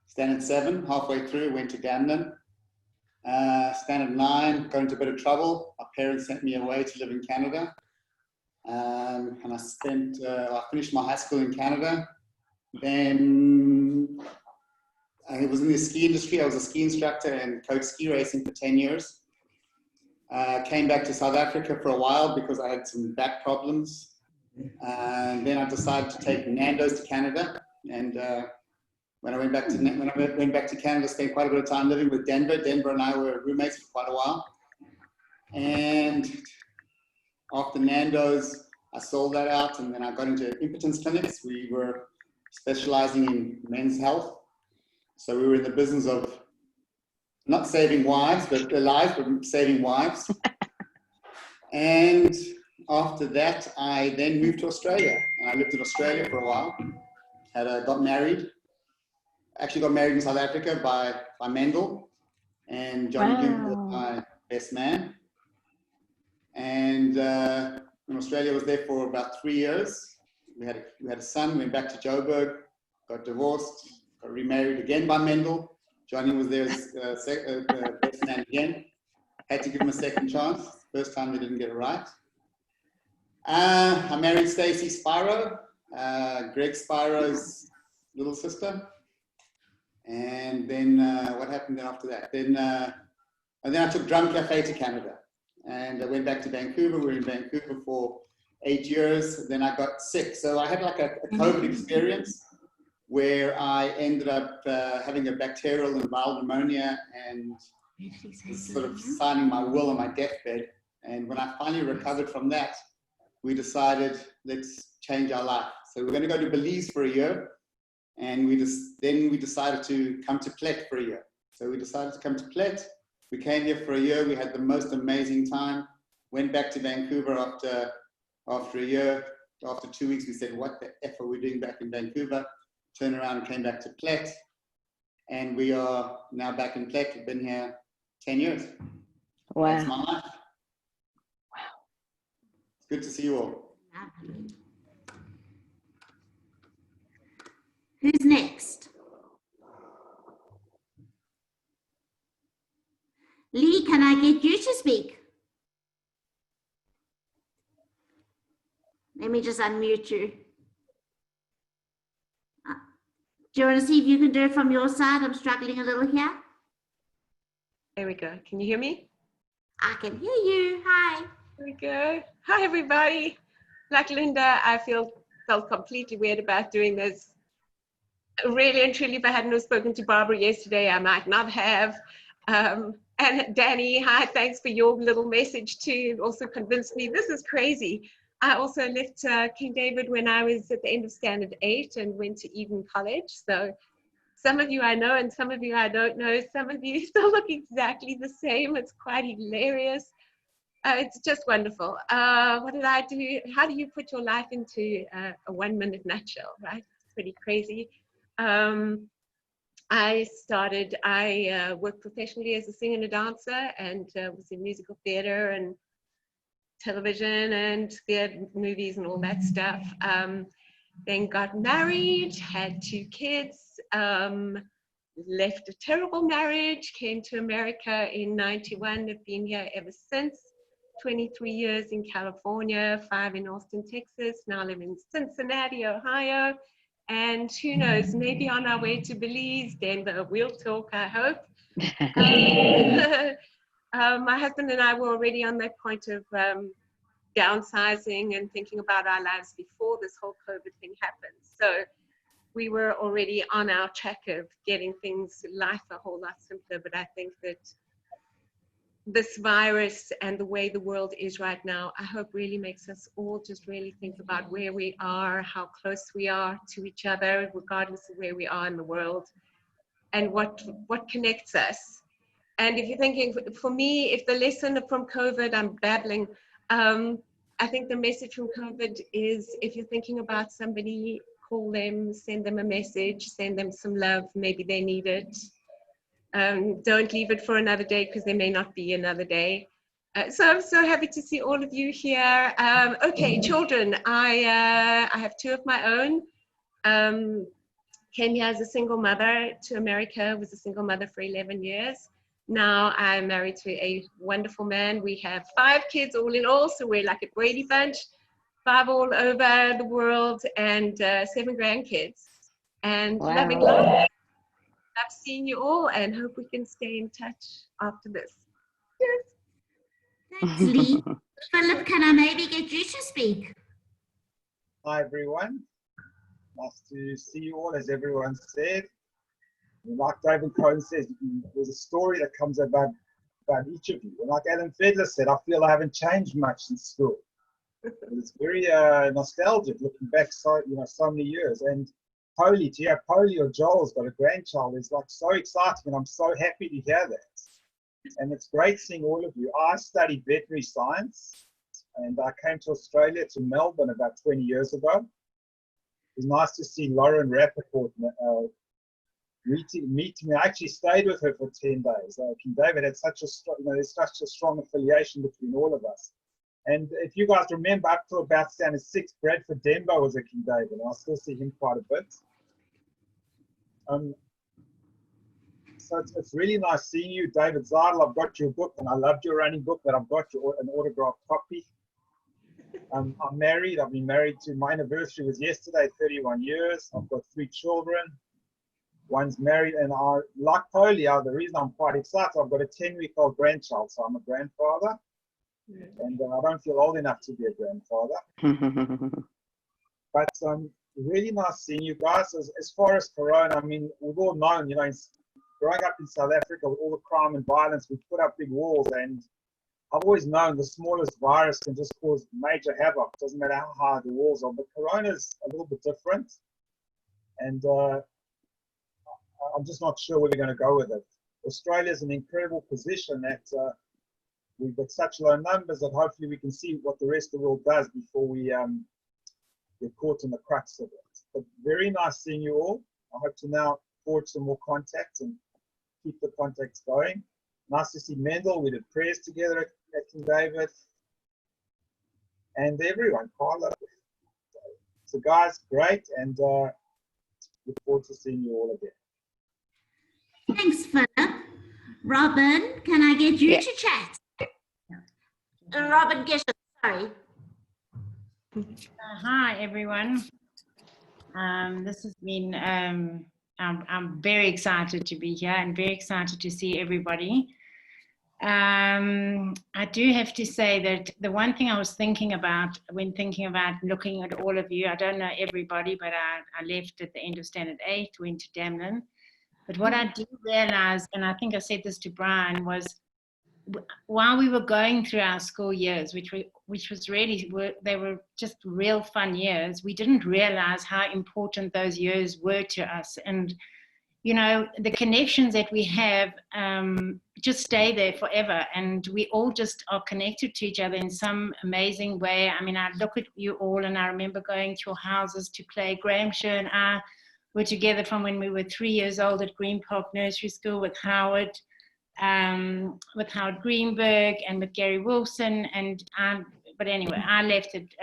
Standard 7 halfway through, went to Gamden. Standard 9, got into a bit of trouble. My parents sent me away to live in Canada. And I finished my high school in Canada. Then I was in the ski industry. I was a ski instructor and coached ski racing for 10 years. Came back to South Africa for a while because I had some back problems. And then I decided to take Nando's to Canada. And when I went back to Canada, spent quite a bit of time living with Denver. Denver and I were roommates for quite a while. And after Nando's, I sold that out, and then I got into impotence clinics. We were specializing in men's health. So we were in the business of not saving wives, but lives, but saving wives. And after that, I then moved to Australia. And I lived in Australia for a while. Got married. Actually got married in South Africa by Mendel. And Johnny Gibb was my best man. And in Australia, I was there for about 3 years. We had a son, went back to Joburg, got divorced, got remarried again by Mendel. Johnny was there as best man again. Had to give him a second chance. First time they didn't get it right. I married Stacey Spiro, Greg Spiro's little sister. And then what happened then after that? And then I took Drum Cafe to Canada. And I went back to Vancouver. We were in Vancouver for 8 years. Then I got sick. So I had like a COVID experience where I ended up having a bacterial and viral pneumonia and sort of signing my will on my deathbed. And when I finally recovered from that, we decided, let's change our life. So we're going to go to Belize for a year. And then we decided to come to Plet for a year. So we decided to come to Plet. We came here for a year. We had the most amazing time. Went back to Vancouver after a year. After 2 weeks, we said, what the F are we doing back in Vancouver? Turned around and came back to Plet. And we are now back in Plet. We've been here 10 years.
Wow.
That's my life.
Wow.
It's good to see you all.
Who's next? Lee, can I get you to speak? Let me just unmute you. Do you want to see if you can do it from your side? I'm struggling a little here.
There we go. Can you hear me?
I can hear you. Hi.
There we go. Hi, everybody. Like Linda, I felt completely weird about doing this. Really and truly, if I hadn't have spoken to Barbara yesterday, I might not have. And Danny, hi, thanks for your little message too. It also convinced me this is crazy. I also left King David when I was at the end of Standard 8 and went to Eden College. So some of you I know and some of you I don't know. Some of you still look exactly the same. It's quite hilarious. It's just wonderful. What did I do? How do you put your life into a 1 minute nutshell, right? It's pretty crazy. I worked professionally as a singer and a dancer and was in musical theater and television and theater movies and all that stuff. Then got married, had 2 kids, left a terrible marriage, came to America in '91, have been here ever since. 23 years in California, 5 in Austin, Texas, now live in Cincinnati, Ohio. And who knows, maybe on our way to Belize, Denver, we'll talk, I hope. My husband and I were already on that point of downsizing and thinking about our lives before this whole COVID thing happened. So we were already on our track of getting life a whole lot simpler. But I think that this virus and the way the world is right now, I hope really makes us all just really think about where we are, how close we are to each other, regardless of where we are in the world, and what connects us. And if you're thinking, for me, if the lesson from COVID, I'm babbling, I think the message from COVID is, if you're thinking about somebody, call them, send them a message, send them some love, maybe they need it. Don't leave it for another day, because there may not be another day. So I'm so happy to see all of you here. Okay, children, I have two of my own. Came here as a single mother to America, was a single mother for 11 years. Now I'm married to a wonderful man. We have 5 kids all in all, so we're like a Brady Bunch, 5 all over the world, and 7 grandkids. And
Wow.
loving life. Love seeing you all, and hope we can stay in touch after this. Yes.
Thanks, Lee. Philip, can I maybe get you to speak?
Hi, everyone. Nice to see you all, as everyone said. Like David Cohen says, there's a story that comes about each of you. And like Alan Fedler said, I feel I haven't changed much since school. It's very nostalgic looking back so many years. And Polly, to hear Polly or Joel's got a grandchild is like so exciting, and I'm so happy to hear that. And it's great seeing all of you. I studied veterinary science, and I came to Australia, to Melbourne, about 20 years ago. It was nice to see Lauren Rappaport meeting me. I actually stayed with her for 10 days. King David had such a there's such a strong affiliation between all of us. And if you guys remember, up to about standard 6, Bradford Dembo was a King David, and I still see him quite a bit. So it's really nice seeing you, David Zardel. I've got your book, and I loved your running book, but I've got an autographed copy. I'm married. I've been married to, my anniversary was yesterday, 31 years. I've got 3 children. One's married, and I, like Polly, the reason I'm quite excited, I've got a 10-week-old grandchild, so I'm a grandfather. And I don't feel old enough to be a grandfather. But really nice seeing you guys. As far as Corona, I mean, we've all known, growing up in South Africa with all the crime and violence, we put up big walls, and I've always known the smallest virus can just cause major havoc. It doesn't matter how high the walls are, but Corona's a little bit different. And I'm just not sure where we're going to go with it. Australia's in an incredible position that we've got such low numbers that hopefully we can see what the rest of the world does before we get caught in the crux of it. But very nice seeing you all. I hope to now forge some more contacts and keep the contacts going. Nice to see Mendel. We did prayers together at King David. And everyone, Carla. So guys, great, and look forward to seeing you all again.
Thanks, Philip. Robin, can I get you to chat? Robin Gesher, sorry.
Hi, everyone. This has been, I'm very excited to be here and very excited to see everybody. I do have to say that the one thing I was thinking about when thinking about looking at all of you, I don't know everybody, but I left at the end of Standard 8, went to Damlin. But what I did realize, and I think I said this to Brian, was while we were going through our school years, which was really, they were just real fun years, we didn't realize how important those years were to us. And, the connections that we have just stay there forever. And we all just are connected to each other in some amazing way. I mean, I look at you all and I remember going to your houses to play. Graham Sher and I were together from when we were 3 years old at Green Park Nursery School with Howard Greenberg and with Gary Wilson. And but anyway, I left it.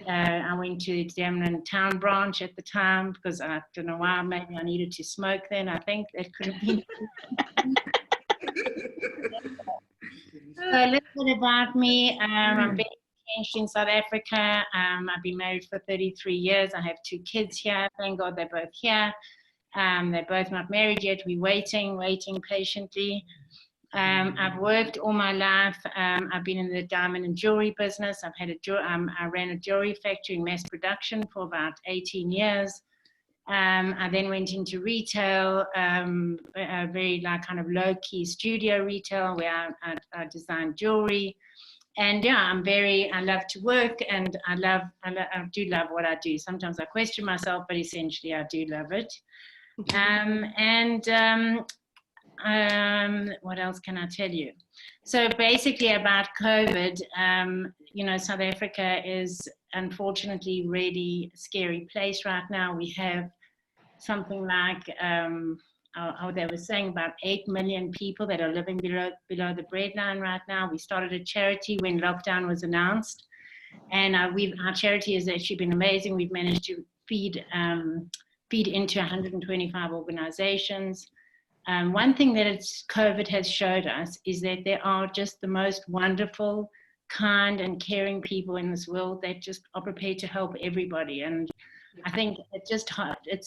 I went to Damlin Town Branch at the time because I don't know why. Maybe I needed to smoke then. I think that could have been. So a little bit about me. I'm very changed in South Africa. I've been married for 33 years. I have 2 kids here. Thank God they're both here. They're both not married yet. We're waiting patiently. I've worked all my life. I've been in the diamond and jewelry business. I ran a jewelry factory in mass production for about 18 years. I then went into retail, a very kind of low-key studio retail where I designed jewelry. And yeah, I love to work, and I do love what I do. Sometimes I question myself, but essentially I do love it. What else can I tell you? So basically about COVID, South Africa is unfortunately really a scary place right now. We have something like, how they were saying, about 8 million people that are living below the breadline right now. We started a charity when lockdown was announced, and our charity has actually been amazing. We've managed to feed into 125 organizations. One thing that COVID has showed us is that there are just the most wonderful, kind and caring people in this world that just are prepared to help everybody. And I think it's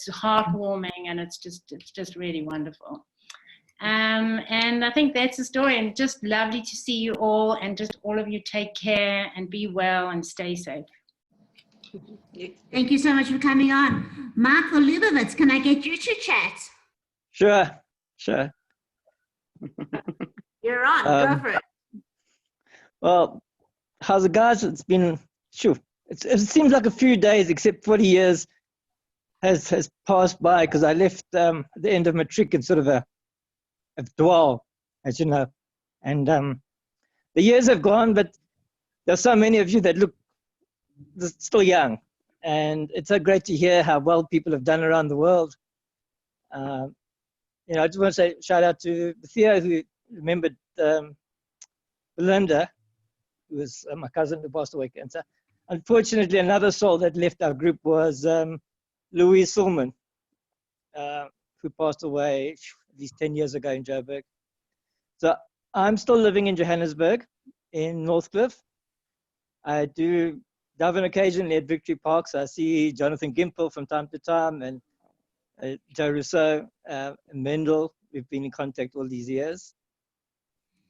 heartwarming, and it's just really wonderful. And I think that's the story, and just lovely to see you all, and just all of you take care and be well and stay safe.
Thank you so much for coming on. Michael Lubowitz, can I get you to chat?
Sure.
You're on, go for it.
Well, how's it, guys? It's been, it seems like a few days, except 40 years has passed by, because I left at the end of matric in sort of a dwell, as you know. And the years have gone, but there's so many of you that look still young. And it's so great to hear how well people have done around the world. I just want to say shout out to Theo, who remembered Belinda, who was my cousin who passed away cancer. Unfortunately, another soul that left our group was Louise Silman, who passed away at least 10 years ago in Joburg. So I'm still living in Johannesburg, in Northcliffe. I do daven occasionally at Victory Park, so I see Jonathan Gimple from time to time, and Joe Rousseau, and Mendel. We've been in contact all these years.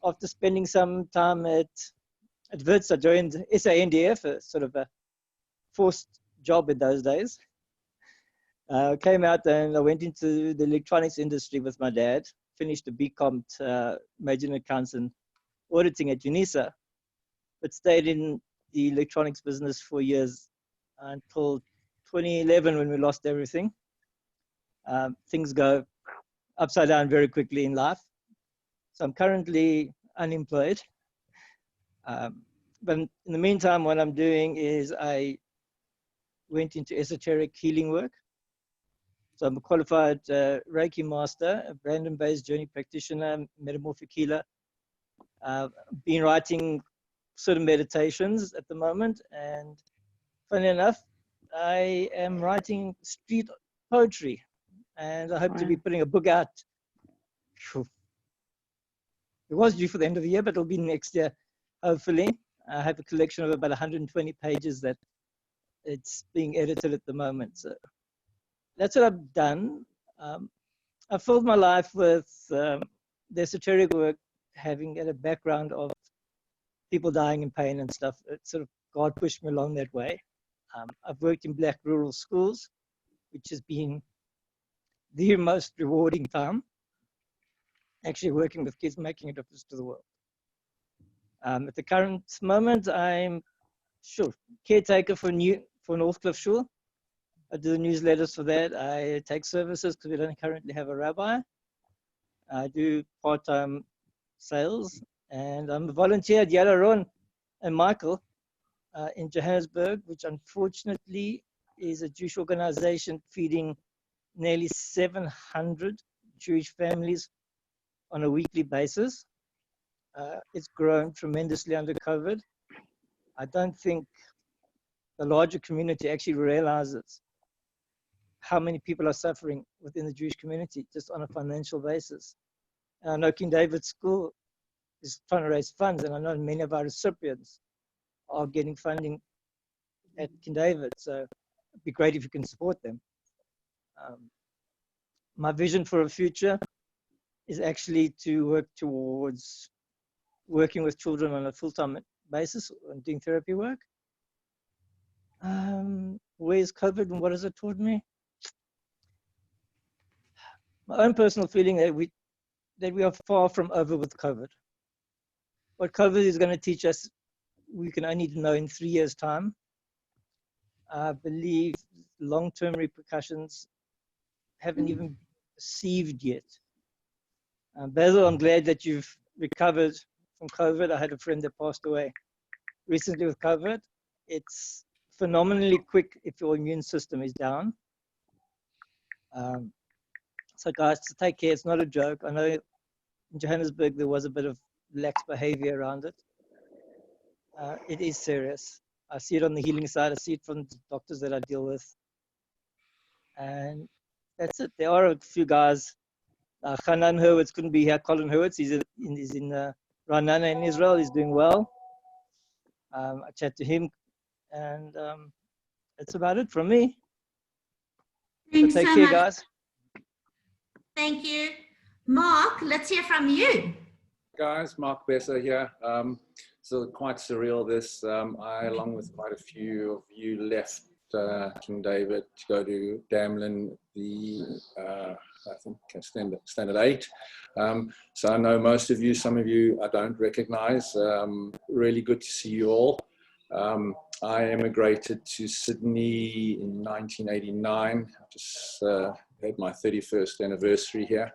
After spending some time at Wits, I joined SANDF, a sort of a forced job in those days. Came out and I went into the electronics industry with my dad, finished a BCom, major in accounts and auditing at UNISA, but stayed in the electronics business for years until 2011 when we lost everything. Things go upside down very quickly in life. So I'm currently unemployed. But in the meantime, what I'm doing is I went into esoteric healing work. So I'm a qualified Reiki master, a Brandon-based journey practitioner, metamorphic healer. Been writing sort of meditations at the moment. And funny enough, I am writing street poetry. And I hope to be putting a book out. It was due for the end of the year, but it'll be next year, hopefully. I have a collection of about 120 pages that it's being edited at the moment. So that's what I've done. I filled my life with the esoteric work, having a background of people dying in pain and stuff. It sort of, God pushed me along that way. I've worked in Black rural schools, which has been the most rewarding time, actually working with kids, making a difference to the world. At the current moment, I'm caretaker for Northcliffe Shul. I do the newsletters for that. I take services because we don't currently have a rabbi. I do part-time sales, and I'm a volunteer at Yellow Ron and Michael in Johannesburg, which unfortunately is a Jewish organization feeding nearly 700 Jewish families on a weekly basis. It's grown tremendously under COVID. I don't think the larger community actually realizes how many people are suffering within the Jewish community just on a financial basis. And I know King David School is trying to raise funds, and I know many of our recipients are getting funding at King David, so it'd be great if you can support them. My vision for a future is actually to work towards working with children on a full-time basis and doing therapy work. Where's COVID and what has it taught me? My own personal feeling that we are far from over with COVID. What COVID is going to teach us, we can only know in 3 years' time. I believe long-term repercussions haven't even been perceived yet. Basil, I'm glad that you've recovered from COVID. I had a friend that passed away recently with COVID. It's phenomenally quick if your immune system is down. So guys, to take care, it's not a joke. I know in Johannesburg there was a bit of lax behavior around it. It is serious. I see it on the healing side. I see it from the doctors that I deal with. And that's it. There are a few guys. Hanan Hurwitz couldn't be here. Colin Hurwitz, he's in Ra'anana in Israel. He's doing well. I chat to him. And that's about it from me.
Thanks
so take
so
care,
much.
guys.
Thank you. Mark, let's hear from you.
Guys, Mark Besser here. So quite surreal this. I, along with quite a few of you, left King David to go to Damlin, I think standard 8. So I know most of you, some of you I don't recognize. Really good to see you all. I immigrated to Sydney in 1989. I just had my 31st anniversary here.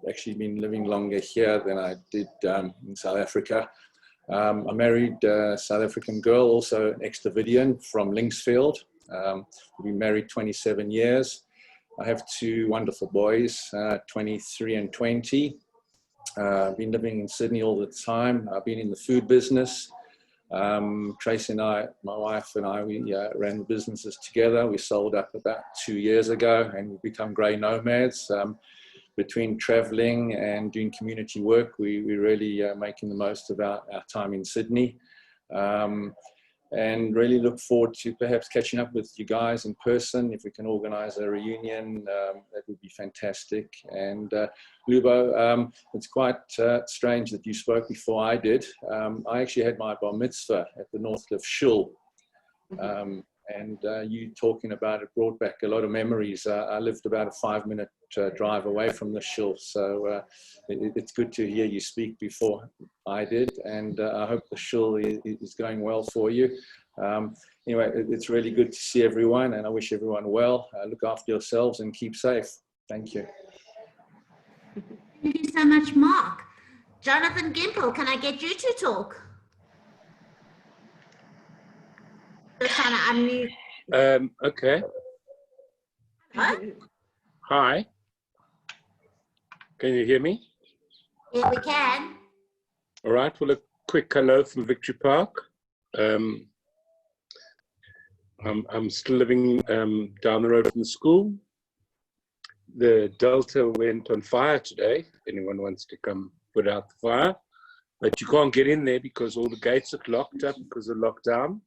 Actually been living longer here than I did in South Africa. I married a South African girl, also an ex-Davidian from Linksfield. We've been married 27 years. I have 2 wonderful boys, 23 and 20. I've been living in Sydney all the time. I've been in the food business. Tracy and I, my wife and I, we ran the businesses together. We sold up about 2 years ago and we've become grey nomads. Between traveling and doing community work, we really making the most of our time in Sydney. And really look forward to perhaps catching up with you guys in person. If we can organize a reunion, that would be fantastic. And Lubo, it's quite strange that you spoke before I did. I actually had my bar mitzvah at the Northcliffe Shul. And you talking about it brought back a lot of memories. I lived about a 5-minute drive away from the shul, so it's good to hear you speak before I did, and I hope the shul is going well for you. Anyway, it's really good to see everyone, and I wish everyone well. Look after yourselves and keep safe. Thank you.
Thank you so much, Mark. Jonathan Gimple, can I get you to talk? Just trying to unmute.
Okay.
Hello?
Hi. Can you hear me?
Yeah, we can.
All right. Well, a quick hello from Victory Park. I'm still living down the road from the school. The Delta went on fire today. If anyone wants to come put out the fire, but you can't get in there because all the gates are locked up because of lockdown.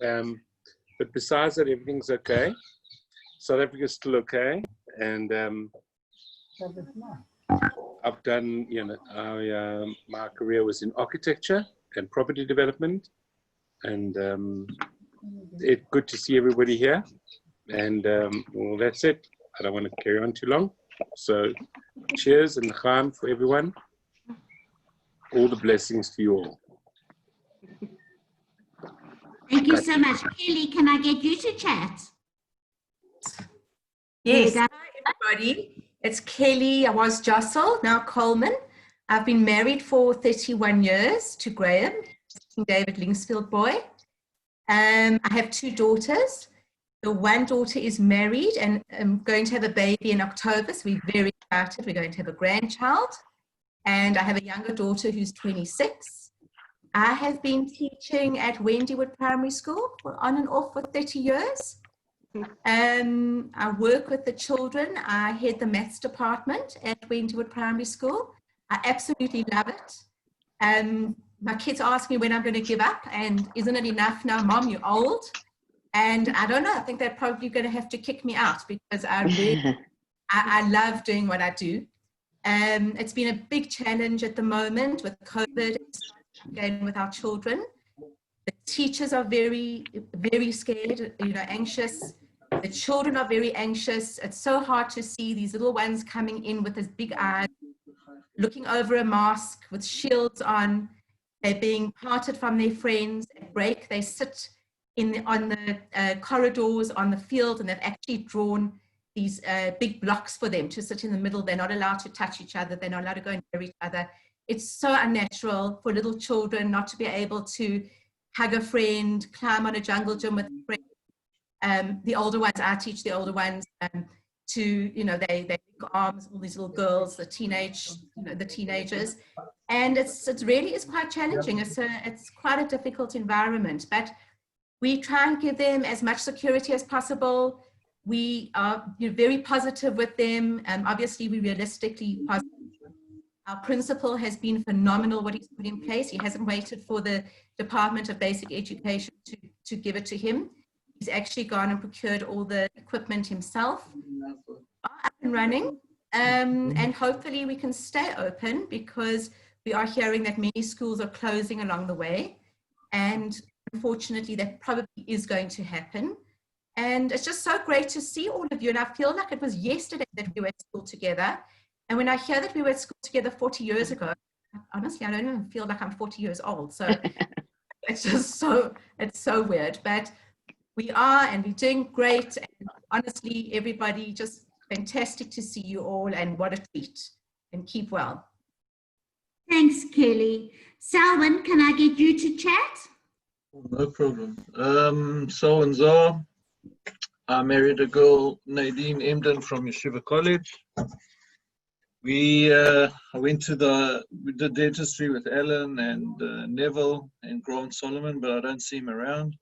But besides that, everything's okay. South Africa's still okay, and I've done, my career was in architecture and property development, and it's good to see everybody here. And well, that's it. I don't want to carry on too long. So, cheers and l'chaim for everyone. All the blessings to you all.
Thank you so much. Kelly, can I get you to chat?
Yes, hi everybody. It's Kelly. I was Jossel, now Coleman. I've been married for 31 years to Graham, King David Linksfield boy. I have 2 daughters. The one daughter is married and I'm going to have a baby in October, so we're very excited. We're going to have a grandchild. And I have a younger daughter who's 26. I have been teaching at Wendywood Primary School on and off for 30 years. I work with the children. I head the maths department at Wendywood Primary School. I absolutely love it. My kids ask me when I'm going to give up, and isn't it enough now, Mom, you're old? And I don't know, I think they're probably going to have to kick me out because I really, I love doing what I do. It's been a big challenge at the moment with COVID, again with our children. The teachers are very, very scared, anxious. The children are very anxious. It's so hard to see these little ones coming in with these big eyes, looking over a mask with shields on. They're being parted from their friends. At break, they sit on the corridors on the field, and they've actually drawn these big blocks for them to sit in the middle. They're not allowed to touch each other. They're not allowed to go near each other. It's so unnatural for little children not to be able to hug a friend, climb on a jungle gym with a friend. The older ones, I teach the older ones to, they link arms, all these little girls, the teenagers. And it really is quite challenging. It's quite a difficult environment, but we try and give them as much security as possible. We are very positive with them. Obviously, we're realistically positive. Our principal has been phenomenal what he's put in place. He hasn't waited for the Department of Basic Education to give it to him. He's actually gone and procured all the equipment himself. Up and running. And hopefully we can stay open, because we are hearing that many schools are closing along the way. And unfortunately, that probably is going to happen. And it's just so great to see all of you. And I feel like it was yesterday that we were at school together. And when I hear that we were at school together 40 years ago, honestly, I don't even feel like I'm 40 years old. So it's just it's so weird. But we are, and we're doing great. And honestly, everybody, just fantastic to see you all, and what a treat. And keep well.
Thanks, Kelly. Selwyn, can I get you to chat?
No problem. Selwyn Zar. I married a girl, Nadine Emden, from Yeshiva College. I went to we did dentistry with Alan and Neville and Grant Solomon, but I don't see him around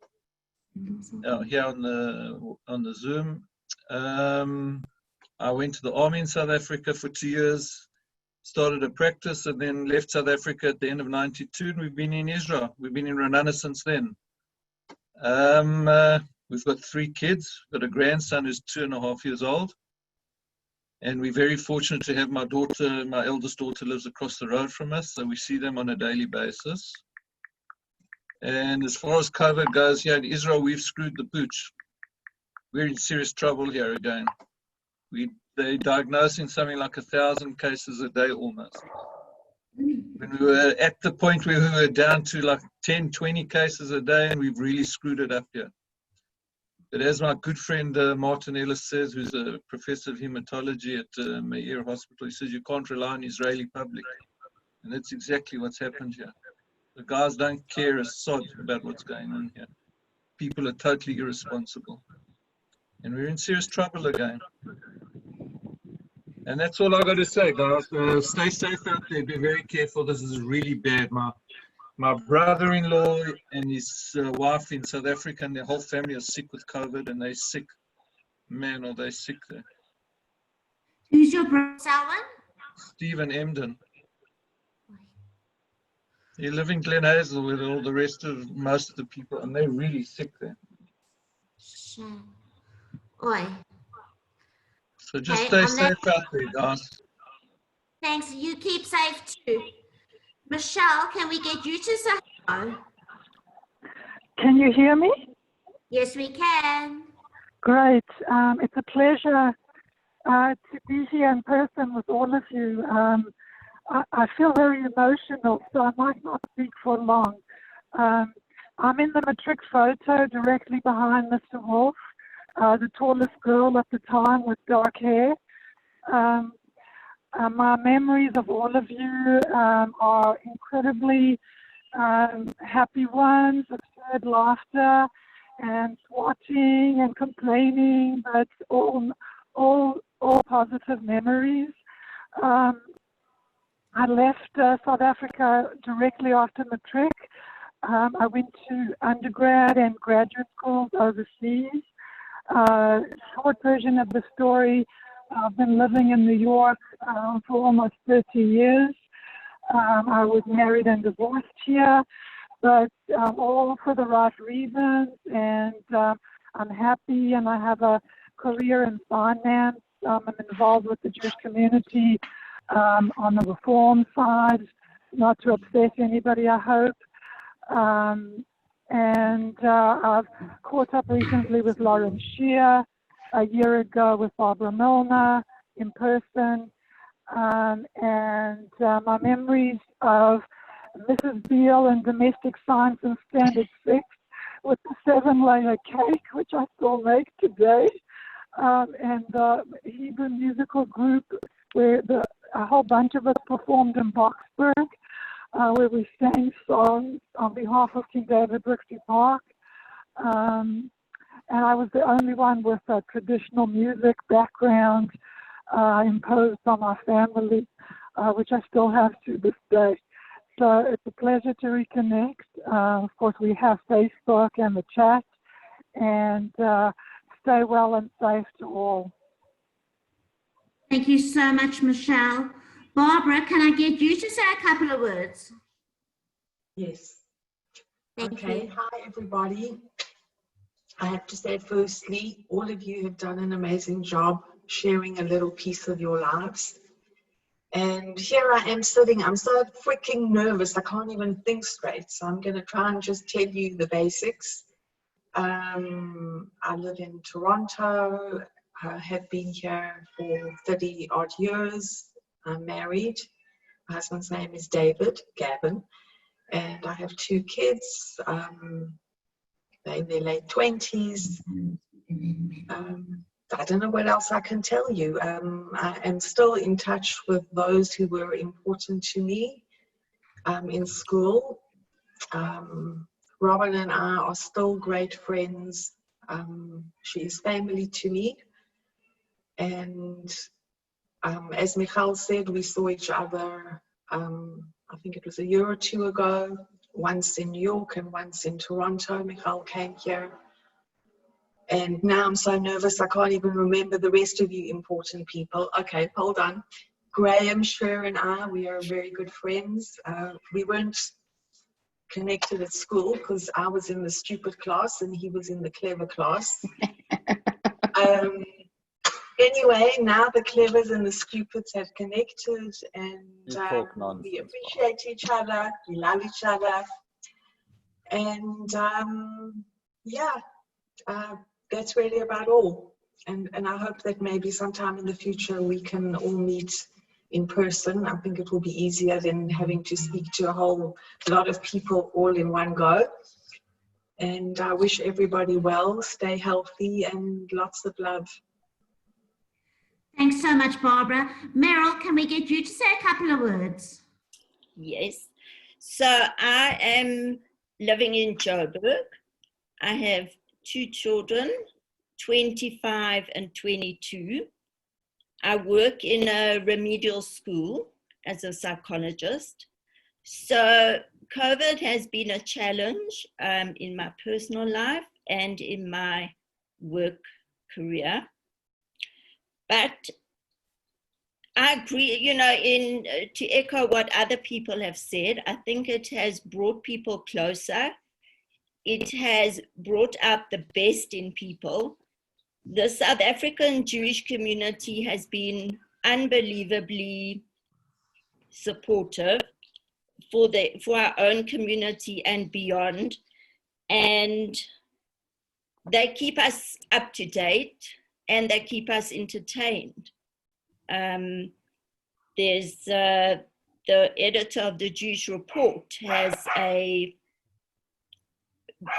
here on the Zoom. I went to the army in South Africa for 2 years, started a practice, and then left South Africa at the end of '92, and we've been in Israel. We've been in Ranana since then. We've got 3 kids. We've got a grandson who's 2.5 years old. And we're very fortunate to have my eldest daughter lives across the road from us, so we see them on a daily basis. And as far as COVID goes, here in Israel, we've screwed the pooch. We're in serious trouble here again. They're diagnosing something like 1,000 cases a day almost. When we were at the point where we were down to like 10, 20 cases a day, and we've really screwed it up here. But as my good friend Martin Ellis says, who's a professor of hematology at Meir Hospital, he says you can't rely on Israeli public. And that's exactly what's happened here. The guys don't care a sod about what's going on here. People are totally irresponsible. And we're in serious trouble again. And that's all I got to say, guys. Stay safe out there. Be very careful. This is really bad. My brother-in-law and his wife in South Africa, and their whole family are sick with COVID, and they're sick. Man, are they sick there.
Who's your brother, Selwyn?
Stephen Emden. They live in Glen Hazel with all the rest of most of the people, and they're really sick there.
Sure. Oi.
So just stay safe out there, guys.
Thanks. You keep safe too. Michelle, can we get you to say hello?
Can you hear me?
Yes, we can.
Great. It's a pleasure to be here in person with all of you. I feel very emotional, so I might not speak for long. I'm in the matric photo directly behind Mr. Wolf, the tallest girl at the time with dark hair. My memories of all of you are incredibly happy ones, of shared laughter and swatting and complaining, but all positive memories. I left South Africa directly after matric. I went to undergrad and graduate schools overseas. Short version of the story, I've been living in New York for almost 30 years. I was married and divorced here, but all for the right reasons, and I'm happy, and I have a career in finance. I'm involved with the Jewish community on the reform side, not to upset anybody, I hope. And I've caught up recently with Lauren Shear, a year ago with Barbara Milner in person. And my memories of Mrs. Beale and Domestic Science and Standard 6 with the 7-layer cake, which I still make today, and the Hebrew musical group where a whole bunch of us performed in Boxburg, where we sang songs on behalf of King David Brixton Park. And I was the only one with a traditional music background imposed on my family, which I still have to this day. So it's a pleasure to reconnect. Of course, we have Facebook and the chat, and stay well and safe to all.
Thank you so much, Michelle. Barbara, can I get you to say a couple of words?
Yes.
Thank
Okay.
you.
Hi, everybody. I have to say, firstly, all of you have done an amazing job sharing a little piece of your lives. And here I am sitting, I'm so freaking nervous, I can't even think straight. So I'm going to try and just tell you the basics. I live in Toronto. I have been here for 30 odd years. I'm married. My husband's name is David, Gavin. And I have 2 kids. They're in their late 20s. I don't know what else I can tell you. I am still in touch with those who were important to me in school. Robin and I are still great friends. She is family to me. And as Michal said, we saw each other, I think it was a year or 2 ago, once in New York and once in Toronto. Michal came here. And now I'm so nervous, I can't even remember the rest of you important people. Okay, hold on. Graham, Sher, and I, we are very good friends. We weren't connected at school because I was in the stupid class and he was in the clever class. Anyway, now the clevers and the stupids have connected, and we appreciate each other, we love each other. And yeah. That's really about all. And I hope that maybe sometime in the future we can all meet in person. I think it will be easier than having to speak to a whole lot of people all in one go. And I wish everybody well, stay healthy, and lots of love.
Thanks so much, Barbara. Meryl, can we get you to say a couple of words?
Yes. So I am living in Joburg. I have 2 children, 25 and 22. I work in a remedial school as a psychologist. So COVID has been a challenge in my personal life and in my work career. But I agree, you know, to echo what other people have said, I think it has brought people closer. It has brought out the best in people. The South African Jewish community has been unbelievably supportive for our own community and beyond. And they keep us up to date and they keep us entertained. There's the editor of the Jewish Report has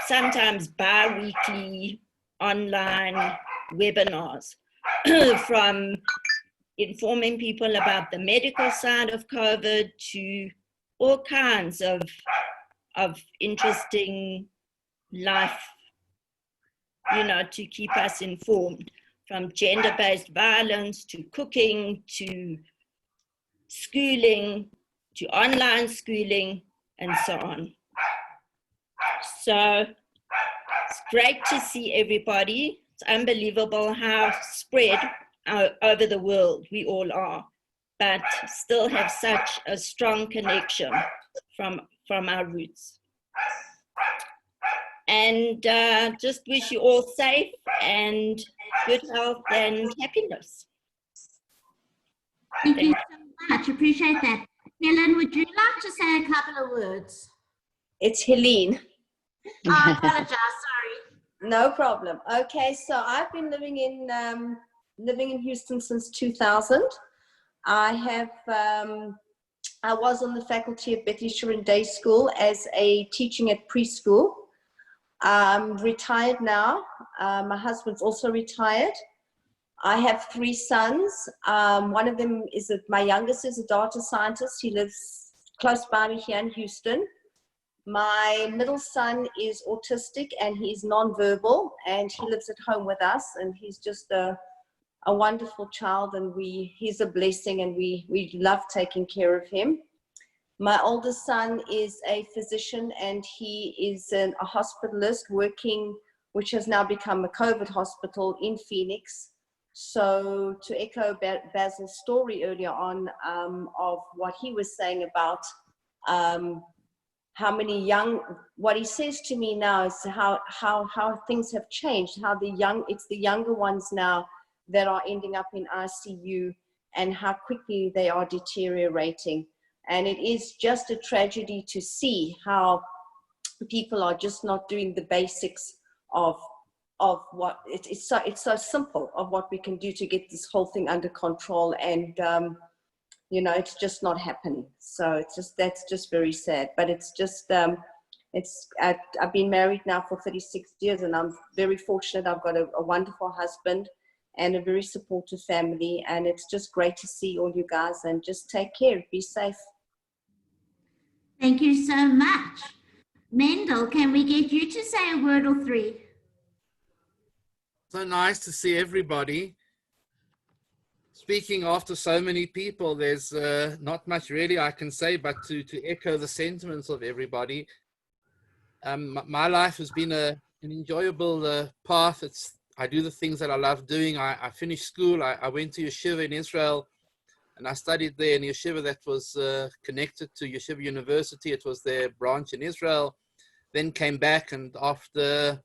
sometimes bi-weekly online webinars from informing people about the medical side of COVID to all kinds of interesting life, you know, to keep us informed, from gender-based violence to cooking to schooling to online schooling and so on. So it's great to see everybody. It's unbelievable how spread over the world we all are, but still have such a strong connection from our roots. And just wish you all safe and good health and happiness.
Thank you so much. Appreciate that. Helen, would you like to say a couple of words?
It's Helene.
I apologize, sorry.
No problem. Okay, so I've been living in Houston since 2000. I was on the faculty of Beth Yeshurun Day School as a teaching at preschool. I'm retired now. My husband's also retired. I have 3 sons. One of them is my youngest is a data scientist. He lives close by me here in Houston. My middle son is autistic and he's nonverbal, and he lives at home with us, and he's just a wonderful child, and he's a blessing, and we love taking care of him. My oldest son is a physician, and he is a hospitalist working, which has now become a COVID hospital in Phoenix. So to echo Basil's story earlier on of what he was saying about how many what he says to me now is how things have changed, how it's the younger ones now that are ending up in ICU, and how quickly they are deteriorating. And it is just a tragedy to see how people are just not doing the basics of what it's so simple of what we can do to get this whole thing under control, and you know, it's just not happening. So that's just very sad. But it's just I've been married now for 36 years, and I'm very fortunate. I've got a wonderful husband and a very supportive family, and it's just great to see all you guys, and just take care, be safe.
Thank you so much. Mendel, can we get you to say a word or 3?
So nice to see everybody. Speaking after so many people, there's not much really I can say, but to echo the sentiments of everybody. My life has been an enjoyable path. I do the things that I love doing. I finished school. I went to Yeshiva in Israel, and I studied there in Yeshiva that was connected to Yeshiva University. It was their branch in Israel. Then came back, and after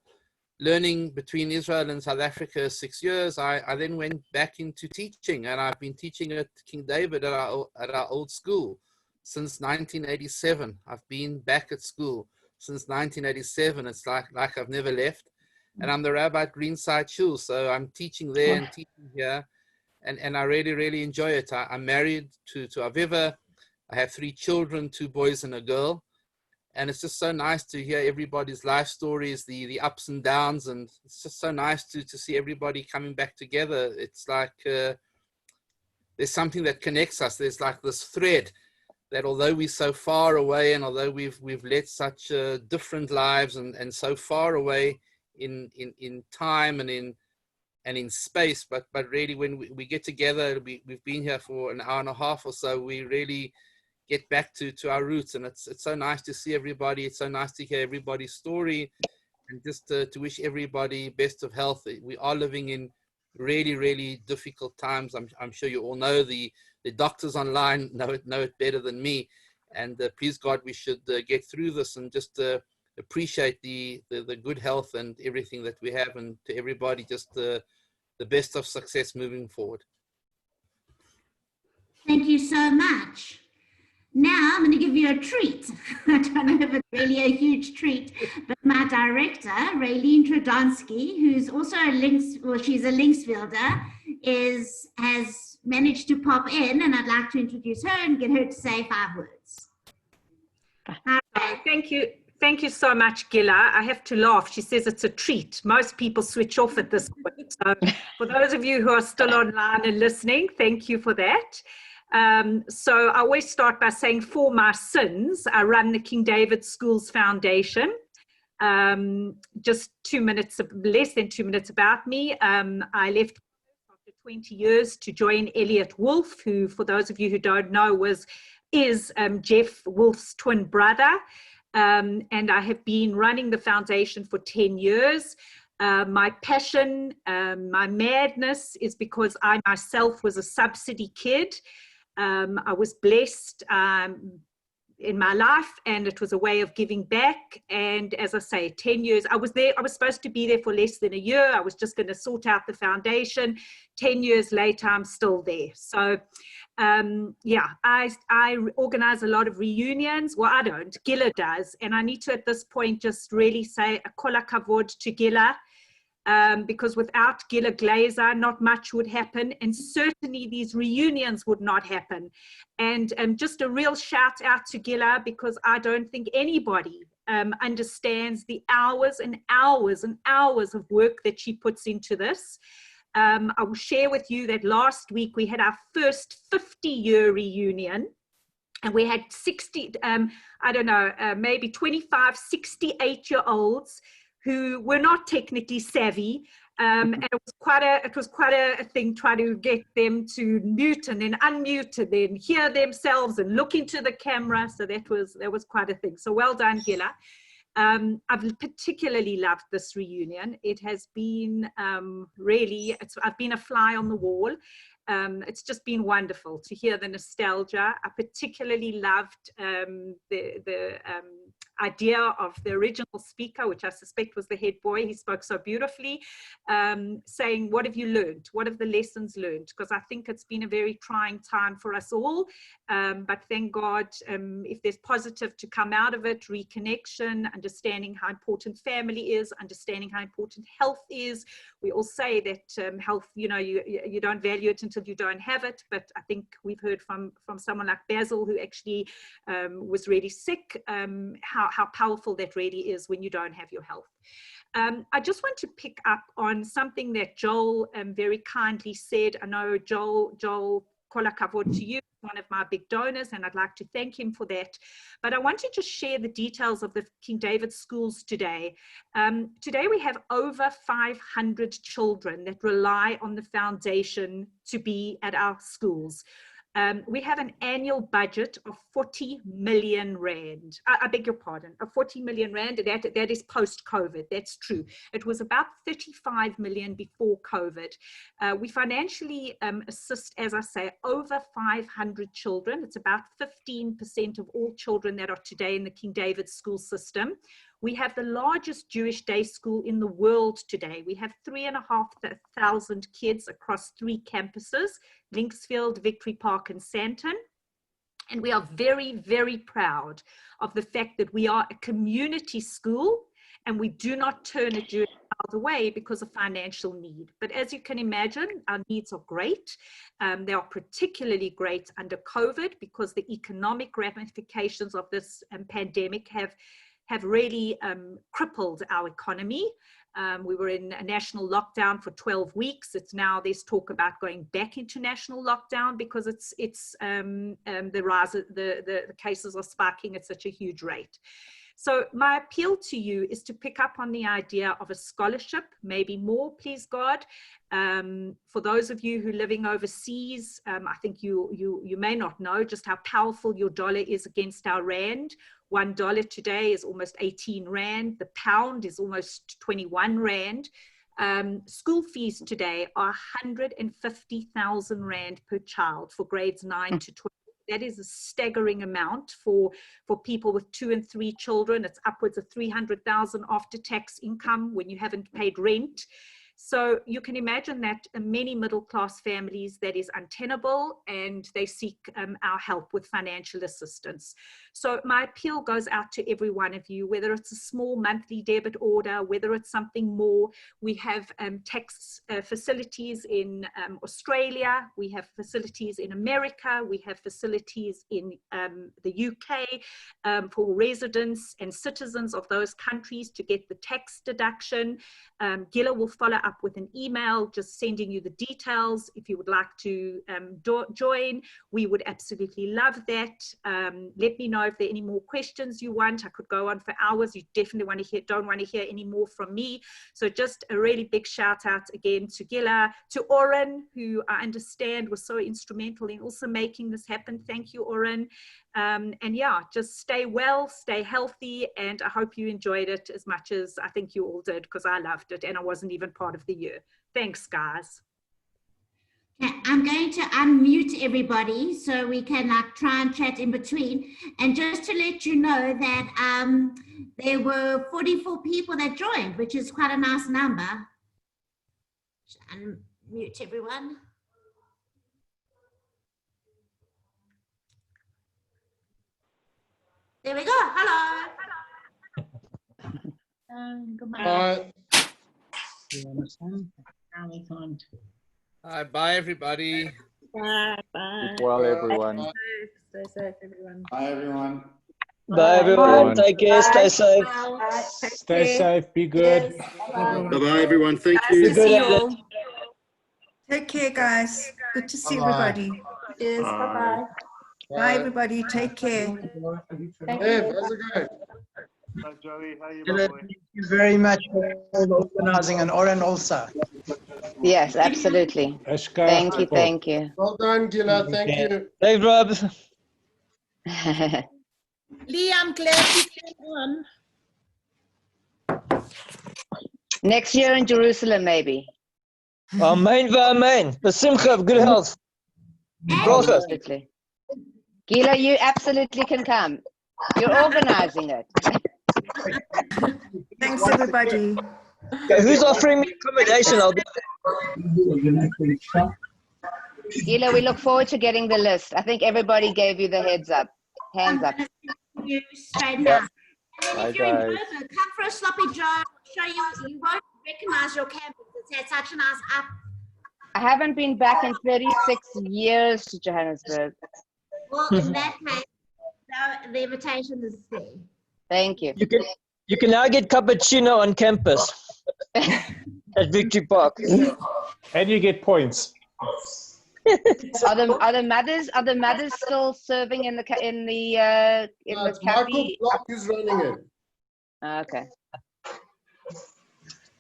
learning between Israel and South Africa 6 years, I then went back into teaching, and I've been teaching at King David at our old school since 1987. I've been back at school since 1987. It's like I've never left. And I'm the rabbi at Greenside Shul, so I'm teaching there and teaching here, and I really, really enjoy it. I'm married to Aviva. I have 3 children, 2 boys and a girl. And it's just so nice to hear everybody's life stories, the ups and downs, and it's just so nice to see everybody coming back together. It's like there's something that connects us. There's like this thread that although we're so far away, and although we've led such different lives and so far away in time and in space, but really when we get together, we've been here for an hour and a half or so, we really get back to our roots, and it's so nice to see everybody. It's so nice to hear everybody's story, and just to wish everybody best of health. We are living in really, really difficult times. I'm sure you all know. The doctors online know it better than me, and please God, we should get through this and just appreciate the good health and everything that we have, and to everybody just the best of success moving forward.
Thank you so much. Now I'm going to give you a treat. I don't know if it's really a huge treat, but my director, Raylene Trodonsky, who's also she's a Linksfielder, has managed to pop in, and I'd like to introduce her and get her to say 5 words.
Thank you. Thank you so much, Gila. I have to laugh. She says it's a treat. Most people switch off at this point. So for those of you who are still online and listening, thank you for that. So I always start by saying, for my sins, I run the King David Schools Foundation. Just 2 minutes, less than 2 minutes about me. I left after 20 years to join Elliot Wolf, who, for those of you who don't know, is Jeff Wolf's twin brother. And I have been running the foundation for 10 years. My passion, my madness is because I myself was a subsidy kid. I was blessed in my life, and it was a way of giving back. And as I say, 10 years, I was there. I was supposed to be there for less than a year. I was just going to sort out the foundation. 10 years later, I'm still there. So Yeah, I organize a lot of reunions. Well, I don't, Gila does. And I need to at this point just really say a kol hakavod to Gila, because without Gila Glazer, not much would happen. And certainly these reunions would not happen. And just a real shout out to Gila, because I don't think anybody understands the hours and hours and hours of work that she puts into this. I will share with you that last week we had our first 50-year reunion, and we had 60, I don't know, maybe 25, 68-year-olds who were not technically savvy. And it was quite a thing trying to get them to mute and then unmute and then hear themselves and look into the camera. So that was quite a thing. So well done, Gila. I've particularly loved this reunion. It has been really, I've been a fly on the wall. It's just been wonderful to hear the nostalgia. I particularly loved the idea of the original speaker, which I suspect was the head boy. He spoke so beautifully, saying, what have you learned? What have the lessons learned? Because I think it's been a very trying time for us all. But thank God, if there's positive to come out of it, reconnection, understanding how important family is, understanding how important health is. We all say that health, you don't value it until you don't have it. But I think we've heard from someone like Basil, who actually was really sick, how powerful that really is when you don't have your health. I just want to pick up on something that Joel very kindly said. I know Joel, kol hakavod to you, one of my big donors, and I'd like to thank him for that. But I want to just share the details of the King David schools today. Today we have over 500 children that rely on the foundation to be at our schools. We have an annual budget of 40 million rand. I beg your pardon, of 40 million rand. That is post-COVID. That's true. It was about 35 million before COVID. We financially assist, as I say, over 500 children. It's about 15% of all children that are today in the King David school system. We have the largest Jewish day school in the world today. We have 3,500 kids across 3 campuses, Linksfield, Victory Park, and Sandton. And we are very, very proud of the fact that we are a community school and we do not turn a Jewish child away because of financial need. But as you can imagine, our needs are great. They are particularly great under COVID because the economic ramifications of this pandemic have really crippled our economy. We were in a national lockdown for 12 weeks. It's now, there's talk about going back into national lockdown because the cases are spiking at such a huge rate. So my appeal to you is to pick up on the idea of a scholarship, maybe more, please God. For those of you who are living overseas, I think you may not know just how powerful your dollar is against our rand. $1 today is almost 18 rand. The pound is almost 21 rand. School fees today are 150,000 rand per child for grades 9 to 12. That is a staggering amount for people with 2 and 3 children. It's upwards of 300,000 after tax income when you haven't paid rent. So you can imagine that many middle-class families, that is untenable, and they seek our help with financial assistance. So my appeal goes out to every one of you, whether it's a small monthly debit order, whether it's something more. We have tax facilities in Australia, we have facilities in America, we have facilities in the UK for residents and citizens of those countries to get the tax deduction. Gila will follow up with an email just sending you the details if you would like to join. We would absolutely love that. Let me know if there are any more questions you want. I could go on for hours. You definitely don't want to hear any more from me. So just a really big shout out again to Gila, to Oren, who I understand was so instrumental in also making this happen. Thank you, Oren. And yeah, just stay well, stay healthy, and I hope you enjoyed it as much as I think you all did, because I loved it and I wasn't even part of the year. Thanks, guys.
Okay, I'm going to unmute everybody so we can try and chat in between. And just to let you know that there were 44 people that joined, which is quite a nice number. Just unmute everyone. There we go. Hello.
Goodbye.
Hi, bye everybody.
Bye. Bye.
Keep well, everyone.
Stay safe, everyone.
Bye, everyone.
Bye, everyone. Take care. Stay safe.
Stay safe. Be good.
Bye-bye, everyone. Thank
Nice
you.
to see you all. Take care, guys. Good to see
Bye-bye.
everybody.
Cheers. Bye-bye.
Bye, everybody. Take care.
Hey, how's it going?
Hi, Joey. How are you,
Gila,
my boy?
thank you very much for organizing, and Oren also.
Yes, absolutely. Thank you, thank you.
Well done, Gila. Thank you.
Hey, Rob.
Lee, I'm glad you came on.
Next year in Jerusalem, maybe.
Amen, amen. Besimcha, good health. Process.
Absolutely. Gila, you absolutely can come. You're organizing it.
Thanks, everybody.
Okay, who's offering me accommodation? I'll do
Gila, we look forward to getting the list. I think everybody gave you the heads up. Hands up.
You straight now. And then
Bye,
if you're in
guys.
Durban, come for a sloppy joe. Show you. You won't recognize your campus. It's had such a nice up.
I haven't been back in 36 years to Johannesburg.
Well, in that case, the invitation is there.
Thank you.
You can now get cappuccino on campus at Victory Park.
And you get points.
Are the mothers still serving in the
It's Michael Block who's running it.
Okay.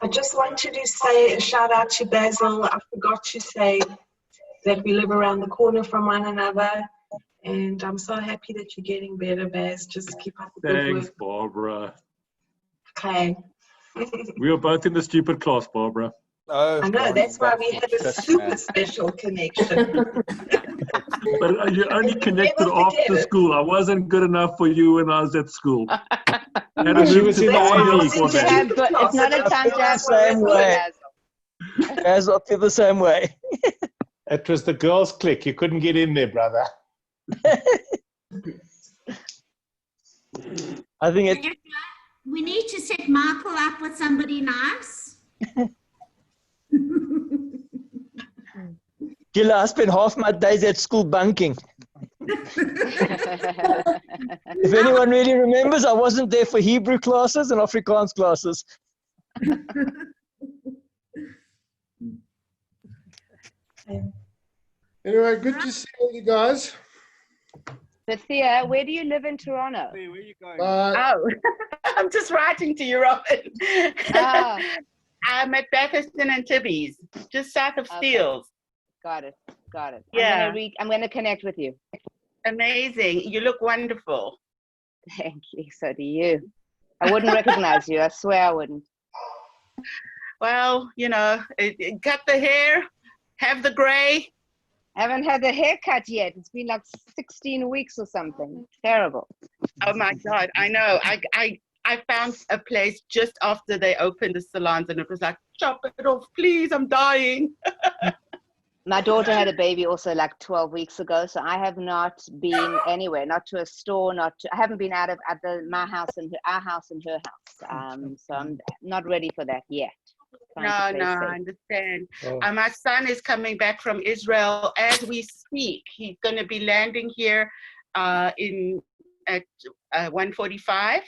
I just wanted to say a shout out to Basil. I forgot to say that we live around the corner from one another, and I'm so happy that you're getting better, Baz. Just keep up the good
Thanks,
work.
Barbara.
Okay.
We were both in the stupid class, Barbara.
I know, that's why we have a super special connection.
But you only connected after school. I wasn't good enough for you when I was at school.
She was in the Ivy.
It's not a time to have
Same way. Guys, I feel the same way.
It was the girls' clique. You couldn't get in there, brother.
I think it.
We need to set Michael up with somebody nice.
Gila, I spent half my days at school bunking. If anyone really remembers, I wasn't there for Hebrew classes and Afrikaans classes.
Anyway, good to see all you guys.
Thea, where do you live in Toronto?
Where are you going?
Oh, I'm just writing to you, Robin.
Ah.
I'm at Bathurst and Tibby's, just south of Steeles.
Got it.
Yeah.
I'm gonna connect with you.
Amazing. You look wonderful.
Thank you. So do you. I wouldn't recognize you. I swear I wouldn't.
Well, you know, cut the hair, have the gray.
Haven't had the haircut yet. It's been like 16 weeks or something. Terrible.
Oh my God, I know. I found a place just after they opened the salons and it was like, chop it off, please, I'm dying.
My daughter had a baby also like 12 weeks ago, so I have not been anywhere, not to a store, I haven't been out of my house and our house and her house. So I'm not ready for that yet.
No, I understand. My son is coming back from Israel as we speak. He's going to be landing here at 1:45,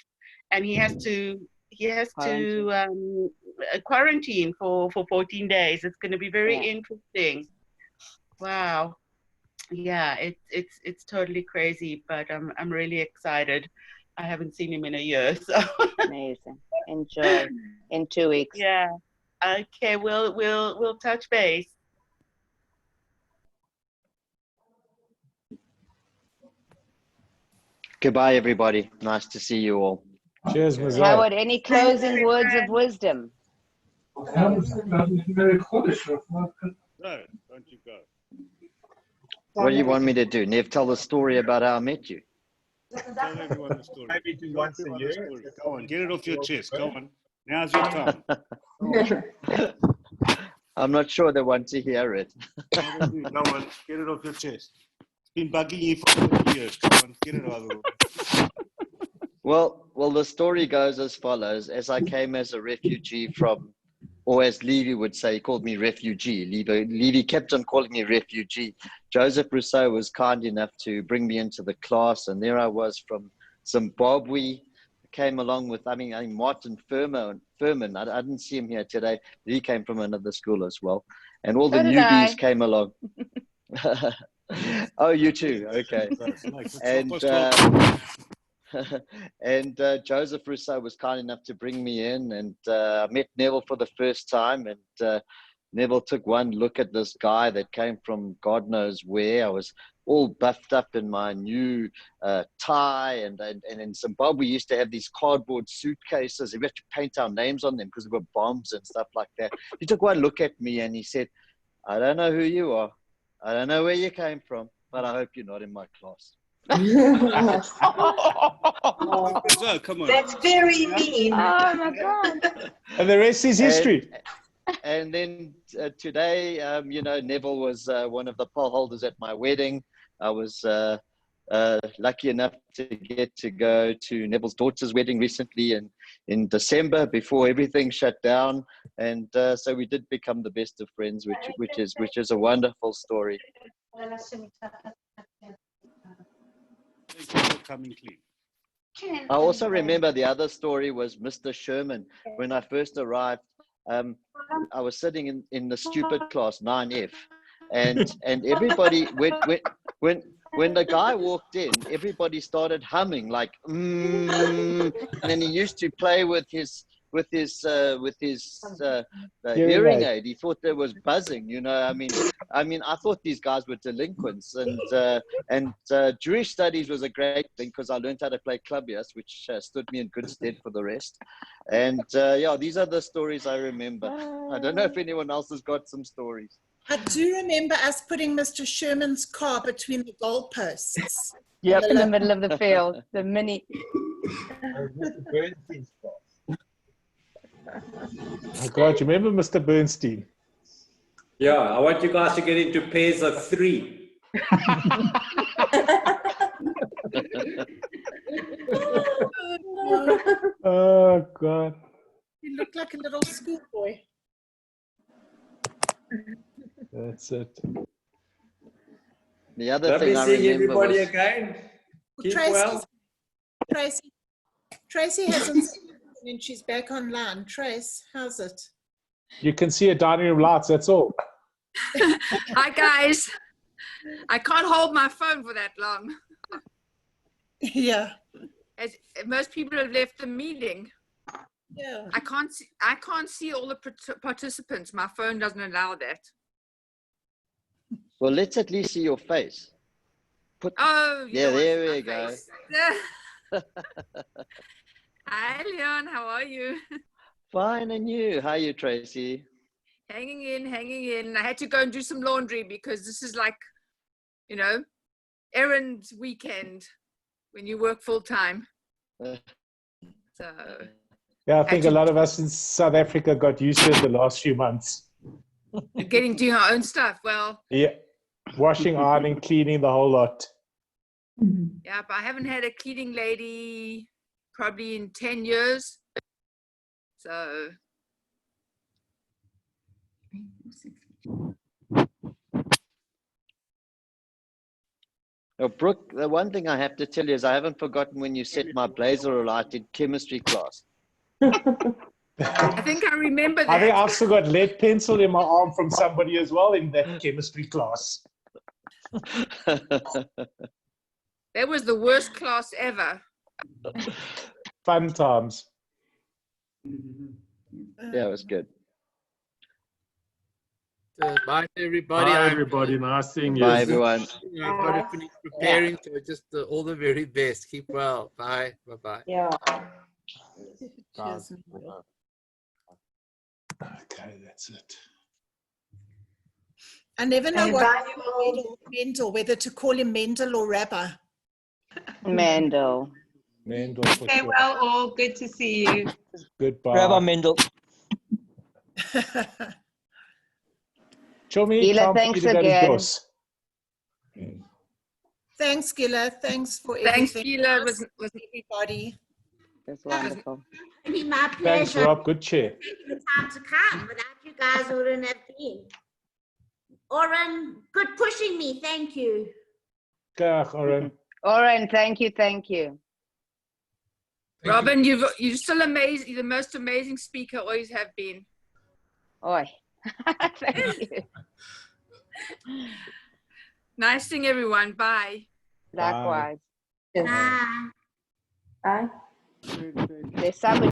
and he has to quarantine for 14 days. It's going to be very interesting. Wow. Yeah, it's totally crazy, but I'm really excited. I haven't seen him in a year, so
amazing. Enjoy in 2 weeks.
Yeah. Okay, we'll touch base.
Goodbye, everybody. Nice to see you all.
Cheers, Mazal.
Howard, any closing words of wisdom?
No, don't you go.
What do you want me to do? Nev, tell the story about how I met you.
Tell everyone the story.
Maybe do once a year.
Go on, get it off your chest. Go on. Now's your time.
I'm not sure they want to hear it.
Go on, get it off your chest. It's been bugging you for 40 years. Come on, get it out of the way.
Well, the story goes as follows. As I came as a refugee from, or as Levy would say, he called me refugee. Levy kept on calling me refugee. Joseph Rousseau was kind enough to bring me into the class, and there I was from Zimbabwe. Came along with, I think Martin Furman. I didn't see him here today. He came from another school as well. And all the newbies came along. Oh, you too. Okay. And Joseph Rousseau was kind enough to bring me in, and I met Neville for the first time, and Neville took one look at this guy that came from God knows where. I was all buffed up in my new tie, and in Zimbabwe we used to have these cardboard suitcases, and we had to paint our names on them because there were bombs and stuff like that. He took one look at me and he said, "I don't know who you are, I don't know where you came from, but I hope you're not in my class."
Oh, come on. That's very mean.
Oh my God.
And the rest is history.
And then today, Neville was one of the poll holders at my wedding. I was lucky enough to get to go to Neville's daughter's wedding recently in December before everything shut down. And so we did become the best of friends, which is a wonderful story.
Thank you for coming clean.
I also remember the other story was Mr. Sherman. When I first arrived, I was sitting in the stupid class 9F, and everybody when the guy walked in, everybody started humming like and then he used to play with his hearing aid. He thought there was buzzing, I mean, I thought these guys were delinquents, and Jewish studies was a great thing because I learned how to play claviers, which stood me in good stead for the rest. And yeah, these are the stories I remember. I don't know if anyone else has got some stories.
I do remember us putting Mr. Sherman's car between the goalposts.
Yep, in the middle of the field, the mini.
Oh God, you remember Mr. Bernstein?
Yeah, I want you guys to get into pairs of 3.
Oh God.
You look like a little schoolboy.
That's it.
The other
Lovely
thing I
seeing
remember
everybody
was,
again. Keep well.
Tracy hasn't seen it and she's back online. Trace, how's it?
You can see a dining room lights, that's all.
Hi guys. I can't hold my phone for that long.
Yeah.
As most people have left the meeting.
Yeah.
I can't see all the participants. My phone doesn't allow that.
well, let's at least see your face.
Oh,
yeah, there we go.
Hi, Leon. How are you?
Fine, and you? How are you, Tracy?
Hanging in. I had to go and do some laundry because this is like, errand weekend when you work full time. So.
Yeah, I think a lot of us in South Africa got used to it the last few months.
Doing our own stuff. Well.
Yeah, washing, ironing, cleaning, the whole lot.
Yeah, but I haven't had a cleaning lady probably in 10 years. So.
Oh, Brooke, the one thing I have to tell you is I haven't forgotten when you set my blazer alight in chemistry class.
I think I remember that.
I think I've still got lead pencil in my arm from somebody as well in that chemistry class.
That was the worst class ever.
Fun times.
Yeah, it was good.
Bye, everybody.
Bye, everybody. Nice seeing you.
Bye, everyone.
I've got to finish preparing, so just all the very best. Keep well. Bye. Bye-bye.
Yeah.
Okay, that's it.
I never know Mendel, whether to call him Mendel or Rabbi.
Mendel.
Mendel.
Okay, well, all good to see you.
Goodbye.
Rabbi Mendel.
Gila, thanks again.
Thanks, Gila. Thanks for
Thanks,
everything.
Gila.
Was everybody.
That's wonderful.
Only my
Thanks,
pleasure.
Rob. Good chair.
Taking the time to come. Without you guys, I wouldn't have been. Oren, good pushing me. Thank you.
Dag, Oren.
Oren, thank you, thank you.
Robin, you're still amazing. You're the most amazing speaker, always have been.
Oi. Thank you.
Nice seeing everyone. Bye.
Likewise.
Bye.
Bye.
There's somebody